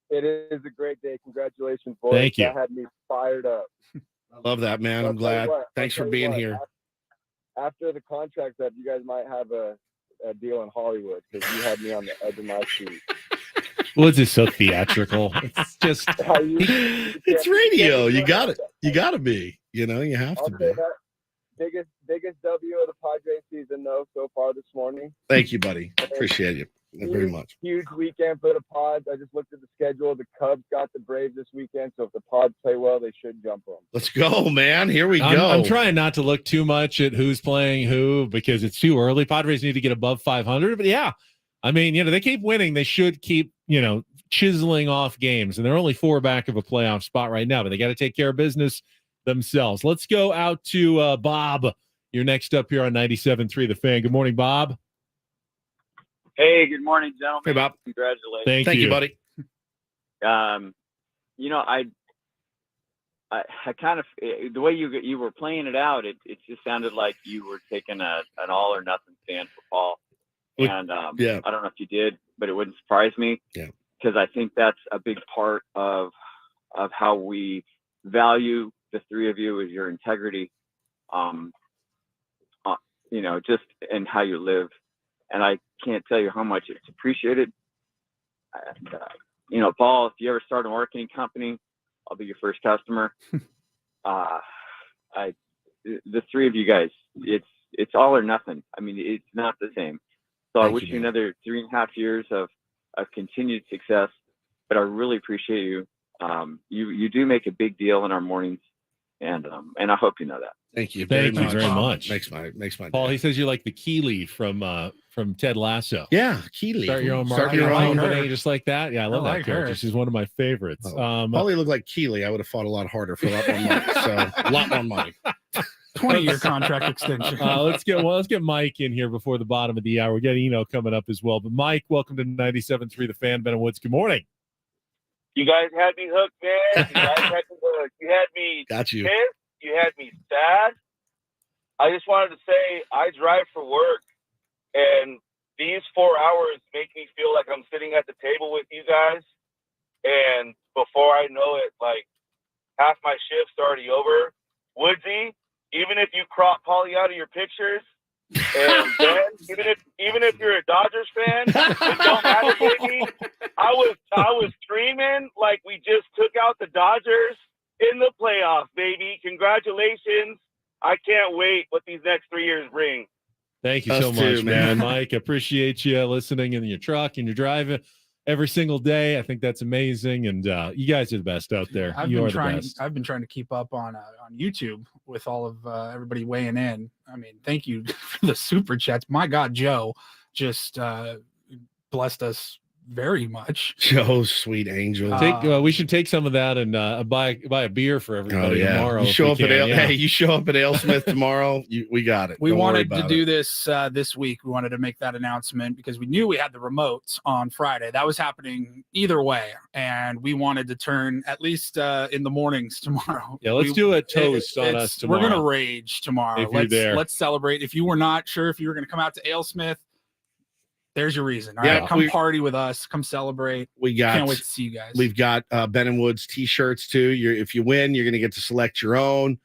It is a great day. Congratulations, boys. Thank you. That had me fired up. I love that, man. I'm glad. Thanks for being here. After the contract up, you guys might have a deal in Hollywood because you had me on the edge of my seat. Woods is so theatrical. It's just it's radio. You got it. You got to be. You have to be. Biggest W of the Padres season though so far this morning. Thank you, buddy. Appreciate you very much. Huge weekend for the Pods. I just looked at the schedule. The Cubs got the Braves this weekend, so if the Pods play well, they should jump them. Let's go, man. Here we go. I'm trying not to look too much at who's playing who because it's too early. Padres need to get above 500, but yeah, I mean, they keep winning. They should keep, chiseling off games, and they're only 4 back of a playoff spot right now, but they got to take care of business themselves. Let's go out to Bob. You're next up here on 97.3 The Fan. Good morning, Bob. Hey, good morning, gentlemen. Hey, Bob. Congratulations. Thank you, buddy. I kind of the way you were playing it out, it just sounded like you were taking an all or nothing stand for Paul. And yeah. I don't know if you did, but it wouldn't surprise me. Yeah. Because I think that's a big part of how we value the three of you is your integrity, just in how you live. And I can't tell you how much it's appreciated. And, Paul, if you ever start a marketing company, I'll be your first customer. The three of you guys, it's all or nothing. I mean, it's not the same. So I wish you another 3.5 years of continued success, but I really appreciate you. You do make a big deal in our mornings, and I hope you know that. Thank you. Thank you very much. Makes my Paul, day. he says you're like the Keeley from Ted Lasso. Yeah, Keeley. Start your own Start marketing your own. company, just like that. Yeah, I love that like character. her. She's one of my favorites. Probably looked like Keeley. I would have fought a lot harder for a lot more money. So a lot more money. 20-year contract extension. Let's get Mike in here before the bottom of the hour. We got Eno coming up as well. But Mike, welcome to 97.3 The Fan. Ben Woods. Good morning. You guys had me hooked, man. You guys had me hooked. You had me Got you. pissed. You had me sad. I just wanted to say I drive for work, and these 4 hours make me feel like I'm sitting at the table with you guys. And before I know it, like half my shift's already over. Woodsy, even if you crop Paulie out of your pictures, and then even if you're a Dodgers fan, it don't matter, baby. I was dreaming like we just took out the Dodgers in the playoffs, baby. Congratulations. I can't wait what these next 3 years bring. Thank you Us so too, much, man. Mike. Appreciate you listening in your truck and you're driving. every single day. I think that's amazing, and you guys are the best out there. I've You been are trying. the best. I've been trying to keep up on YouTube with all of everybody weighing in. I mean, thank you for the super chats. My God, Joe just blessed us very much. Joe, sweet angel. We should take some of that and buy a beer for everybody tomorrow. You show up at yeah. Hey, you show up at AleSmith tomorrow. We got it. We Don't worry wanted to about do it. this week. We wanted to make that announcement because we knew we had the remotes on Friday. That was happening either way, and we wanted to turn at least in the mornings tomorrow. Yeah, let's do a toast on us tomorrow. We're gonna rage tomorrow. If you're there. Let's celebrate. If you were not sure if you were gonna come out to AleSmith, there's your reason. All right, come party with us. Come celebrate. Can't wait to see you guys. We've got Ben and Woods t-shirts too. If you win, you're going to get to select your own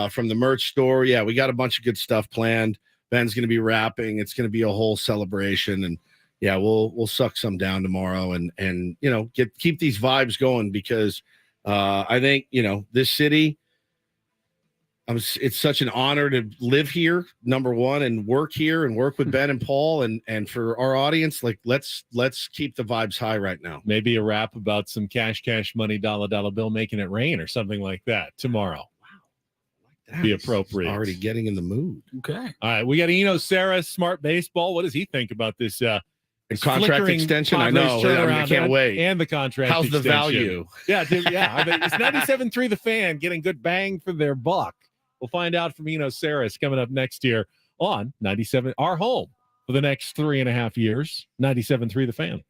from the merch store. Yeah, we got a bunch of good stuff planned. Ben's going to be rapping. It's going to be a whole celebration, and yeah, we'll suck some down tomorrow and keep these vibes going because I think this city. It's such an honor to live here, number one, and work here and work with Ben and Paul and for our audience. Like let's keep the vibes high right now. Maybe a rap about some cash money, dollar bill making it rain or something like that tomorrow. Wow. Be appropriate. Already getting in the mood. Okay. All right. We got Eno Sarah, Smart Baseball. What does he think about this contract extension? I know. I can't wait. And the contract How's extension. the value? Yeah, dude, yeah. I mean, it's 97.3 The Fan getting good bang for their buck. We'll find out from Eno Saris coming up next year on 97, our home for the next 3.5 years. 97.3 The Fan.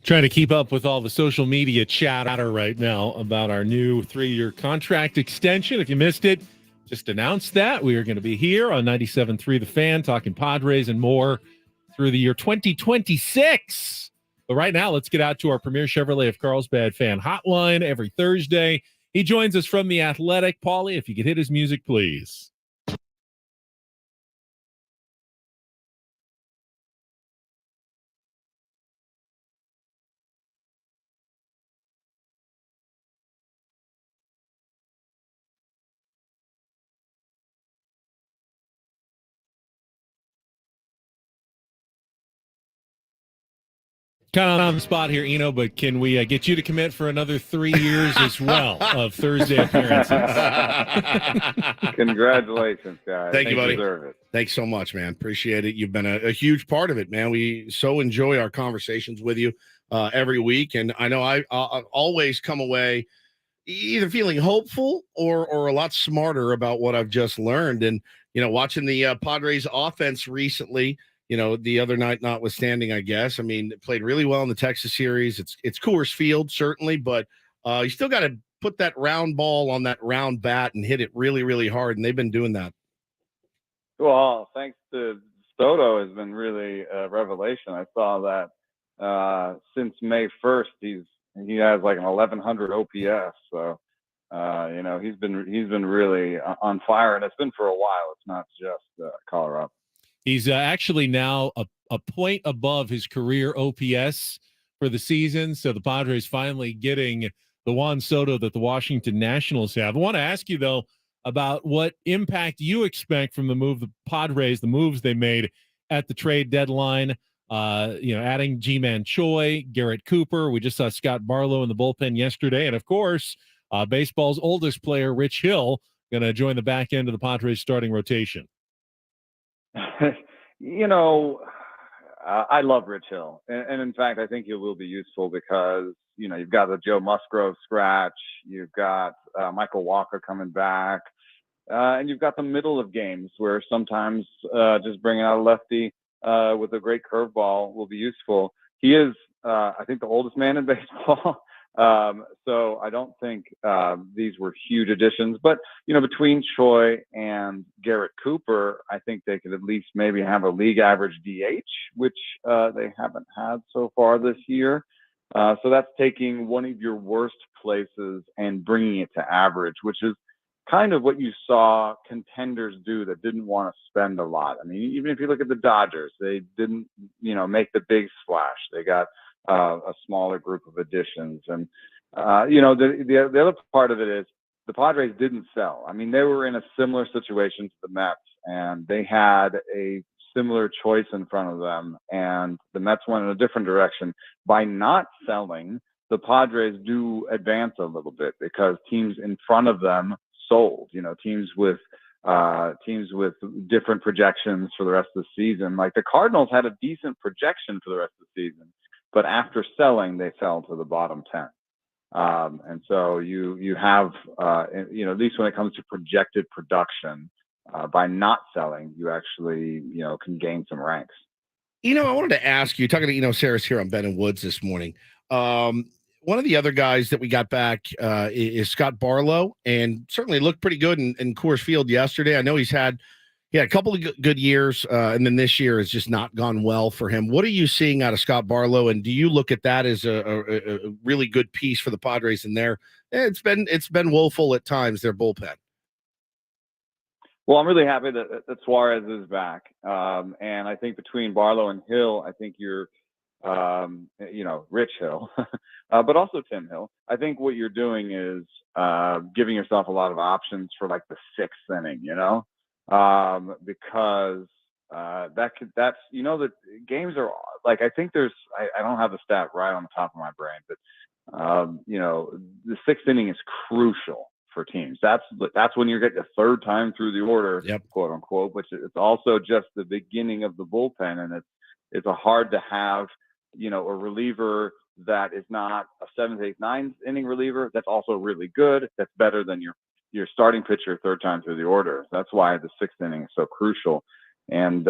Trying to keep up with all the social media chatter right now about our new 3-year contract extension. If you missed it, just announced that we are going to be here on 97.3 The Fan, talking Padres and more through the year 2026. But right now, let's get out to our Premier Chevrolet of Carlsbad fan hotline every Thursday. He joins us from The Athletic. Paulie, if you could hit his music, please. Kind of on the spot here, Eno, but can we get you to commit for another 3 years as well of Thursday appearances? Congratulations, guys. Thank you, buddy. Deserve it. Thanks so much, man. Appreciate it. You've been a huge part of it, man. We so enjoy our conversations with you every week. And I know I always come away either feeling hopeful or a lot smarter about what I've just learned. And, watching the Padres offense recently, the other night notwithstanding, I guess. I mean, it played really well in the Texas series. It's Coors Field, certainly, but you still got to put that round ball on that round bat and hit it really, really hard, and they've been doing that. Well, thanks to Soto has been really a revelation. I saw that since May 1st, he has like an 1100 OPS. So, he's been really on fire, and it's been for a while. It's not just Colorado. He's actually now a point above his career OPS for the season. So the Padres finally getting the Juan Soto that the Washington Nationals have. I want to ask you, though, about what impact you expect from the moves they made at the trade deadline. Adding G-Man Choi, Garrett Cooper. We just saw Scott Barlow in the bullpen yesterday. And, of course, baseball's oldest player, Rich Hill, going to join the back end of the Padres starting rotation. I love Rich Hill. And in fact, I think he will be useful because, you've got the Joe Musgrove scratch. You've got Michael Walker coming back. And you've got the middle of games where sometimes just bringing out a lefty with a great curveball will be useful. He is, I think, the oldest man in baseball. So I don't think these were huge additions, but between Choi and Garrett Cooper, I think they could at least maybe have a league average DH, which they haven't had so far this year. So that's taking one of your worst places and bringing it to average, which is kind of what you saw contenders do that didn't want to spend a lot. I mean, even if you look at the Dodgers, they didn't, make the big splash. They got a smaller group of additions. And, the other part of it is the Padres didn't sell. I mean, they were in a similar situation to the Mets, and they had a similar choice in front of them, and the Mets went in a different direction. By not selling, the Padres do advance a little bit because teams in front of them sold, teams with different projections for the rest of the season. Like the Cardinals had a decent projection for the rest of the season, but after selling, they fell to the bottom 10. And so you have, at least when it comes to projected production, by not selling, you actually, can gain some ranks. I wanted to ask you, talking to Eno Saris here on Ben and Woods this morning. One of the other guys that we got back is Scott Barlow, and certainly looked pretty good in Coors Field yesterday. I know he had a couple of good years, and then this year has just not gone well for him. What are you seeing out of Scott Barlow, and do you look at that as a really good piece for the Padres in there? It's been woeful at times, their bullpen. Well, I'm really happy that Suarez is back, and I think between Barlow and Hill, I think you're Rich Hill, but also Tim Hill. I think what you're doing is giving yourself a lot of options for like the sixth inning, because that's the games are like, I think I don't have the stat right on the top of my brain, but the sixth inning is crucial for teams. That's when you're getting the third time through the order, quote unquote, which it's also just the beginning of the bullpen, and it's hard to have a reliever that is not a 7th, 8th, 9th inning reliever that's also really good, that's better than your starting pitcher third time through the order. That's why the 6th inning is so crucial. And,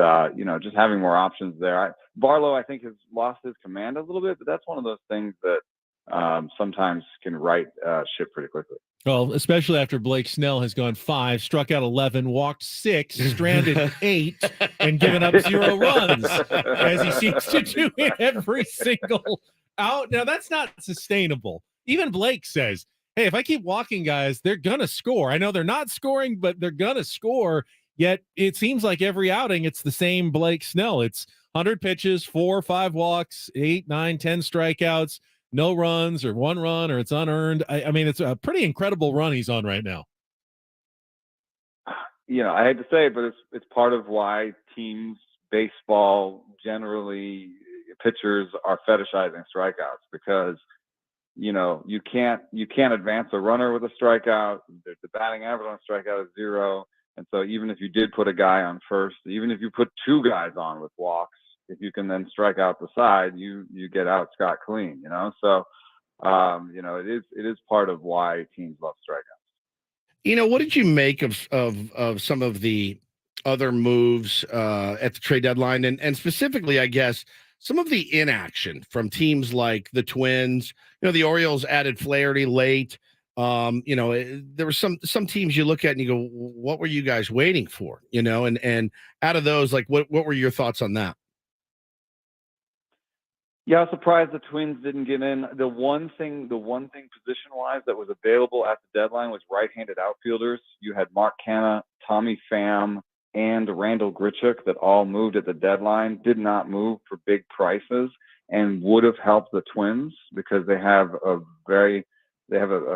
just having more options there. Barlow, I think, has lost his command a little bit, but that's one of those things that sometimes can right ship pretty quickly. Well, especially after Blake Snell has gone 5, struck out 11, walked 6, stranded 8, and given up 0 runs, as he seems to do in every single out. Now, that's not sustainable. Even Blake says, hey, if I keep walking guys, they're going to score. I know they're not scoring, but they're going to score. Yet it seems like every outing, it's the same Blake Snell. It's 100 pitches, 4 or 5 walks, 8, 9, 10 strikeouts. No runs or 1 run or it's unearned. I mean, it's a pretty incredible run he's on right now. I hate to say it, but it's part of why teams, baseball, generally pitchers are fetishizing strikeouts because, you can't advance a runner with a strikeout. The batting average on a strikeout is 0. And so even if you did put a guy on first, even if you put 2 guys on with walks, if you can then strike out the side, you get out scot clean, So, it is part of why teams love strikeouts. What did you make of some of the other moves at the trade deadline, and specifically, I guess, some of the inaction from teams like the Twins? The Orioles added Flaherty late. There were some teams you look at and you go, "What were you guys waiting for?" And out of those, like, what were your thoughts on that? Yeah, I was surprised the Twins didn't get in. The one thing position-wise that was available at the deadline was right-handed outfielders. You had Mark Canha, Tommy Pham, and Randall Grichuk that all moved at the deadline, did not move for big prices, and would have helped the Twins because they have a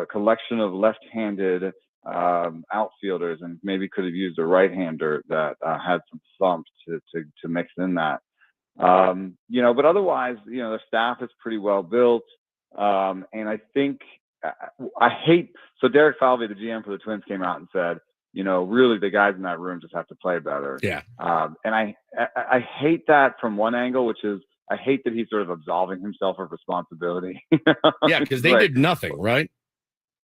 collection of left-handed outfielders and maybe could have used a right-hander that had some thump to mix in that. But otherwise, their staff is pretty well built. And I think so Derek Falvey, the GM for the Twins, came out and said, really the guys in that room just have to play better. Yeah. And I hate that from one angle, which is I hate that he's sort of absolving himself of responsibility. Yeah, because they did nothing, right?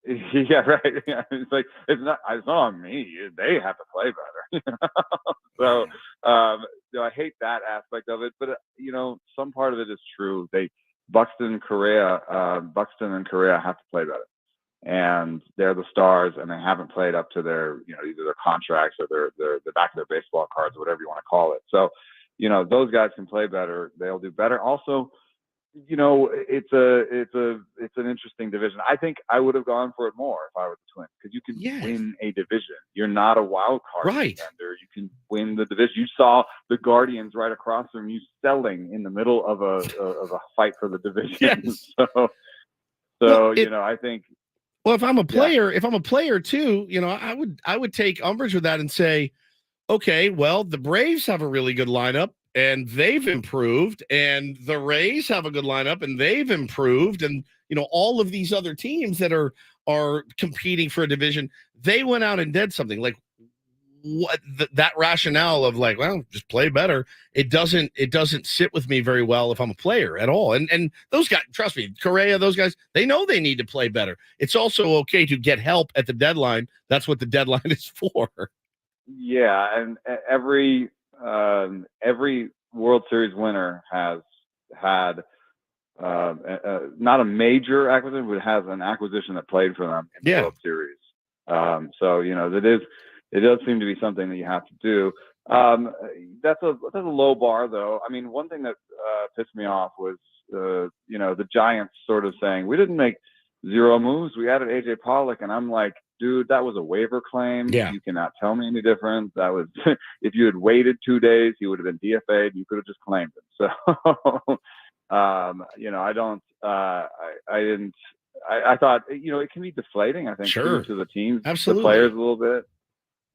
Yeah, right. Yeah, it's not on me. They have to play better. So, I hate that aspect of it. But some part of it is true. Buxton and Correa have to play better, and they're the stars, and they haven't played up to their either their contracts or the back of their baseball cards, whatever you want to call it. So, those guys can play better. They'll do better. Also, it's an interesting division. I think I would have gone for it more if I were the Twins because you can win a division. You're not a wild card contender. You can win the division. You saw the Guardians right across from you selling in the middle of a fight for the division. Yes. I think. Well, if I'm a player too, I would take umbrage with that and say, okay, well, the Braves have a really good lineup and they've improved, and the Rays have a good lineup and they've improved, and all of these other teams that are competing for a division, they went out and did something. Like what that rationale of like, well, just play better. It doesn't sit with me very well if I'm a player at all. And those guys, trust me, Correa, those guys, they know they need to play better. It's also okay to get help at the deadline. That's what the deadline is for. Yeah, and every World Series winner has had not a major acquisition, but has an acquisition that played for them in the World Series. It does seem to be something that you have to do. That's a low bar, though. I mean, one thing that pissed me off was the Giants sort of saying we didn't make 0 moves. We added AJ Pollock, and I'm like, dude, that was a waiver claim. Yeah. You cannot tell me any different. That was if you had waited 2 days, he would have been DFA'd. You could have just claimed him. So, I thought, it can be deflating, I think, Sure. to the teams, Absolutely. the players a little bit.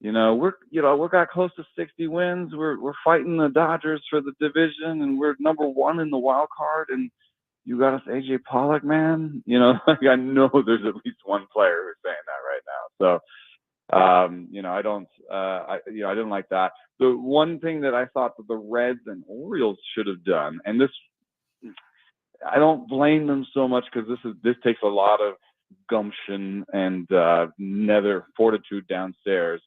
We're got close to 60 wins. We're fighting the Dodgers for the division, and we're number 1 in the wild card. And you got us AJ Pollock, man. I know there's at least one player who's saying that right now. So, I didn't like that. The one thing that I thought that the Reds and Orioles should have done, and this, I don't blame them so much because this takes a lot of gumption and nether fortitude downstairs.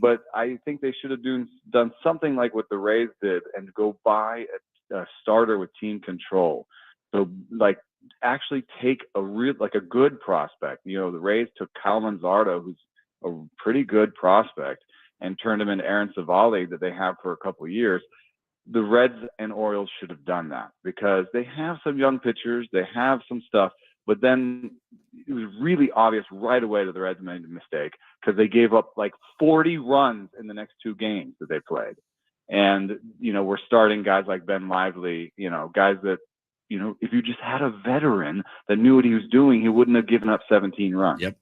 But I think they should have done something like what the Rays did and go buy a starter with team control. So like actually take a good prospect. The Rays took Kyle Manzardo, who's a pretty good prospect, and turned him into Aaron Savali that they have for a couple of years. The Reds and Orioles should have done that because they have some young pitchers, they have some stuff, but then it was really obvious right away that the Reds made a mistake because they gave up like 40 runs in the next 2 games that they played. And, we're starting guys like Ben Lively, guys that, if you just had a veteran that knew what he was doing, he wouldn't have given up 17 runs. Yep.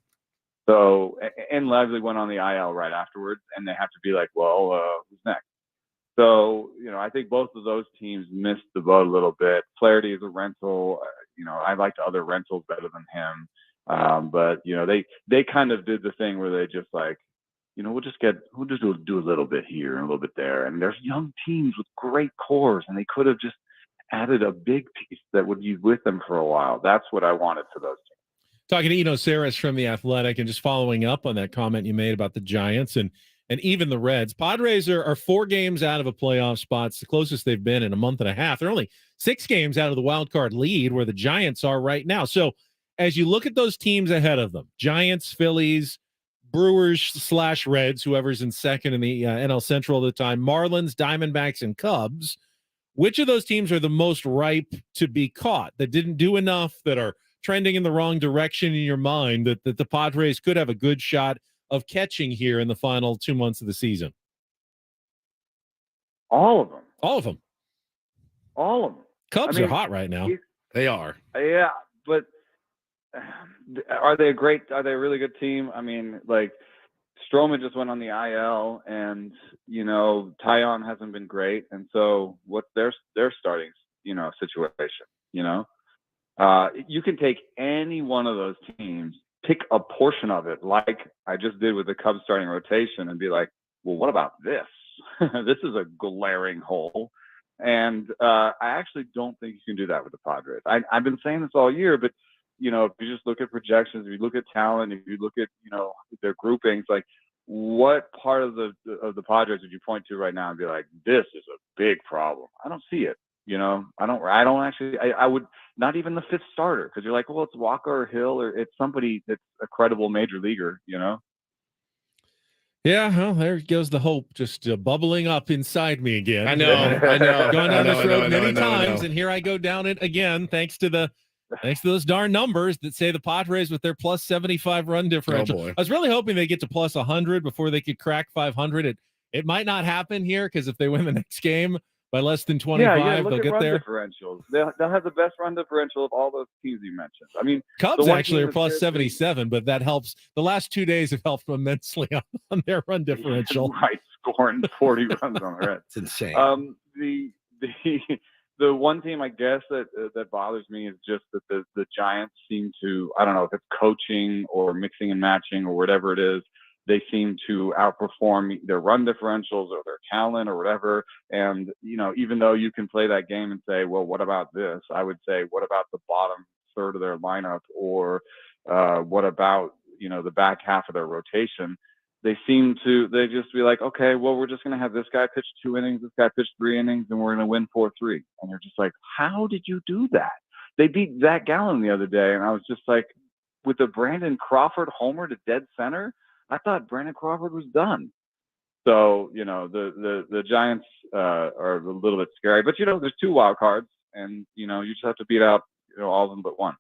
So, and Lively went on the IL right afterwards, and they have to be like, well, who's next? So, I think both of those teams missed the boat a little bit. Flaherty is a rental. I liked other rentals better than him. But, they kind of did the thing where they just like, we'll just do a little bit here and a little bit there. And there's young teams with great cores, and they could have just added a big piece that would be with them for a while. That's what I wanted for those teams. Talking to Eno Saris from The Athletic, and just following up on that comment you made about the Giants and even the Reds. Padres are 4 games out of a playoff spot. It's the closest they've been in a month and a half. They're only 6 games out of the wild card lead where the Giants are right now. So as you look at those teams ahead of them, Giants, Phillies, Brewers/Reds, whoever's in second in the NL Central at the time, Marlins, Diamondbacks, and Cubs, which of those teams are the most ripe to be caught, that didn't do enough, that are trending in the wrong direction in your mind, that the Padres could have a good shot of catching here in the final 2 months of the season? All of them. All of them. All of them. Cubs are hot right now. They are. Yeah, but are they a really good team? I mean, like Stroman just went on the IL, and Taillon hasn't been great, and so what's their starting situation? You can take any one of those teams, pick a portion of it, like I just did with the Cubs starting rotation, and be like, well, what about this? This is a glaring hole. And I actually don't think you can do that with the Padres. I've been saying this all year, but if you just look at projections, if you look at talent, if you look at their groupings, like what part of the Padres would you point to right now and be like, this is a big problem? I don't see it. I would not even the 5th starter, because you're like, well, it's Walker or Hill, or it's somebody that's a credible major leaguer. Yeah, well, there goes the hope just bubbling up inside me again. I know. Gone down this road many times, and here I go down it again, thanks to those darn numbers that say the Padres with their plus 75 run differential. Oh boy. I was really hoping they get to plus 100 before they could crack 500. It might not happen here, because if they win the next game by less than 25, look they'll at get run there. Differentials. They'll have the best run differential of all those teams you mentioned. I mean, Cubs actually are plus 77, but that helps. The last 2 days have helped immensely on their run differential. Right, scoring 40 runs on the Reds. It's insane. The one team I guess that bothers me is just that the Giants seem to, I don't know if it's coaching or mixing and matching or whatever it is, they seem to outperform their run differentials or their talent or whatever. And, even though you can play that game and say, well, what about this? I would say, what about the bottom third of their lineup? Or what about, the back half of their rotation? They just be like, okay, well, we're just going to have this guy pitch 2 innings, this guy pitch 3 innings, and we're going to win 4-3. And you're just like, how did you do that? They beat Zach Gallen the other day. And I was just like, with the Brandon Crawford homer to dead center, I thought Brandon Crawford was done. So, the Giants are a little bit scary. But, there's 2 wild cards, and, you just have to beat out, all of them but one.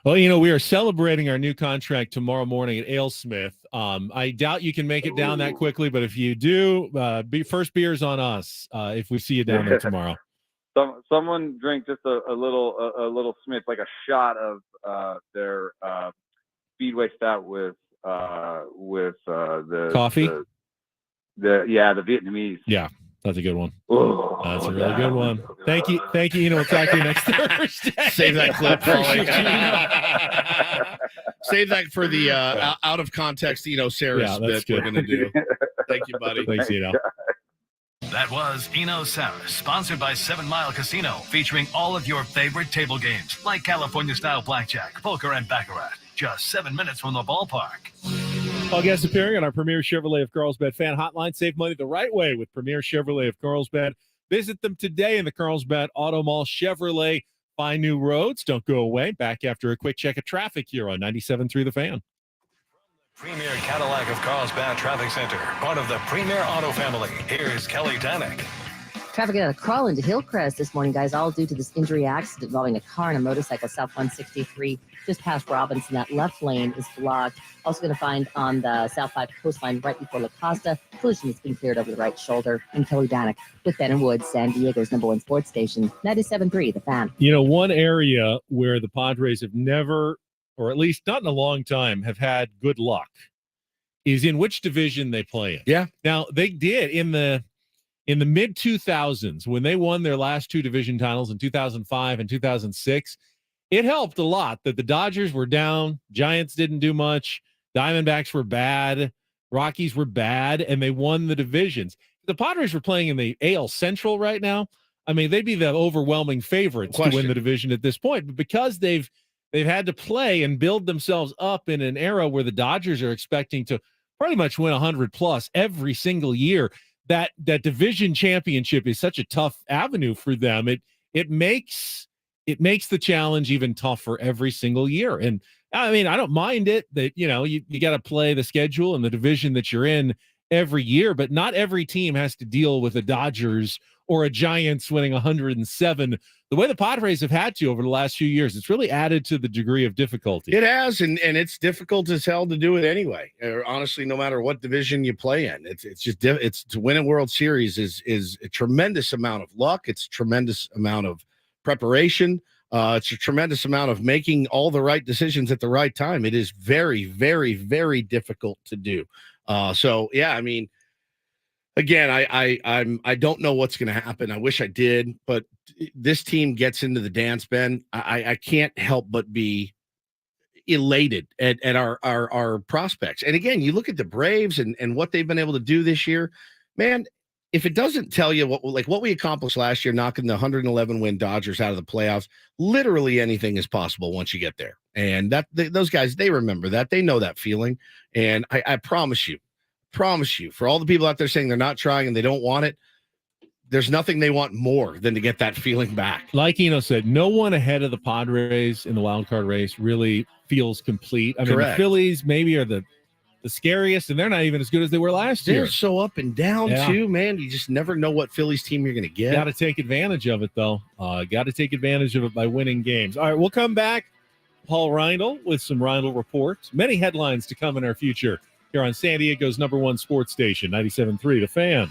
Well, we are celebrating our new contract tomorrow morning at AleSmith. I doubt you can make it down that quickly, but if you do, first beer's on us if we see you down there tomorrow. Someone drink just a little Smith, like a shot of their Speedway Stout with the coffee. The Vietnamese. Yeah, that's a good one. Oh, that's a really good one. Thank you. We'll talk to you next Thursday. Save that clip. Save that for the out of context, Saris bit we're going to do. Thank you, buddy. Thanks, Eno. That was Eno Saris, sponsored by 7 Mile Casino, featuring all of your favorite table games like California-style blackjack, poker, and baccarat. Just 7 minutes from the ballpark. All guests appearing on our Premier Chevrolet of Carlsbad fan hotline. Save money the right way with Premier Chevrolet of Carlsbad. Visit them today in the Carlsbad Auto Mall. Chevrolet, find new roads. Don't go away. Back after a quick check of traffic here on 97.3 The Fan. Premier Cadillac of Carlsbad Traffic Center, part of the Premier Auto family. Here's Kelly Danick. Traffic at a crawl into Hillcrest this morning, guys, all due to this injury accident involving a car and a motorcycle, South 163, just past Robinson. That left lane is blocked. Also going to find on the South 5 coastline right before La Costa. Collision has been cleared over the right shoulder. And Kelly Danick with Ben and Woods, San Diego's #1 sports station, 97.3 The Fan. You know, one area where the Padres have never, or at least not in a long time, have had good luck is in which division they play in. Yeah. Now, they did in the mid 2000s, when they won their last two division titles in 2005 and 2006, it helped a lot that the Dodgers were down, Giants didn't do much, Diamondbacks were bad, Rockies were bad, and they won the divisions. The Padres were playing in the AL Central right now. I mean, they'd be the overwhelming favorites to win the division at this point, but because they've had to play and build themselves up in an era where the Dodgers are expecting to pretty much win 100 plus every single year, that division championship is such a tough avenue for them. It makes the challenge even tougher every single year. And I mean, I don't mind it that, you know, you got to play the schedule and the division that you're in every year, but not every team has to deal with a Dodgers or a Giants winning 107 the way the Padres have had to over the last few years. It's really added to the degree of difficulty. It has, and it's difficult as hell to do it anyway. Honestly, no matter what division you play in, it's just it's to win a World Series is a tremendous amount of luck. It's a tremendous amount of preparation. It's a tremendous amount of making all the right decisions at the right time. It is very, very, very difficult to do. So yeah, I mean, again, I don't know what's going to happen. I wish I did, but this team gets into the dance, Ben. I can't help but be elated at our prospects. And again, you look at the Braves and what they've been able to do this year, man. If it doesn't tell you what we accomplished last year, knocking the 111 win Dodgers out of the playoffs, literally anything is possible once you get there. And those guys, they remember that, they know that feeling. And I promise you, for all the people out there saying they're not trying and they don't want it, there's nothing they want more than to get that feeling back. Like Eno said, no one ahead of the Padres in the wild card race really feels complete. I mean, the Phillies maybe are the scariest, and they're not even as good as they were last year. They're so up and down too, man. You just never know what Phillies team you're going to get. Got to take advantage of it, though. Got to take advantage of it by winning games. All right, we'll come back. Paul Reindl with some Reindl reports. Many headlines to come in our future here on San Diego's #1 sports station, 97.3 The Fan.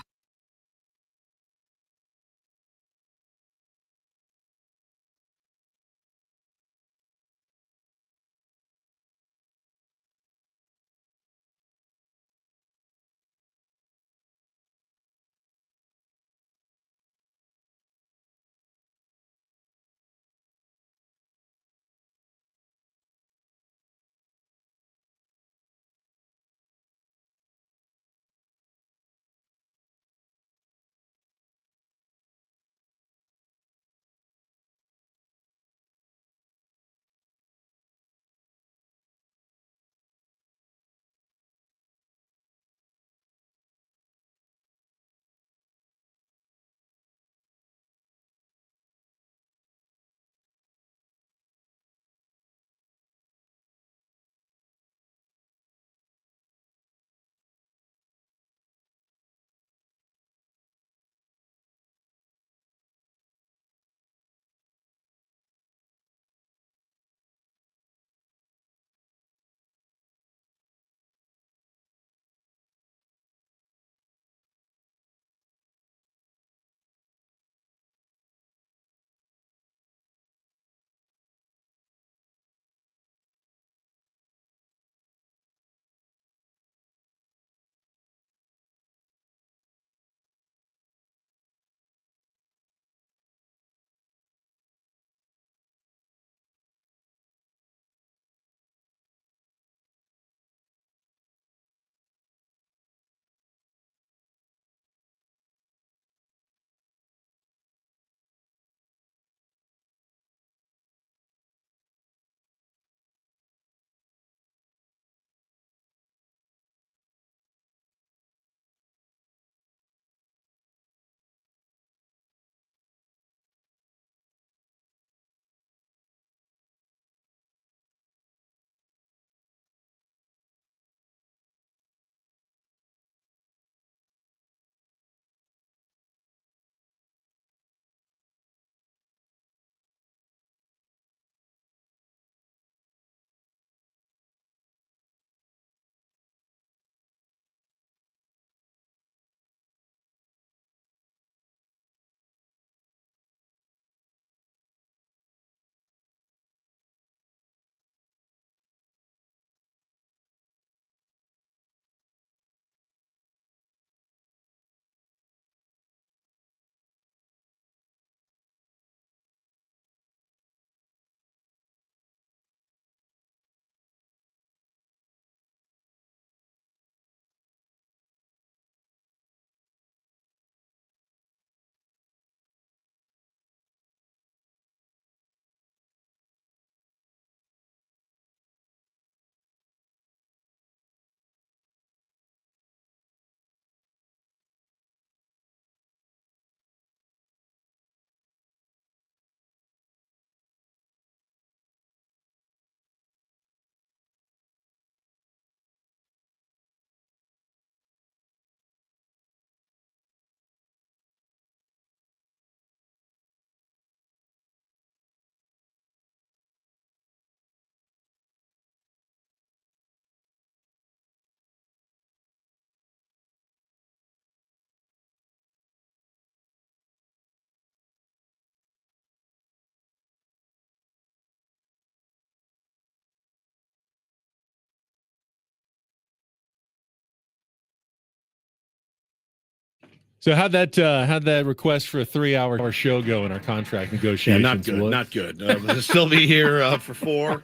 So how'd that request for a 3-hour show go in our contract negotiations? Yeah, not good. Not good. We'll still be here for 4.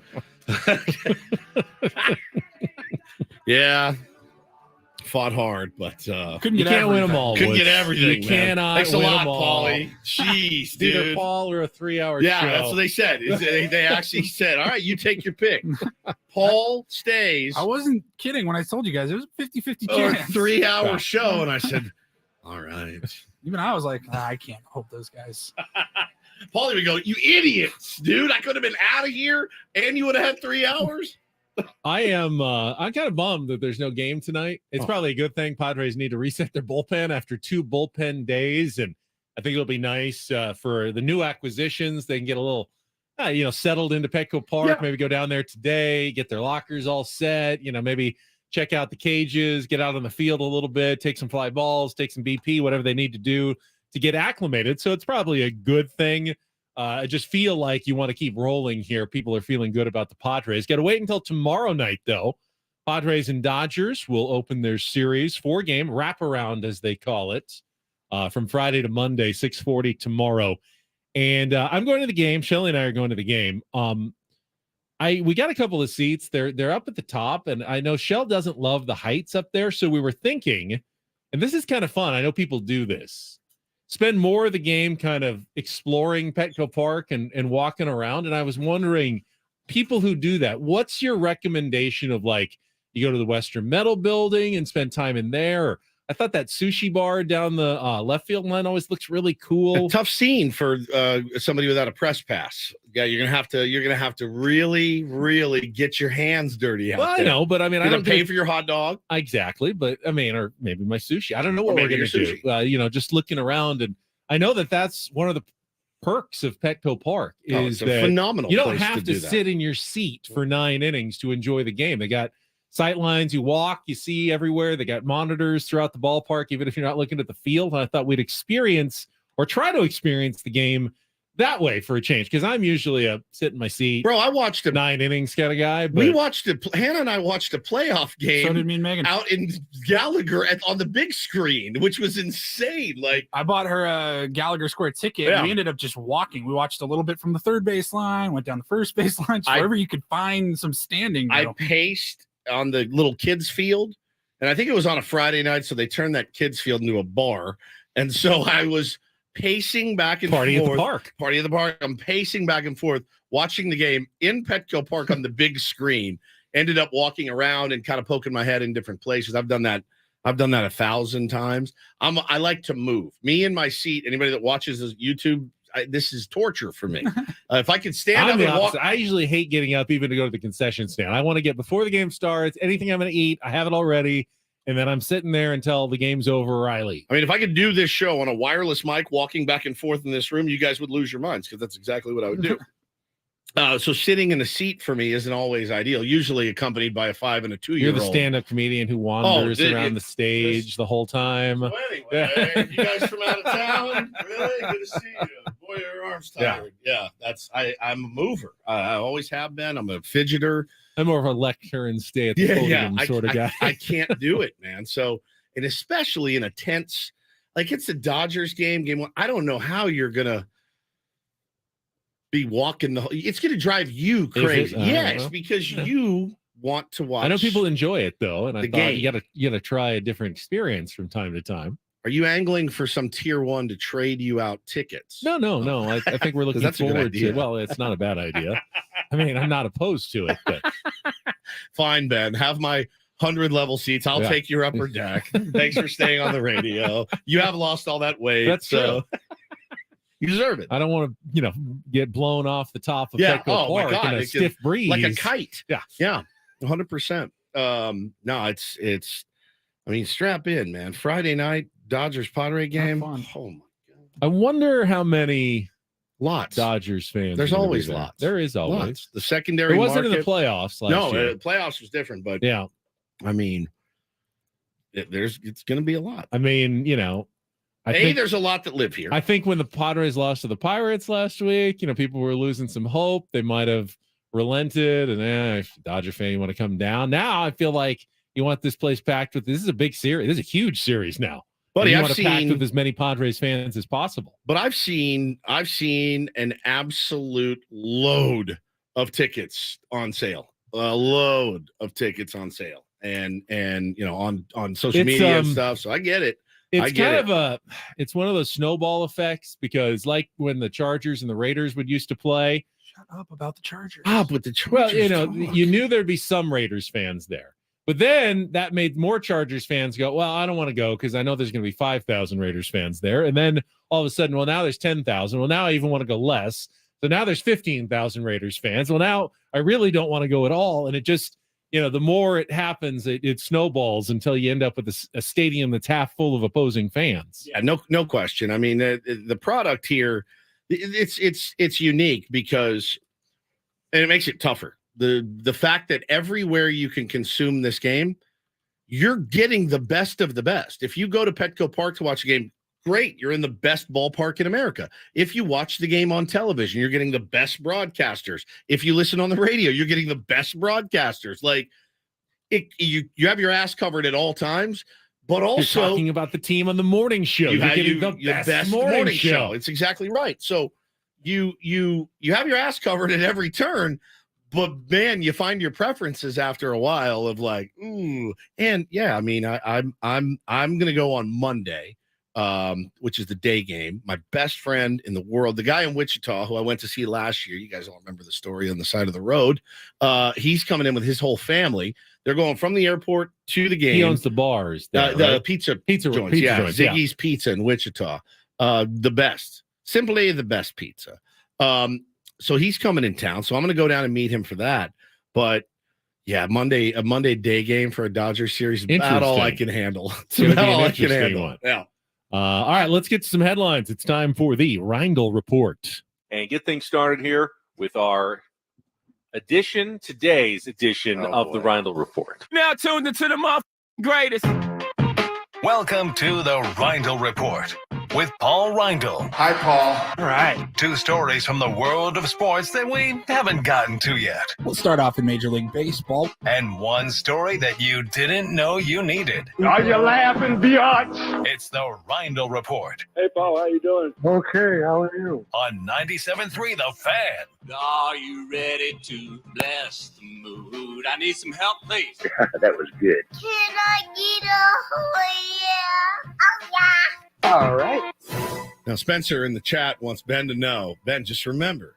Yeah. Fought hard, but you can't win them all. Couldn't Woods. get everything. You man. cannot Thanks a win lot, them all. Paulie. Jeez, dude. Either Paul or a 3-hour yeah, show. that's what they said. They actually said, "All right, you take your pick." Paul stays. I wasn't kidding when I told you guys it was a 50-50 Or chance. 3-hour show, and I said, "All right." Even I was like, I can't hope those guys. Paulie would go, "You idiots, dude! I could have been out of here, and you would have had 3 hours." I'm kind of bummed that there's no game tonight. It's probably a good thing. Padres need to reset their bullpen after 2 bullpen days, and I think it'll be nice for the new acquisitions. They can get a little, settled into Petco Park. Yeah. Maybe go down there today, get their lockers all set. Maybe check out the cages, get out on the field a little bit, take some fly balls, take some BP, whatever they need to do to get acclimated. So it's probably a good thing. I just feel like you want to keep rolling here. People are feeling good about the Padres. Got to wait until tomorrow night, though. Padres and Dodgers will open their series 4-game wraparound, as they call it, from Friday to Monday, 6:40 tomorrow. And I'm going to the game. Shelly and I are going to the game. We got a couple of seats. They're up at the top, and I know Shell doesn't love the heights up there, so we were thinking, and this is kind of fun. I know people do this. Spend more of the game kind of exploring Petco Park and walking around. And I was wondering, people who do that, what's your recommendation of, like, you go to the Western Metal Building and spend time in there? Or I thought that sushi bar down the left field line always looks really cool. A tough scene for somebody without a press pass. Yeah, you're gonna have to really, really get your hands dirty out there. I know, but I mean, I don't pay for your hot dog. Exactly, but I mean, or maybe my sushi. I don't know what Or we're maybe going to your do. Just looking around, and I know that's one of the perks of Petco Park is it's a that phenomenal you don't place have to do that. sit in your seat for 9 innings to enjoy the game. They got sight lines, you walk, you see everywhere. They got monitors throughout the ballpark, even if you're not looking at the field. And I thought we'd experience or try to experience the game that way for a change, because I'm usually a sit in my seat. Bro, I watched a 9 innings kind of guy. But we watched Hannah and I watched a playoff game. So did me and Megan. Out in Gallagher on the big screen, which was insane. Like, I bought her a Gallagher Square ticket. Yeah. We ended up just walking. We watched a little bit from the third base line, went down the first base line, wherever you could find some standing. I paced on the little kids field, and I think it was on a Friday night, so they turned that kids field into a bar, and so I was pacing back and forth. Party of the park. I'm pacing back and forth, watching the game in Petco Park on the big screen. Ended up walking around and kind of poking my head in different places. I've done that 1,000 times. I like to move. Me in my seat. Anybody that watches this YouTube, this is torture for me. If I could stand up and walk, I usually hate getting up even to go to the concession stand. I want to get before the game starts. Anything I'm going to eat, I have it already. And then I'm sitting there until the game's over or I leave. I mean, if I could do this show on a wireless mic, walking back and forth in this room, you guys would lose your minds, because that's exactly what I would do. So sitting in a seat for me isn't always ideal, usually accompanied by a 5 and a 2-year-old. You're the stand-up comedian who wanders around the stage the whole time. So anyway, you guys from out of town? Really? Good to see you. Boy, your arm's tired. Yeah, I'm a mover. I always have been. I'm a fidgeter. I'm more of a lecture and stay at the podium sort of guy. I can't do it, man. So, and especially in a tense, like it's the Dodgers game 1. I don't know how you're gonna be walking it's gonna drive you crazy. Yes, because you want to watch. I know people enjoy it though, and I thought game. you gotta try a different experience from time to time. Are you angling for some tier 1 to trade you out tickets? No. I think we're looking forward to. Well, it's not a bad idea. I mean, I'm not opposed to it, but fine, Ben. Have my 100-level seats. I'll take your upper deck. Thanks for staying on the radio. You have lost all that weight. That's so you deserve it. I don't want to, get blown off the top of Petco Park in a stiff breeze, like a kite. Yeah, 100%. No, it's. I mean, strap in, man. Friday night Dodgers Padre game. Oh my God. I wonder how many lots Dodgers fans. There's always lots. There is always lots. The secondary. It wasn't market, in the playoffs last year. No, playoffs was different, but yeah. I mean, it's going to be a lot. I mean, I think there's a lot that live here. I think when the Padres lost to the Pirates last week, people were losing some hope. They might have relented, and if Dodger fan, you want to come down. Now I feel like you want this place packed with. This is a big series. This is a huge series now. Buddy, you I've want to pack seen with as many Padres fans as possible. But I've seen an absolute load of tickets on sale. A load of tickets on sale. And on social media and stuff. So I get it. It's it's one of those snowball effects because like when the Chargers and the Raiders would used to play. Shut up about the Chargers. With the Chargers. Well, you knew there'd be some Raiders fans there. But then that made more Chargers fans go, well, I don't want to go because I know there's going to be 5,000 Raiders fans there. And then all of a sudden, well, now there's 10,000. Well, now I even want to go less. So now there's 15,000 Raiders fans. Well, now I really don't want to go at all. And it just, the more it happens, it snowballs until you end up with a stadium that's half full of opposing fans. Yeah, no question. I mean, the product here, it's unique because, and it makes it tougher. The fact that everywhere you can consume this game, you're getting the best of the best. If you go to Petco Park to watch a game, great. You're in the best ballpark in America. If you watch the game on television, you're getting the best broadcasters. If you listen on the radio, you're getting the best broadcasters. Like you have your ass covered at all times, but also you're talking about the team on the morning show. You're getting the best morning show. It's exactly right. So you have your ass covered at every turn. But man, you find your preferences after a while of like, ooh, and yeah, I mean, I'm gonna go on Monday, which is the day game. My best friend in the world, the guy in Wichita who I went to see last year. You guys all remember the story on the side of the road. He's coming in with his whole family. They're going from the airport to the game. He owns the bars, there, the right? pizza joints. Ziggy's Pizza in Wichita, the best, simply the best pizza. So he's coming in town. So I'm going to go down and meet him for that. But yeah, a Monday day game for a Dodgers series is about all I can handle. It's about all I can handle. Yeah. All right, let's get to some headlines. It's time for the Reindl Report. And get things started here with our today's edition of the Reindl Report. Now tuned into the greatest. Welcome to the Reindl Report with Paul Reindl. Hi, Paul. All right. 2 stories from the world of sports that we haven't gotten to yet. We'll start off in Major League Baseball. And 1 story that you didn't know you needed. Are you laughing, biatch? It's the Reindl Report. Hey, Paul, how you doing? Okay, how are you? On 97.3 The Fan. Are you ready to bless the mood? I need some help, please. That was good. Can I get a oh yeah? All right. Now, Spencer in the chat wants Ben to know. Ben, just remember,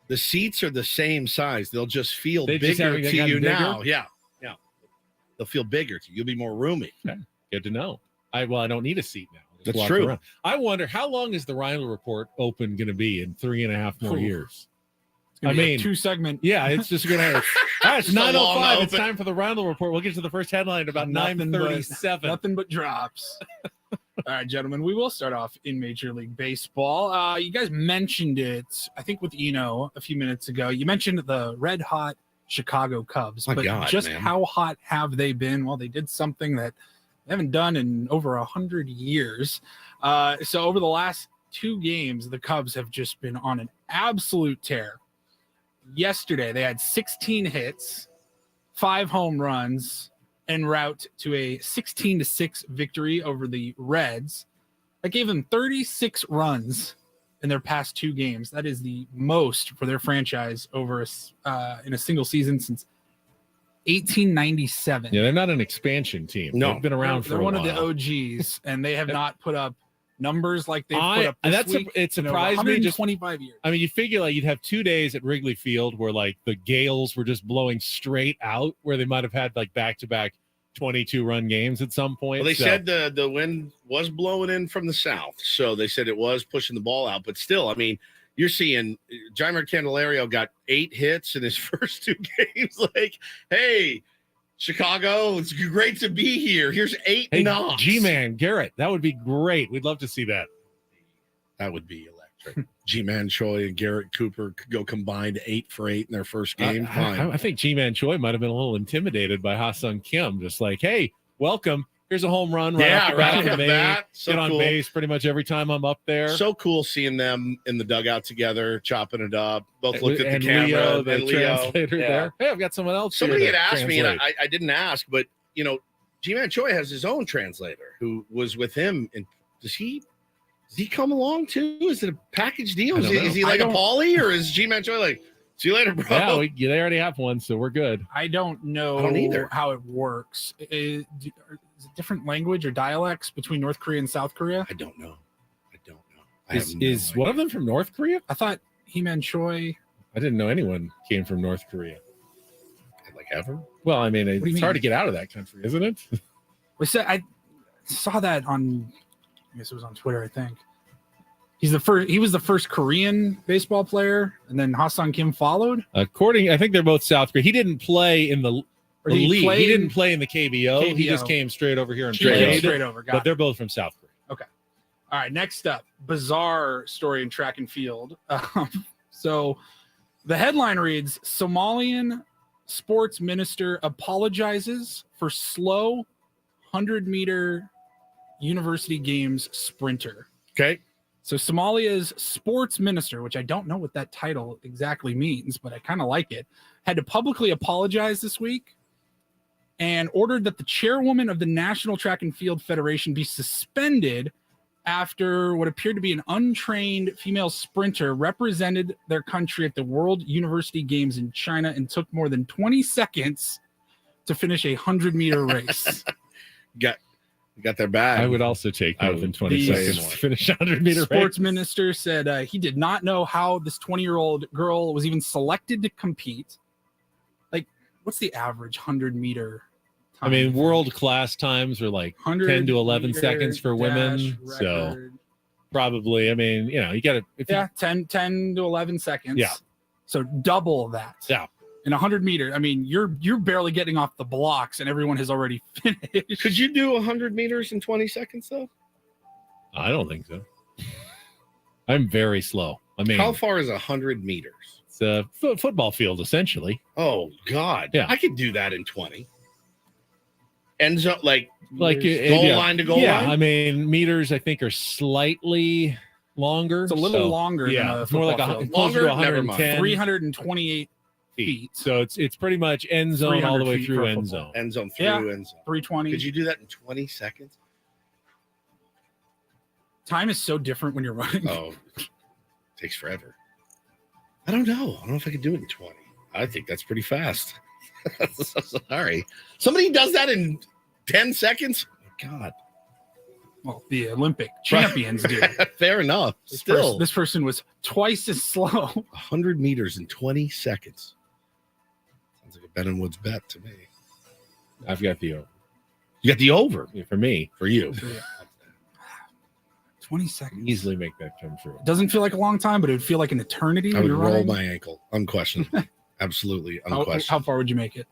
the seats are the same size. They'll just feel bigger to you now. Yeah. They'll feel bigger to you. You'll be more roomy. Okay. Good to know. I don't need a seat now. That's true. Around. I wonder, how long is the Reindl Report open going to be in 3.5 more years? I mean, 2-segment. Yeah, it's just going to. It's 9:05. It's time for the Reindl Report. We'll get to the first headline about 9:37. Nothing but drops. All right, gentlemen, we will start off in Major League Baseball. You guys mentioned it, I think, with Eno a few minutes ago. You mentioned the red-hot Chicago Cubs. How hot have they been? Well, they did something that they haven't done in over 100 years. So over the last 2 games, the Cubs have just been on an absolute tear. Yesterday, they had 16 hits, 5 home runs, en route to a 16-6 victory over the Reds. That gave them 36 runs in their past 2 games. That is the most for their franchise over in a single season since 1897. Yeah, they're not an expansion team. No. They've been around for a while. They're one of the OGs, and they have not put up numbers like they've put up this week. It surprised me. 125 years. I mean, you figure like you'd have 2 days at Wrigley Field where like the Gales were just blowing straight out, where they might have had like back-to-back 22-run games at some point. Well, they said the wind was blowing in from the south, so they said it was pushing the ball out. But still, I mean, you're seeing Jeimer Candelario got 8 hits in his first 2 games. Like, hey, Chicago, it's great to be here. Here's 8 knocks. G-Man, Garrett, that would be great. We'd love to see that. That would be electric. G-Man Choi and Garrett Cooper could go combined 8 for 8 in their first game. I think G-Man Choi might have been a little intimidated by Ha-Sung Kim. Just like, hey, welcome. Here's a home run right off the bat for me. Get on base pretty much every time I'm up there. So cool seeing them in the dugout together, chopping it up. Both looked at the camera. Leo, the translator there. Hey, I've got someone else. Somebody here had asked me, and I I didn't ask, but, G-Man Choi has his own translator who was with him. And does he come along too? Is it a package deal? Is he like a Paulie, or is G-Man Choi like, see you later, bro? Yeah, they already have one, so we're good. I don't know either. how it works. Is it different language or dialects between North Korea and South Korea? I don't know. Is one of them from North Korea? I thought He-Man Choi. I didn't know anyone came from North Korea. Like ever? Well, I mean, it's hard to get out of that country, isn't it? I saw that on, I guess it was on Twitter, I think. He was the first Korean baseball player, and then Ha-Sung Kim followed. I think they're both South Korean. He didn't play in the league. He didn't play in the KBO. He just came straight over here and played. Straight over. But they're both from South Korea. Okay. All right. Next up, bizarre story in track and field. So the headline reads: Somalian sports minister apologizes for slow 100-meter university games sprinter. Okay. So Somalia's sports minister, which I don't know what that title exactly means, but I kind of like it, had to publicly apologize this week and ordered that the chairwoman of the National Track and Field Federation be suspended after what appeared to be an untrained female sprinter represented their country at the World University Games in China and took more than 20 seconds to finish a 100-meter race. Got their bag. I would also take more than 20 seconds to finish a 100-meter race. Sports minister said he did not know how this 20-year-old girl was even selected to compete. Like, what's the average 100-meter time? I mean, world-class times are like 10 to 11 seconds for women. So probably, I mean, you got to... 10 to 11 seconds. Yeah. So double that. Yeah. In 100 meter, I mean, you're barely getting off the blocks, and everyone has already finished. Could you do 100 meters in 20 seconds, though? I don't think so. I'm very slow. I mean, how far is 100 meters? It's a football field, essentially. Oh, God. Yeah. I could do that in 20. End zone, like goal line to goal line? Yeah, I mean, meters, I think, are slightly longer. It's a little longer than a it's more like football field. closer to 110. 328 feet. So it's pretty much end zone all the way through end zone. End zone through end zone. 320. Could you do that in 20 seconds? Time is so different when you're running. Oh, takes forever. I don't know. I don't know if I could do it in 20. I think that's pretty fast. Sorry. Somebody does that in 10 seconds? Oh, God. Well, the Olympic champions do. Fair enough. This person was twice as slow. 100 meters in 20 seconds. Sounds like a Ben and Woods bet to me. I've got the over. You got the over? Yeah, for me. For you. 20 seconds. Easily make that come true. Doesn't feel like a long time, but it would feel like an eternity. I when would you're roll running. my ankle. Unquestionably. Absolutely. Unquestionably. How far would you make it?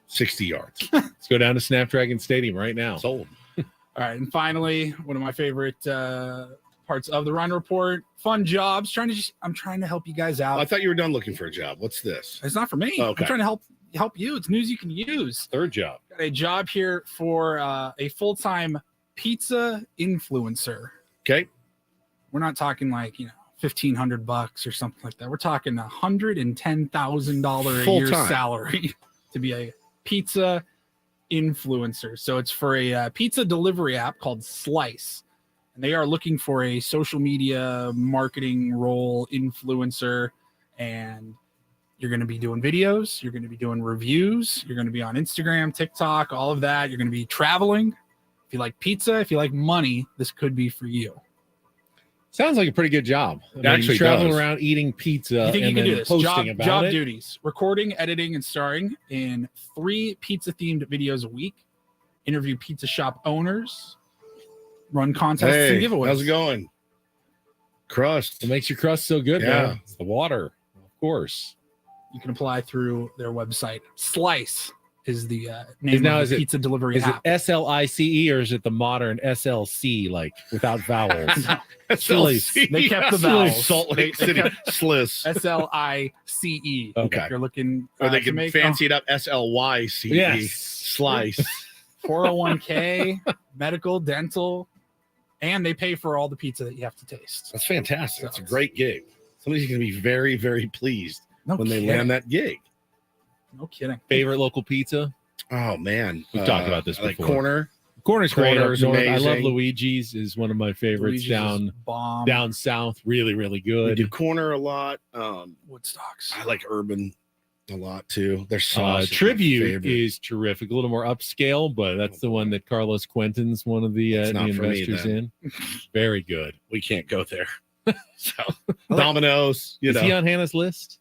60 yards. Let's go down to Snapdragon Stadium right now. Sold. All right, and finally, one of my favorite parts of the Rhino Report: fun jobs. I'm trying to help you guys out. I thought you were done looking for a job. What's this? It's not for me. Okay. I'm trying to help you. It's news you can use. Third job. Got a job here for a full-time pizza influencer. Okay. We're not talking like $1,500 or something like that. We're talking $110,000 a year salary to be a pizza influencer. So it's for a pizza delivery app called Slice, and they are looking for a social media marketing role influencer. And you're going to be doing videos, you're going to be doing reviews, you're going to be on Instagram, TikTok, all of that. You're going to be traveling. If you like pizza, if you like money, this could be for you. Sounds like a pretty good job. It actually traveling does. around eating pizza You think and you can then do this? posting about Job it. duties: recording, editing, and starring in 3 pizza-themed videos a week. Interview pizza shop owners. Run contests and giveaways. How's it going? Crust. What makes your crust so good? Yeah. Man? It's the water, of course. You can apply through their website. Slice is the name of the pizza delivery app. Is it SLICE or is it the modern SLC, like without vowels? Slice. They kept the vowels. Salt Lake City. Slice. SLICE. Okay. If you're looking Or they to can make fancy it up SLYCE. Yes. Slice. 401k, medical, dental, and they pay for all the pizza that you have to taste. That's fantastic. That's a great gig. Somebody's going to be very, very pleased when they land that gig. No kidding. Favorite local pizza? Oh man, We've talked about this like before. Corner's great. Corner's North. I love Amazing. Luigi's is one of my favorites Luigi's is bomb. down south. Really, really We good. do Corner a lot. Woodstocks. I like Urban a lot too. Their sauce is my Tribute favorite. is terrific. A little more upscale, but that's the one that Carlos Quentin's one of the That's not for me, investors then. in. Very good. We can't go there. So Domino's, Is he on Hannah's list?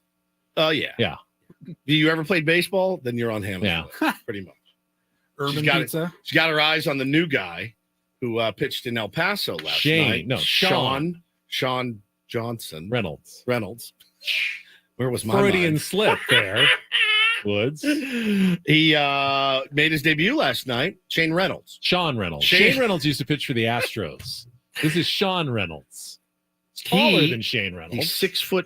Oh yeah. Yeah. Do you ever played baseball? Then you're on Hannah's Yeah. list, pretty much. Urban She's got Pizza. She's got her eyes on the new guy who pitched in El Paso last night. Sean Johnson Reynolds. Where was my Freudian mind? slip there? Woods. He made his debut last night. Sean Reynolds. Shane Reynolds used to pitch for the Astros. This is Sean Reynolds. He's taller than Shane Reynolds. He's 6'5",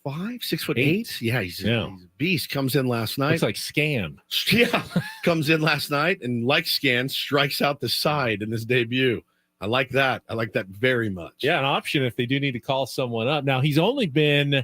6'8". Yeah, he's a beast. Comes in last night. Looks like Scan. Yeah, comes in last night and like Scan, strikes out the side in his debut. I like that. I like that very much. Yeah, an option if they do need to call someone up. Now he's only been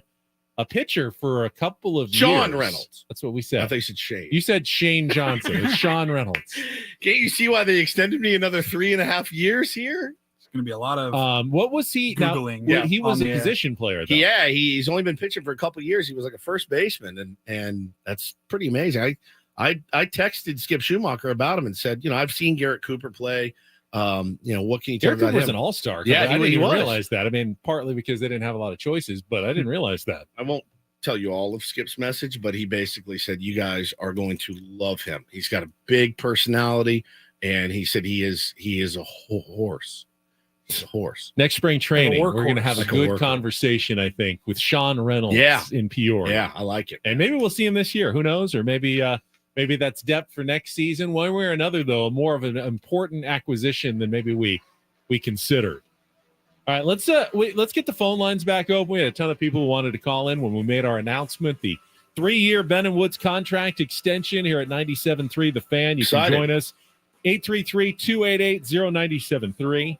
a pitcher for a couple of Sean years. Reynolds. That's what we said. I think you said Shane. You said Shane Johnson. It's Sean Reynolds. Can't you see why they extended me another 3.5 years here? It's going to be a lot of what was he? Googling. Now, he was a on the air. position player, though. Yeah, he's only been pitching for a couple of years. He was like a first baseman, and that's pretty amazing. I texted Skip Schumacher about him and said, I've seen Garrett Cooper play. What can you tell Garrett about Cooper was him? an all-star. Yeah, I didn't he even was. realize that. I mean, partly because they didn't have a lot of choices, but I didn't realize that. I won't tell you all of Skip's message, but he basically said you guys are going to love him. He's got a big personality, and he said he is a horse. He's a horse. Next spring training, we're going to have Like a a good workhorse. conversation, I think, with Sean Reynolds in Peoria. Yeah, I like it. And maybe we'll see him this year. Who knows? Or maybe that's depth for next season. One way or another, though, more of an important acquisition than maybe we considered. All right, let's get the phone lines back open. We had a ton of people who wanted to call in when we made our announcement. The 3-year Ben and Woods contract extension here at 97.3 The Fan. You Excited. can join us 833-288-0973.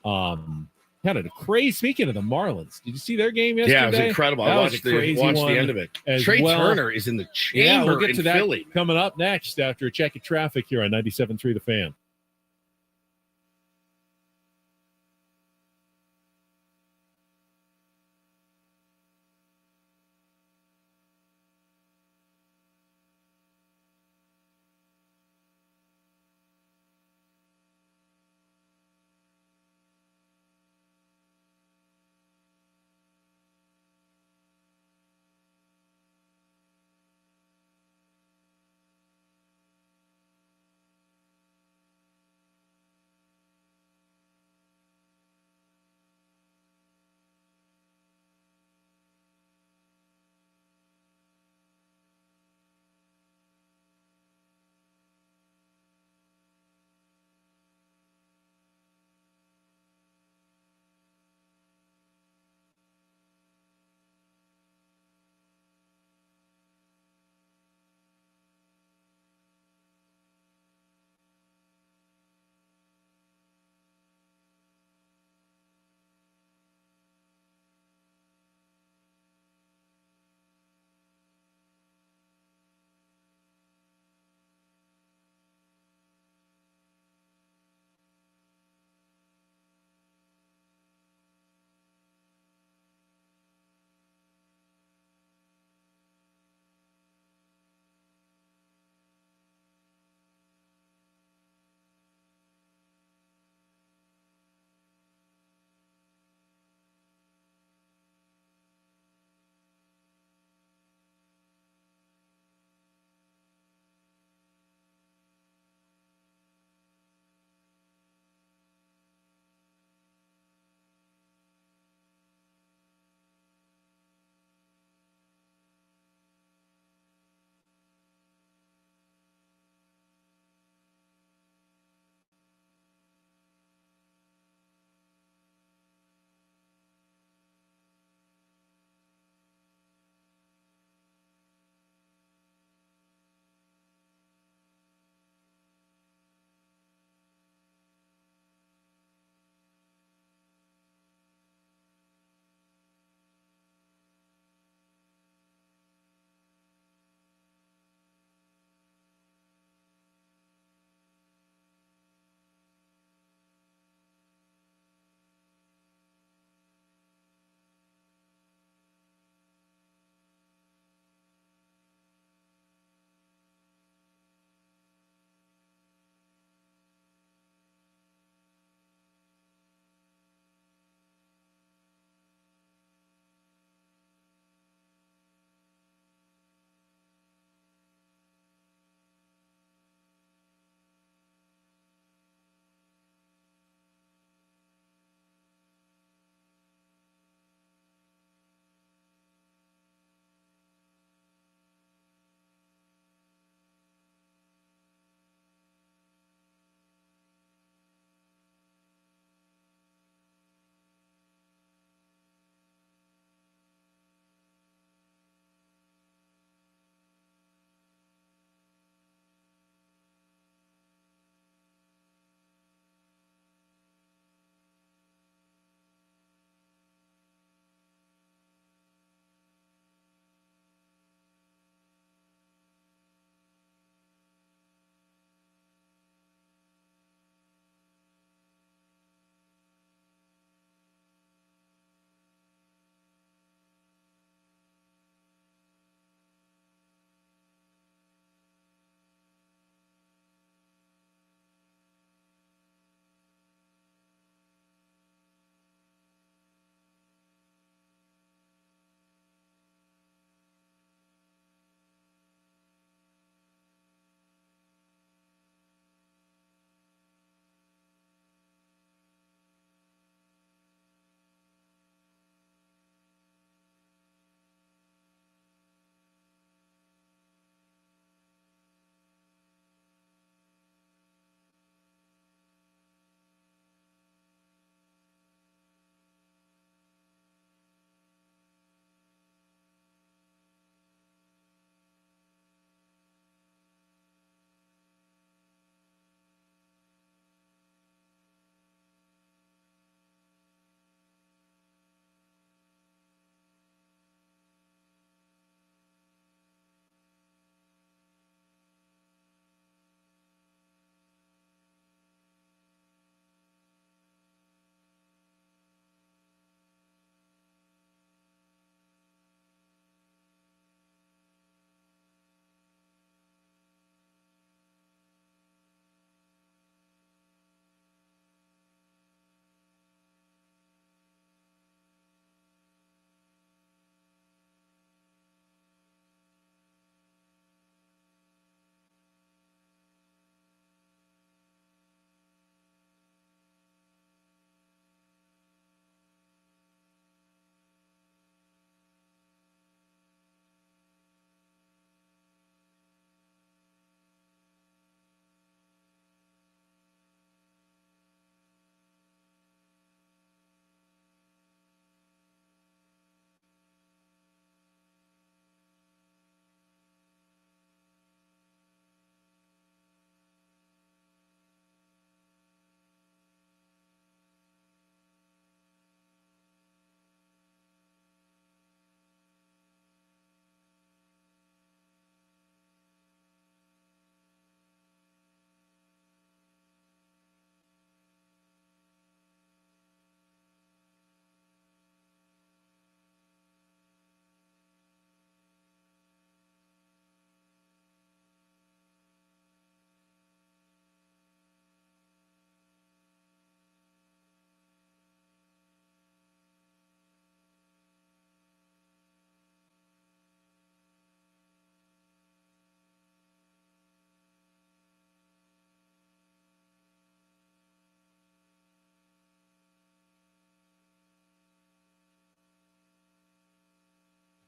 Kind of crazy. Speaking of the Marlins, did you see their game yesterday? Yeah, it was incredible. That I was watched a crazy the one end of it. as Trey well. Turner is in the chamber Yeah, we'll get to in that Philly. coming up next after a check of traffic here on 97.3 The Fan.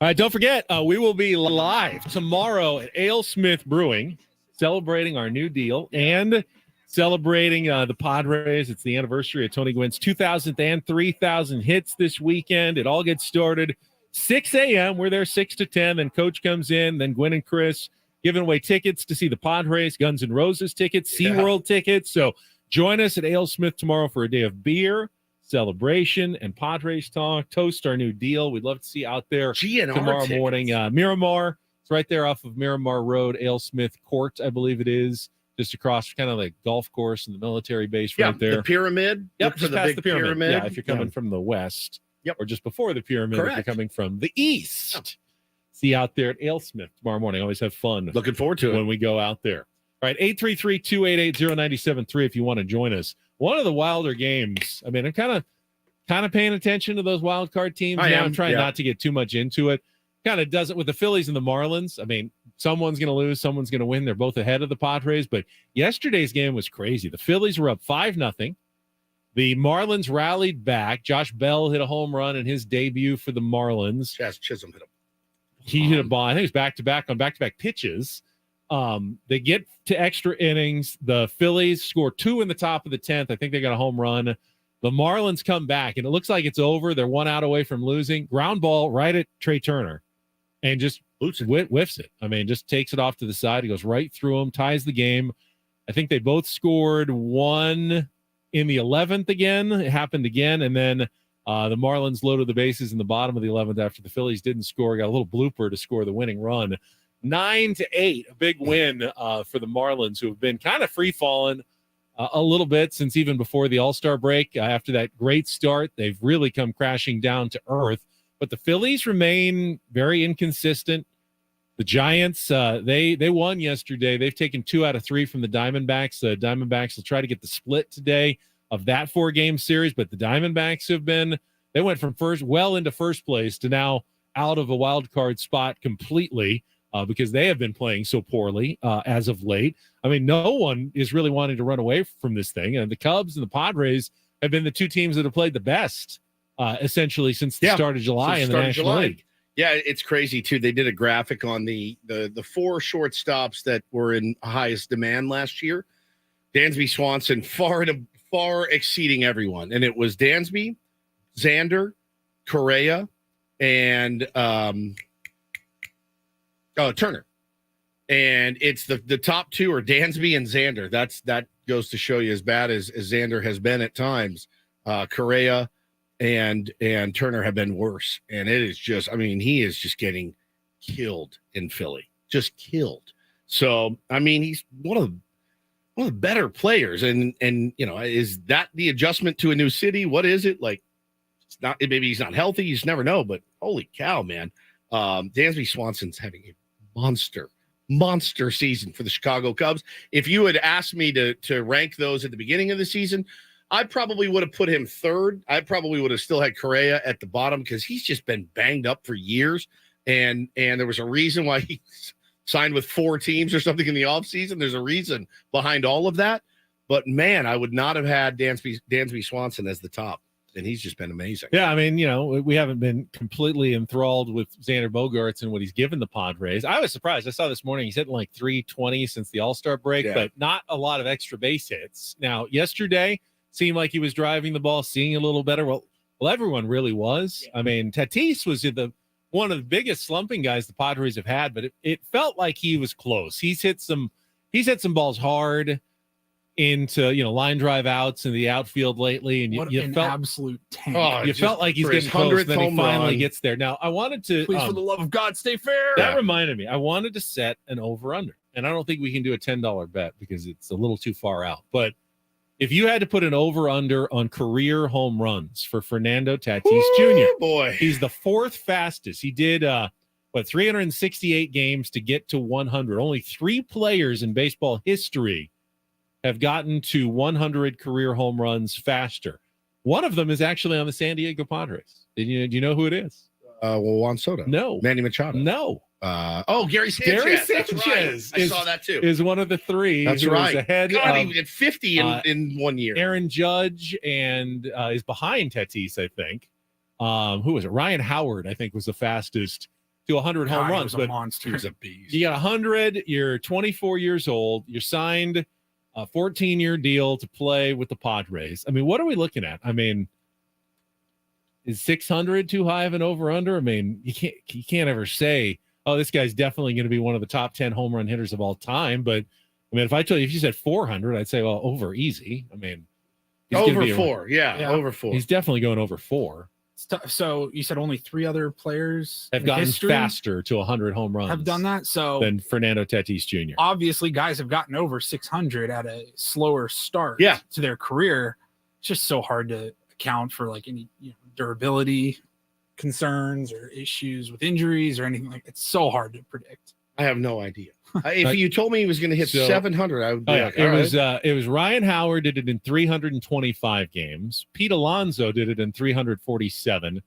All right, don't forget, we will be live tomorrow at Ale Smith Brewing, celebrating our new deal and celebrating the Padres. It's the anniversary of Tony Gwynn's 2,000th and 3,000 hits this weekend. It all gets started 6 a.m. We're there 6 to 10. Then Coach comes in. Then Gwynn and Chris giving away tickets to see the Padres, Guns N' Roses tickets, SeaWorld tickets. So join us at Ale Smith tomorrow for a day of beer, celebration, and Padres talk. Toast our new deal. We'd love to see you out there tomorrow morning. Miramar. It's right there off of Miramar Road, Ale Smith Court, I believe it is, just across kind of like golf course and the military base right there. The pyramid. Yep, Look just for past big the pyramid. Yeah, if you're coming from the west. Yep. Or just before the pyramid if Correct. you're coming from the east. See you out there at Ale Smith tomorrow morning. Always have fun. Looking forward to it when we go out there. All right, 833-288-0973 if you want to join us. One of the wilder games. I mean, I'm kind of paying attention to those wild card teams now. I'm trying not to get too much into it. Kind of does it with the Phillies and the Marlins. I mean, someone's going to lose, someone's going to win. They're both ahead of the Padres, but yesterday's game was crazy. The Phillies were up 5-0. The Marlins rallied back. Josh Bell hit a home run in his debut for the Marlins. Chaz Chisholm hit He hit a ball. I think it was back-to-back on back-to-back pitches. They get to extra innings. The Phillies score 2 in the top of the 10th. I think they got a home run. The Marlins come back, and it looks like it's over. They're 1 out away from losing. Ground ball right at Trey Turner, and just whiffs it. I mean, just takes it off to the side. He goes right through him, ties the game. I think they both scored 1 in the 11th again. It happened again, and then the Marlins loaded the bases in the bottom of the 11th after the Phillies didn't score. Got a little blooper to score the winning run. 9-8, a big win for the Marlins, who have been kind of free-falling a little bit since even before the All-Star break. After that great start, they've really come crashing down to earth. But the Phillies remain very inconsistent. The Giants, they won yesterday. They've taken 2 out of 3 from the Diamondbacks. The Diamondbacks will try to get the split today of that 4-game series, but the Diamondbacks they went from well into first place to now out of a wild card spot completely because they have been playing so poorly as of late. I mean, no one is really wanting to run away from this thing, and the Cubs and the Padres have been the 2 teams that have played the best essentially since the start of July in the National League. Yeah, it's crazy too. They did a graphic on the 4 shortstops that were in highest demand last year. Dansby Swanson far exceeding everyone, and it was Dansby, Xander, Correa, and Turner. And it's the top 2 are Dansby and Xander. That goes to show you as bad as Xander has been at times. Correa and Turner have been worse. And it is just, I mean, he is just getting killed in Philly, just killed. So, I mean, he's one of the better players. And, you know, is that the adjustment to a new city? What is it? Like, it's not, maybe he's not healthy. You just never know, but holy cow, man. Dansby Swanson's having a monster season for the Chicago Cubs. If you had asked me to rank those at the beginning of the season, I probably would have put him 3rd. I probably would have still had Correa at the bottom because he's just been banged up for years. And there was a reason why he signed with 4 teams or something in the offseason. There's a reason behind all of that. But, man, I would not have had Dansby Swanson as the top. And he's just been amazing. Yeah, I mean, you know, we haven't been completely enthralled with Xander Bogaerts and what he's given the Padres. I was surprised. I saw this morning he's hitting like 320 since the All-Star break, but not a lot of extra base hits. Now, yesterday seemed like he was driving the ball, seeing a little better. Well, everyone really was. I mean, Tatis was one of the biggest slumping guys the Padres have had, but it felt like he was close. He's hit some balls hard into, you know, line drive outs in the outfield lately, and you felt absolute tank. You felt like he's getting close, and then he finally gets there. Now, I wanted to please, for the love of God, stay fair. That reminded me, I wanted to set an over/under, and I don't think we can do a $10 bet because it's a little too far out. But if you had to put an over/under on career home runs for Fernando Tatis Jr., boy, he's the 4th fastest. He did 368 games to get to 100. Only 3 players in baseball history have gotten to 100 career home runs faster. One of them is actually on the San Diego Padres. Do you know who it is? Juan Soto. No. Manny Machado. No. Gary Sanchez. Gary That's Sanchez. right. I saw that too. Is one of the 3. That's who right. Is ahead God, of, he did 50 in 1 year. Aaron Judge and is behind Tatis, I think. Who was it? Ryan Howard, I think, was the fastest to 100 home God, he runs. was a But monster. He was a beast. you got 100. You're 24 years old. You're signed a 14-year deal to play with the Padres. I mean, what are we looking at? I mean, is 600 too high of an over/under? I mean, you can't ever say, oh, this guy's definitely going to be one of the top 10 home run hitters of all time. But I mean, if you said 400, I'd say, well, over easy. I mean, over 4. Yeah, over 4. He's definitely going over 4. So you said only 3 other players have gotten faster to 100 home runs. Have done that. So than Fernando Tatis Jr. Obviously, guys have gotten over 600 at a slower start to their career. It's just so hard to account for like any durability concerns or issues with injuries or anything like that. It's so hard to predict. I have no idea. If you told me he was going to hit 700, I would be like, it was Ryan Howard did it in 325 games. Pete Alonso did it in 347.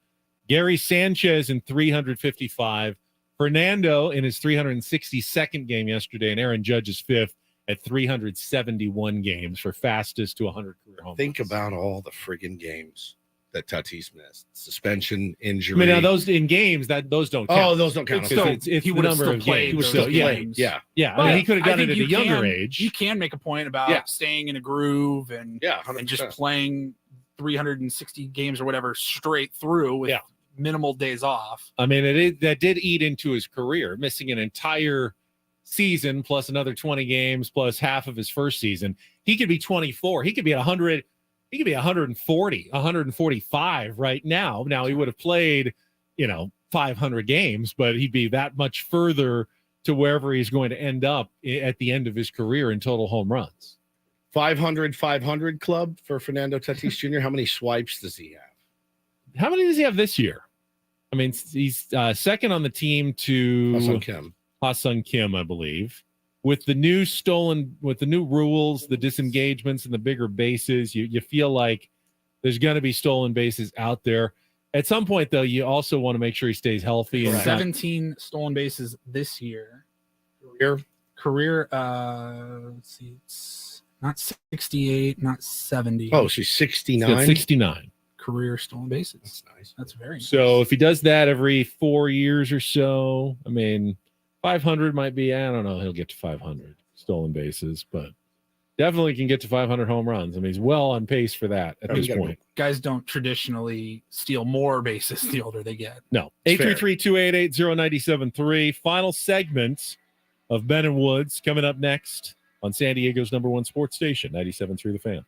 Gary Sanchez in 355. Fernando in his 362nd game yesterday, and Aaron Judge's 5th at 371 games for fastest to 100 career home runs. Think about all the friggin' games that Tatis missed. Suspension, injury. I mean, now those in games those don't count. Oh, those don't count. It's he the would have number still of played. games. He would still played. Yeah. I mean, he could have done it at a younger age. You can make a point about staying in a groove and 100%. and just playing 360 games or whatever straight through with minimal days off. I mean, that did eat into his career, missing an entire season plus another 20 games plus half of his first season. He could be 24. He could be 100. He could be 140, 145 right now. Now he would have played, 500 games, but he'd be that much further to wherever he's going to end up at the end of his career in total home runs. 500 club for Fernando Tatis Jr. How many swipes does he have? How many does he have this year? I mean, he's second on the team to Ha-Seong Kim, I believe. With the new rules, the disengagements and the bigger bases, you feel like there's going to be stolen bases out there. At some point, though, you also want to make sure he stays healthy. And 17 stolen bases this year. Career, let's see, it's not 68, not 70. Oh, she's 69? 69. Career stolen bases. That's nice. That's very nice. So if he does that every 4 years or so, I mean, 500 might be, I don't know, he'll get to 500 stolen bases, but definitely can get to 500 home runs. I mean, he's well on pace for that at this point. Guys don't traditionally steal more bases the older they get. No. 833-288-0973. Final segment of Ben and Woods coming up next on San Diego's #1 sports station, 97.3 The Fan.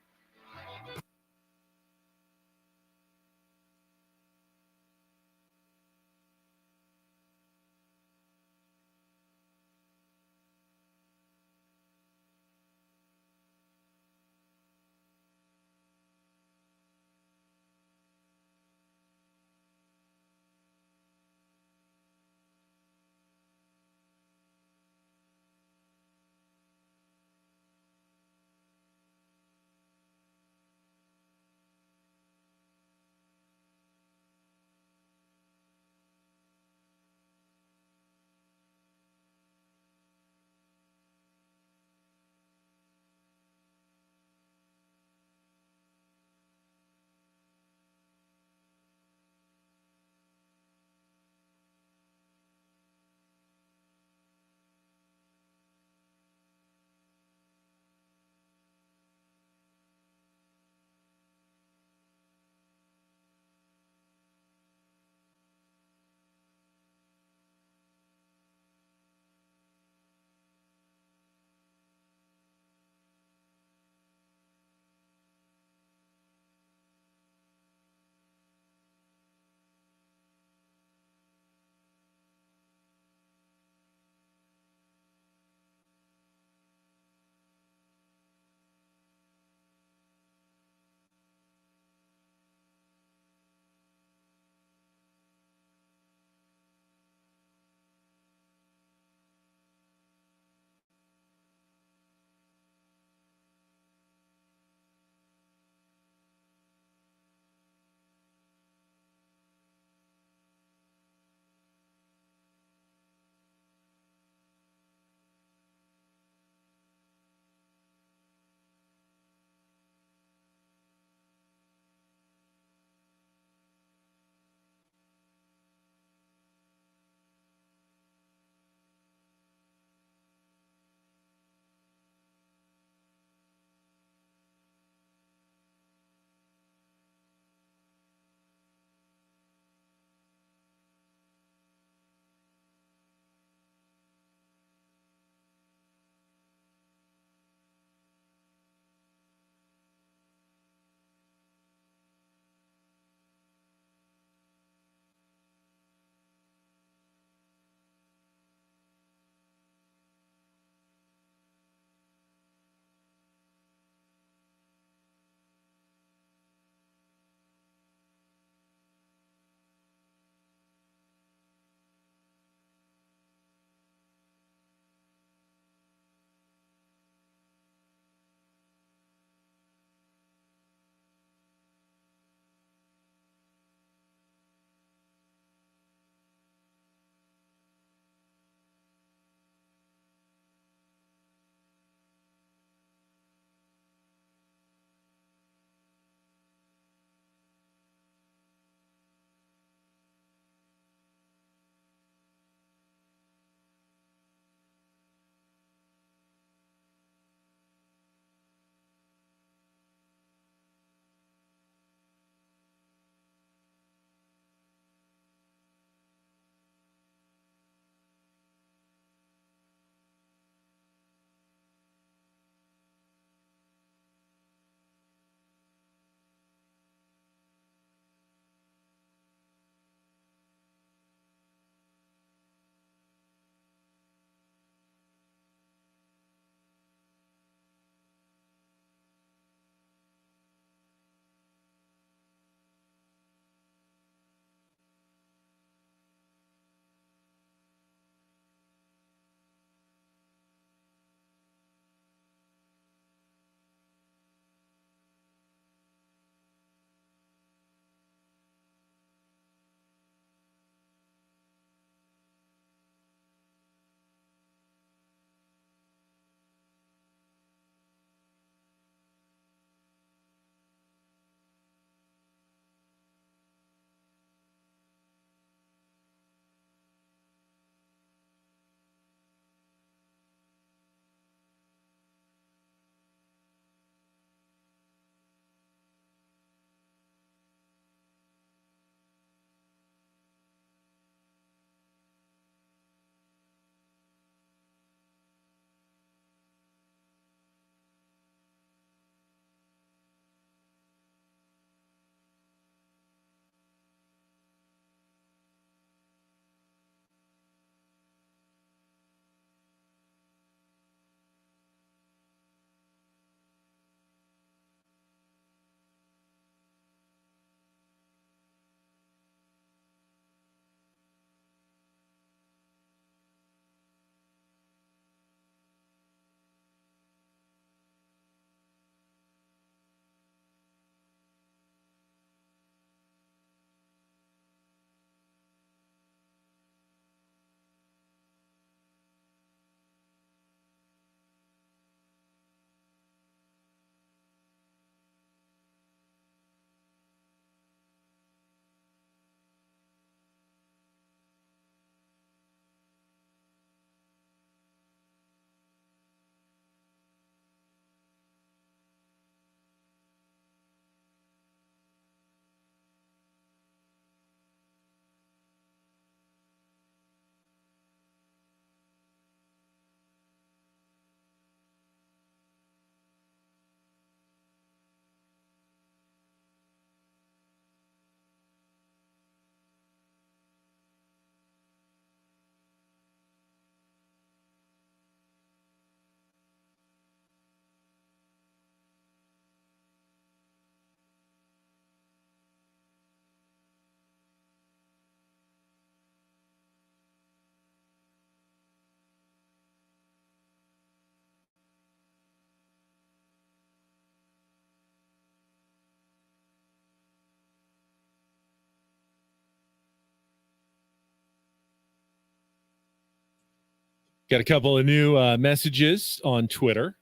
Got a couple of new messages on Twitter.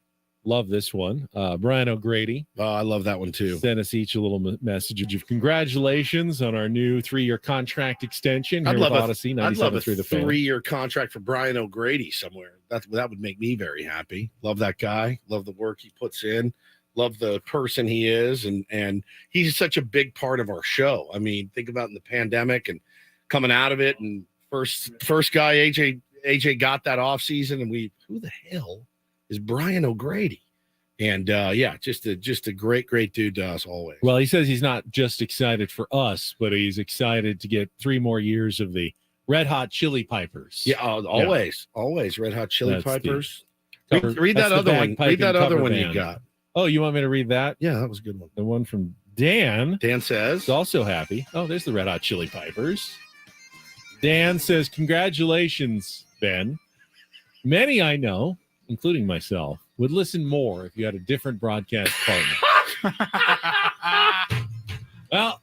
Love this one. Brian O'Grady. Oh, I love that one too. Sent us each a little message of congratulations on our new 3-year contract extension here I'd with love Odyssey. I'd love a 97.3 The Fan. 3-year contract for Brian O'Grady somewhere. That would make me very happy. Love that guy. Love the work he puts in. Love the person he is, and he's such a big part of our show. I mean, think about in the pandemic and coming out of it, and first guy AJ got that off season, and who the hell is Brian O'Grady? And just a great dude to us always. Well, he says he's not just excited for us, but he's excited to get 3 more years of the Red Hot Chili Pipers. Yeah, always Red Hot Chili Pipers. Read That's that other one. bagpipe Read that and other cover one band. you got. Oh, you want me to read that? Yeah, that was a good one. The one from Dan. Dan says. He's also happy. Oh, there's the Red Hot Chili Pipers. Dan says, congratulations, Ben. Many I know, including myself, would listen more if you had a different broadcast partner. Well,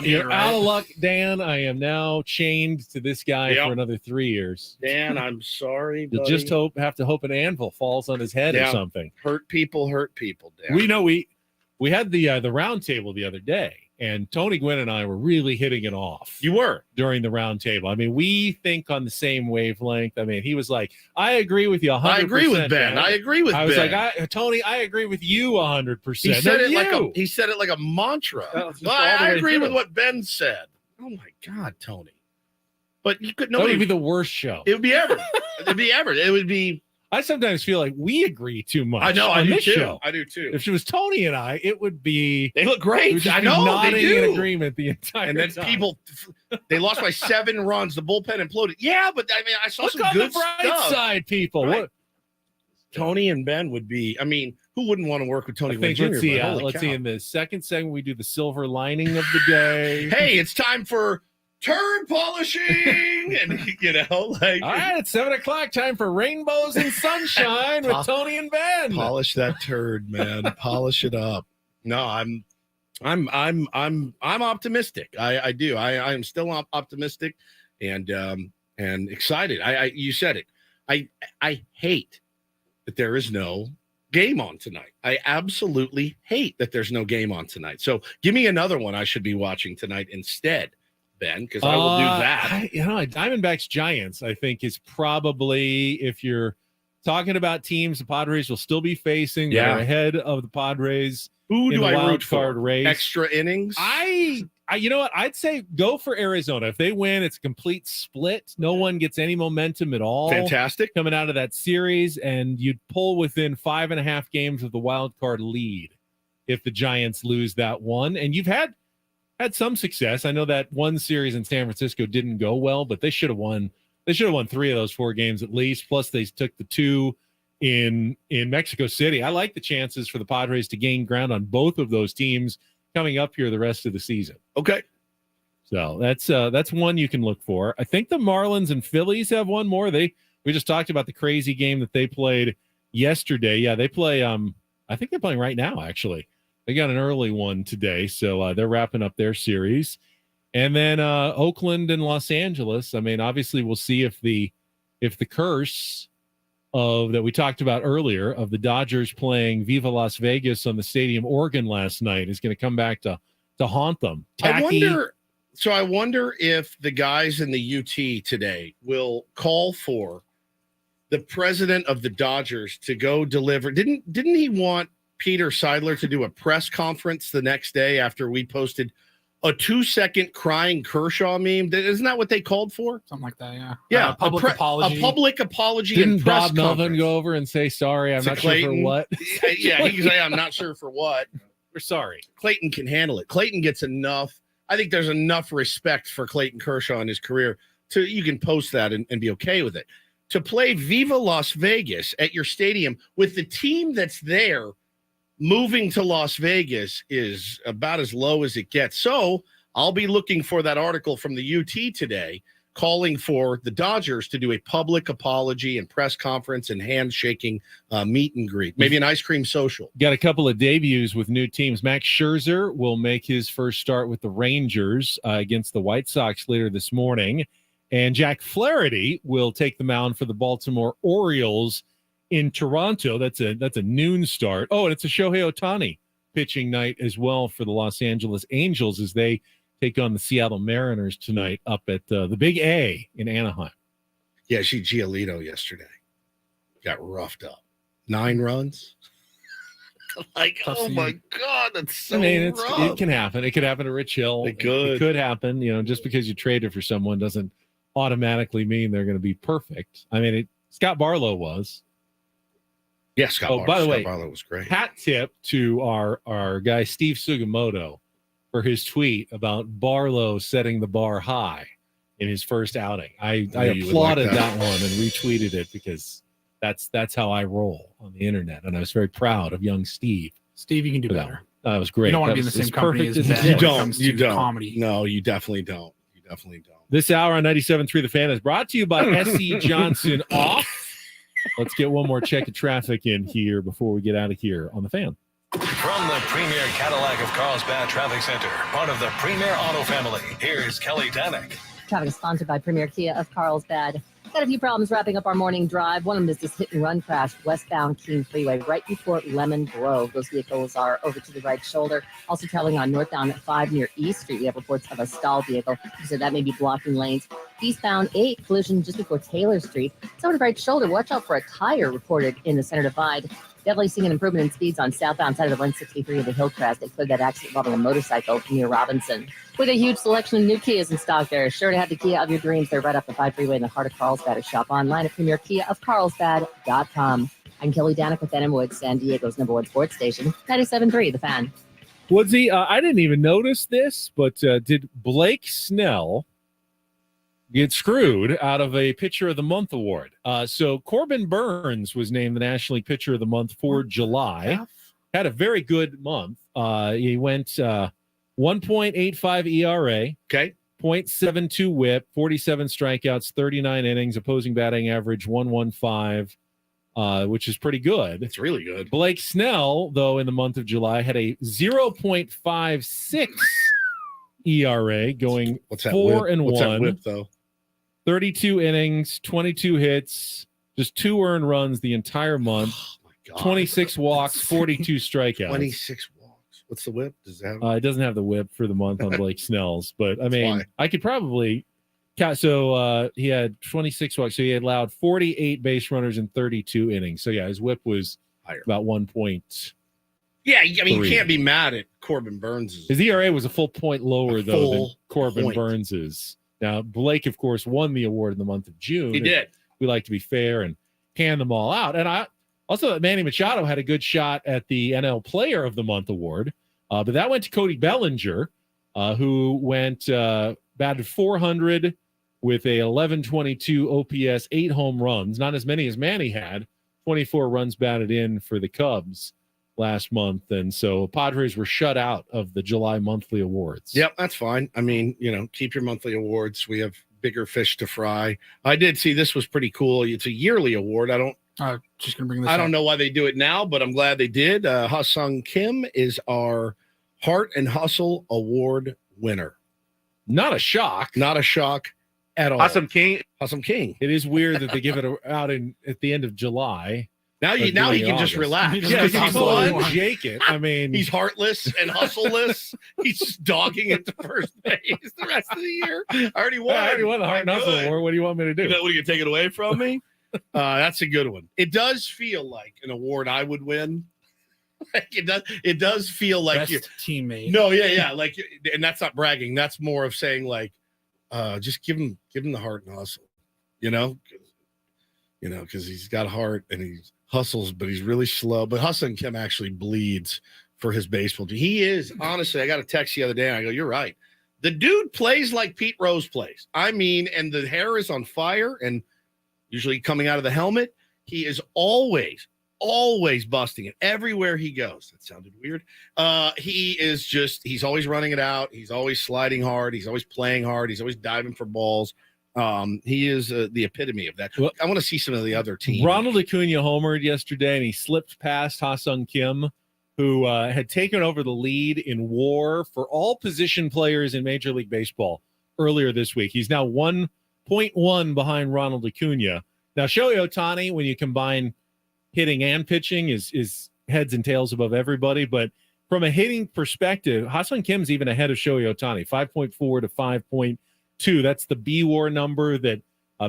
you're out of luck, Dan. I am now chained to this guy for another 3 years. Dan, I'm sorry. You'll just have to hope an anvil falls on his head or something. Hurt people, Dan. We know we had the round table the other day, and Tony Gwynn and I were really hitting it off. You were during the round table. I mean, we think on the same wavelength. I mean, he was like, "I agree with you 100%." I agree with Ben. I agree with Ben. I was like, Tony, I agree with you 100%. He said it like a mantra. I agree with what Ben said. Oh my God, Tony! But you could That would be the worst show. It would be ever. It'd be ever. It would be. I sometimes feel like we agree too much. I know. on I do this too. show. I do too. If it was Tony and I, it would be. They look great. I know. Nodding They do. in agreement the entire And then time. people, they lost by 7 runs. The bullpen imploded. Yeah, but I mean, I saw Look some on good the bright stuff. side, people. Right. What? Tony and Ben would be. I mean, who wouldn't want to work with Tony? I think, Gwynn Jr., but holy let's cow. see. In the second segment, we do the silver lining of the day. Hey, it's time for turd polishing, and All right, it's 7:00. Time for rainbows and sunshine with Tony and Ben. Polish that turd, man. Polish it up. No, I'm optimistic. I do. I am still optimistic, and excited. You said it. I hate that there is no game on tonight. I absolutely hate that there's no game on tonight. So give me another one I should be watching tonight instead, Ben, because I will do that. Diamondbacks Giants, I think, is probably, if you're talking about teams the Padres will still be facing, they're ahead of the Padres. Who in do the I wild root for? card race. Extra innings? I you know what? I'd say go for Arizona. If they win, it's a complete split. No one gets any momentum at all. Fantastic. Coming out of that series, and you'd pull within 5.5 games of the wild card lead if the Giants lose that one. And you've had some success. I know that one series in San Francisco didn't go well, but they should have won. They should have won 3 of those 4 games at least. Plus, they took the 2 in Mexico City. I like the chances for the Padres to gain ground on both of those teams coming up here the rest of the season. Okay. So that's one you can look for. I think the Marlins and Phillies have one more. We just talked about the crazy game that they played yesterday. Yeah, they play I think they're playing right now, actually. They got an early one today, so they're wrapping up their series. And then Oakland and Los Angeles. I mean, obviously we'll see if the curse of that we talked about earlier of the Dodgers playing Viva Las Vegas on the stadium organ last night is going to come back to haunt them. I wonder if the guys in the UT today will call for the president of the Dodgers to go deliver. Didn't he want Peter Seidler to do a press conference the next day after we posted a 2-second crying Kershaw meme? Isn't that what they called for? Something like that, yeah. Yeah, a public apology. A public apology. Didn't and press Bob Melvin conference. go over and say, sorry, I'm To not sure Clayton. for what? Yeah, he can say, I'm not sure for what. We're sorry. Clayton can handle it. Clayton gets enough. I think there's enough respect for Clayton Kershaw in his career you can post that and be okay with it. To play Viva Las Vegas at your stadium with the team that's there moving to Las Vegas is about as low as it gets. So I'll be looking for that article from the UT today calling for the Dodgers to do a public apology and press conference and handshaking meet and greet, maybe an ice cream social. Got a couple of debuts with new teams. Max Scherzer will make his first start with the Rangers against the White Sox later this morning. And Jack Flaherty will take the mound for the Baltimore Orioles in Toronto. That's a noon start. Oh, and it's a Shohei Ohtani pitching night as well for the Los Angeles Angels as they take on the Seattle Mariners tonight up at the Big A in Anaheim. Yeah, Giolito yesterday got roughed up. 9 runs. Like, oh my God, that's so rough. It can happen. It could happen to Rich Hill. It could happen. Just because you traded for someone doesn't automatically mean they're going to be perfect. I mean, Scott Barlow was. Yeah, Scott Barlow was great. Hat tip to our guy Steve Sugimoto for his tweet about Barlow setting the bar high in his first outing. I applauded that one and retweeted it because that's how I roll on the internet, and I was very proud of young Steve. Steve, you can do better. That was great. You don't want to be in the same company as Ben. You don't. Comedy. No, you definitely don't. This hour on 97.3 The Fan is brought to you by S.E. Johnson Off. Let's get one more check of traffic in here before we get out of here on The Fan. From the premier Cadillac of Carlsbad Traffic Center, part of the Premier Auto family, here's Kelly Danek. Traffic is sponsored by Premier Kia of Carlsbad. Got a few problems wrapping up our morning drive. One of them is this hit-and-run crash westbound Keene Freeway right before Lemon Grove. Those vehicles are over to the right shoulder. Also traveling on northbound at 5 near East Street. We have reports of a stalled vehicle, so that may be blocking lanes. Eastbound 8, collision just before Taylor Street. It's over the right shoulder. Watch out for a tire reported in the center divide. Definitely seeing an improvement in speeds on southbound side of the 163 of the Hillcrest. They cleared that accident involving a motorcycle near Robinson. With a huge selection of new Kias in stock, they're sure to have the Kia of your dreams. They're right up the 5 freeway in the heart of Carlsbad, or shop online at premierkiaofcarlsbad.com. I'm Kelly Danek with Ben Woods, San Diego's #1 sports station, 97.3 The Fan. Woodsy, I didn't even notice this, but did Blake Snell get screwed out of a Pitcher of the Month award? So Corbin Burns was named the National League Pitcher of the Month for July. Had a very good month. He went 1.85 ERA. Okay. 0.72 whip, 47 strikeouts, 39 innings, opposing batting average 115, which is pretty good. It's really good. Blake Snell, though, in the month of July had a 0.56 ERA, going 4-1. What's that whip, though? 32 innings, 22 hits, just 2 earned runs the entire month. Oh my God. 26 walks, 42 strikeouts. 26 walks. What's the whip? Does that have... It doesn't have the whip for the month on Blake Snell's, but I mean, I could probably count. So he had 26 walks, so he had allowed 48 base runners in 32 innings. So yeah, his whip was higher, about 1 point. Yeah, I mean, you can't be mad at Corbin Burns. His ERA was a full point lower, though, than Corbin Burns's. Now, Blake, of course, won the award in the month of June. He did. We like to be fair and hand them all out. And I also thought Manny Machado had a good shot at the NL Player of the Month award, but that went to Cody Bellinger, who went batted 400 with a 1122 OPS, 8 home runs, not as many as Manny had, 24 runs batted in for the Cubs last month. And so Padres were shut out of the July monthly awards. Yep, that's fine. I mean, keep your monthly awards. We have bigger fish to fry. I did see this was pretty cool. It's a yearly award. I don't know why they do it now, but I'm glad they did. Ha-Sung Kim is our Heart and Hustle Award winner. Not a shock. Not a shock at all. Ha-Sung King. It is weird that they give it out at the end of July. Now he can just relax. Yeah, he's Jake it. I mean, he's heartless and hustleless. He's just dogging it to first base the rest of the year. I already won. I already won the Heart and Hustle Award. What do you want me to do? What, you take it away from me? That's a good one. It does feel like an award I would win. It does feel like best teammate. No, yeah. Like, and that's not bragging. That's more of saying like, just give him the heart and hustle. Because he's got heart and he hustles, but he's really slow. But Ha-Sung Kim actually bleeds for his baseball team. He is, honestly, I got a text the other day and I go, you're right. The dude plays like Pete Rose plays. I mean, and the hair is on fire and usually coming out of the helmet. He is always busting it everywhere he goes. That sounded weird. He's always running it out. He's always sliding hard. He's always playing hard. He's always diving for balls. He is the epitome of that. Well, I want to see some of the other teams. Ronald Acuna homered yesterday, and he slipped past Ha-Sung Kim, who had taken over the lead in WAR for all position players in Major League Baseball earlier this week. He's now one 0.1 behind Ronald Acuna. Now, Shohei Ohtani, when you combine hitting and pitching, is heads and tails above everybody. But from a hitting perspective, Ha-Seong Kim's even ahead of Shohei Ohtani, 5.4 to 5.2. That's the B-WAR number that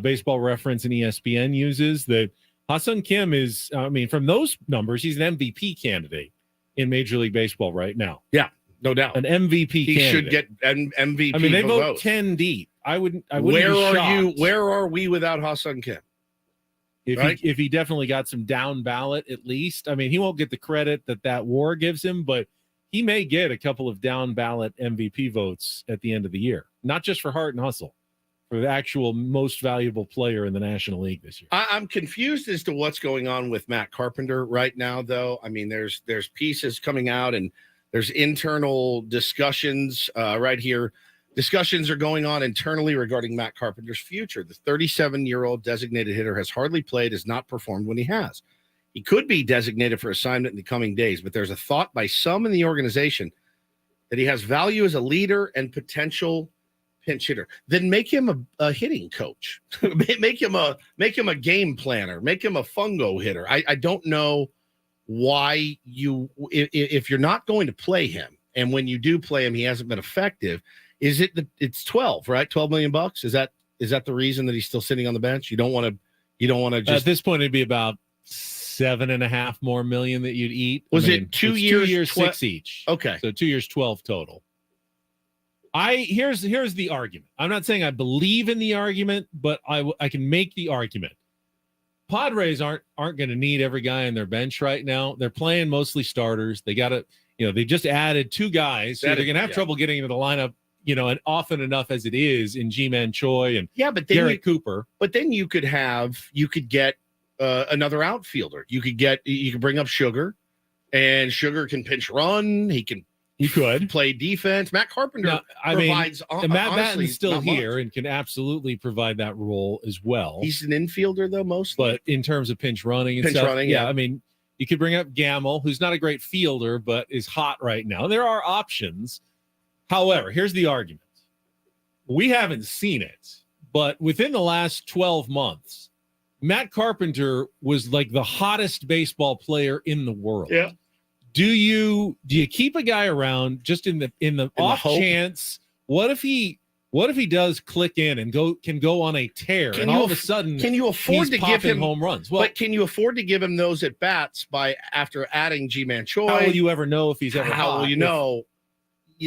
Baseball Reference and ESPN uses. That Ha-Seong Kim is, from those numbers, he's an MVP candidate in Major League Baseball right now. Yeah, no doubt. An MVP He candidate. should get an MVP. They vote votes. 10 deep. I wouldn't Where be are shocked. you? Where are we without Ha-Seong Kim? If he definitely got some down ballot, at least. He won't get the credit that WAR gives him, but he may get a couple of down ballot MVP votes at the end of the year, not just for heart and hustle, for the actual most valuable player in the National League this year. I'm confused as to what's going on with Matt Carpenter right now, though. There's pieces coming out and there's internal discussions right here. Discussions are going on internally regarding Matt Carpenter's future. The 37-year-old designated hitter has hardly played, has not performed when he has. He could be designated for assignment in the coming days, but there's a thought by some in the organization that he has value as a leader and potential pinch hitter. Then make him a hitting coach. make him a game planner. Make him a fungo hitter. I don't know why if you're not going to play him, and when you do play him, he hasn't been effective. Is it it's 12, right? $12 million? Is that the reason that he's still sitting on the bench? You don't want to just at this point it'd be about $7.5 more million that you'd eat. Was it 2 years? 2 years, 6 each. Okay. So 2 years, 12 total. Here's the argument. I'm not saying I believe in the argument, but I can make the argument. Padres aren't going to need every guy on their bench right now. They're playing mostly starters. They got to, they just added 2 guys. So they're going to have trouble getting into the lineup, and often enough as it is in G-Man Choi and Garrett Cooper. But then you could get another outfielder. You could bring up Sugar, and Sugar can pinch run. He could play defense. Matt Carpenter provides. Matt Batten's still here and can absolutely provide that role as well. He's an infielder though, mostly. But in terms of pinch running and stuff, yeah. You could bring up Gamble, who's not a great fielder, but is hot right now. There are options. However, here's the argument. We haven't seen it, but within the last 12 months, Matt Carpenter was like the hottest baseball player in the world. Yeah. Do you keep a guy around just in the off chance? What if he does click in and can go on a tear and all of a sudden can you afford to give him home runs? Well, but can you afford to give him those at bats after adding G-Man Choi? How will you ever know if he's ever How hot? will you know?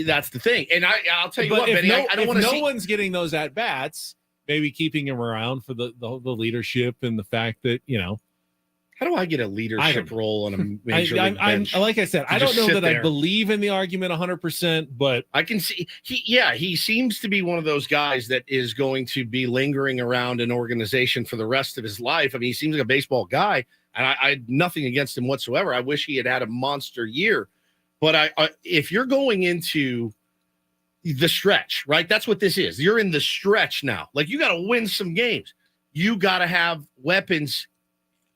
That's the thing. And I'll tell you But what, Benny, I don't want to see. No one's getting those at bats. Maybe keeping him around for the leadership and the fact that How do I get a leadership role on a major league bench? Like I said, I don't know that I believe in the argument 100%, but I can see he seems to be one of those guys that is going to be lingering around an organization for the rest of his life. He seems like a baseball guy, and I had nothing against him whatsoever. I wish he had a monster year, but if you're going into the stretch, right? That's what this is. You're in the stretch now. Like, you got to win some games. You got to have weapons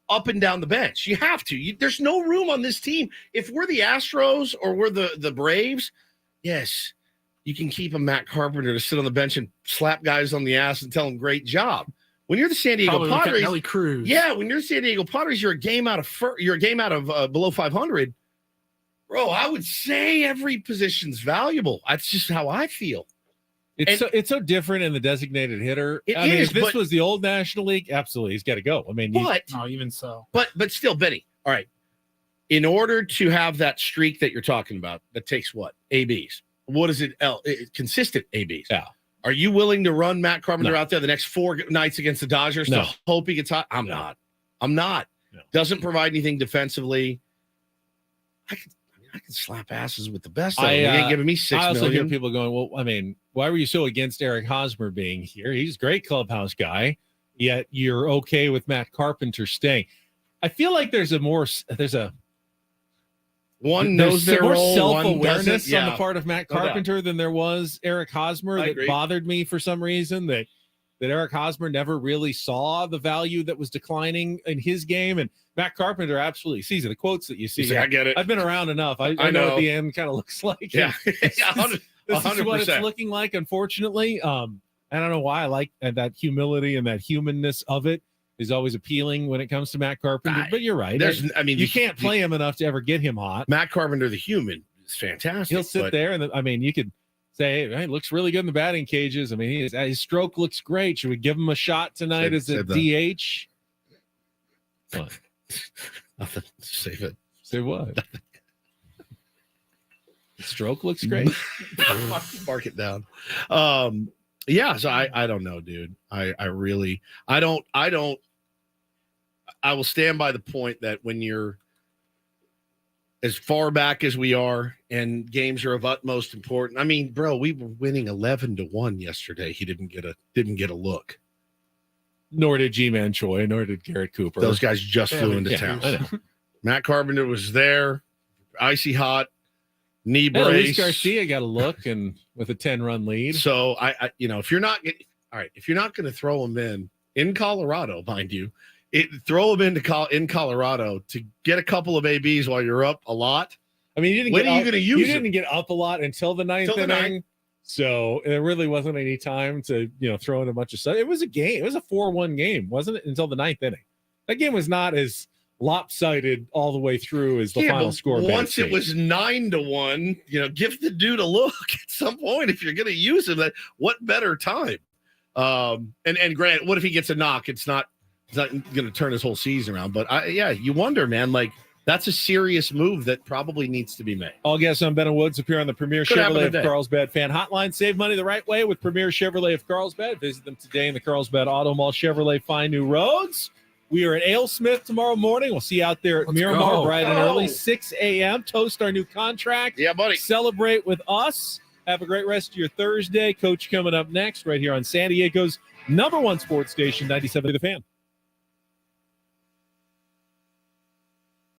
up and down the bench. You have to. There's no room on this team. If we're the Astros or we're the Braves, yes, you can keep a Matt Carpenter to sit on the bench and slap guys on the ass and tell them great job. When you're the San Diego Padres, Nelly Cruz. Yeah, when you're the San Diego Padres, you're a game out of below 500. Bro, I would say every position's valuable. That's just how I feel. It's so different in the designated hitter. If this was the old National League, absolutely, he's got to go. Even so. But still, Benny, all right. In order to have that streak that you're talking about, that takes what? ABs. What is it? Consistent ABs. Yeah. Are you willing to run Matt Carpenter out there the next 4 nights against the Dodgers to hope he gets hot? I'm not. No. Doesn't provide anything defensively. I can slap asses with the best of them. They ain't giving me $6 million. I also hear people going, well, why were you so against Eric Hosmer being here? He's a great clubhouse guy, yet you're okay with Matt Carpenter staying. I feel like there's more self-awareness on the part of Matt Carpenter than there was Eric Hosmer. That bothered me for some reason, that Eric Hosmer never really saw the value that was declining in his game, and Matt Carpenter absolutely sees it. The quotes that you see, I get it. I've been around enough. I know what the end kind of looks like. Yeah, this is what it's looking like, unfortunately. I don't know why I like that humility and that humanness of it is always appealing when it comes to Matt Carpenter. But you're right. You can't play him enough to ever get him hot. Matt Carpenter, the human, is fantastic. He'll sit there, and you could say, hey, looks really good in the batting cages. I mean, his stroke looks great. Should we give him a shot tonight as a DH? What? Nothing. Save it. Say what? The stroke looks great. Mark it down. Yeah, so I don't know, dude. I will stand by the point that when you're as far back as we are and games are of utmost importance. I mean, bro, we were winning 11-1 yesterday. He didn't get a look. Nor did G-Man Choi, nor did Garrett Cooper. Those guys just flew into town. I know. Matt Carpenter was there, icy hot, knee brace. Luis Garcia got a look and with a 10-run lead. So if you're not going to throw him in Colorado, mind you, throw him in Colorado to get a couple of ABs while you're up a lot. I mean, you didn't get up a lot until the ninth Until the inning. ninth. So there really wasn't any time to, throw in a bunch of stuff. It was a game. It was a 4-1 game, wasn't it? Until the ninth inning. That game was not as lopsided all the way through as the final score. Once it was 9-1, give the dude a look at some point if you're going to use him. What better time? And Grant, what if he gets a knock? It's not going to turn his whole season around. But you wonder, man. Like, that's a serious move that probably needs to be made. All guests on Ben Woods appear on the Premier Chevrolet of Carlsbad Fan Hotline. Save money the right way with Premier Chevrolet of Carlsbad. Visit them today in the Carlsbad Auto Mall. Chevrolet, find new roads. We are at AleSmith tomorrow morning. We'll see you out there at Miramar bright and early, 6 a.m. Toast our new contract. Yeah, buddy. Celebrate with us. Have a great rest of your Thursday. Coach coming up next right here on San Diego's #1 sports station, 97 The Fan.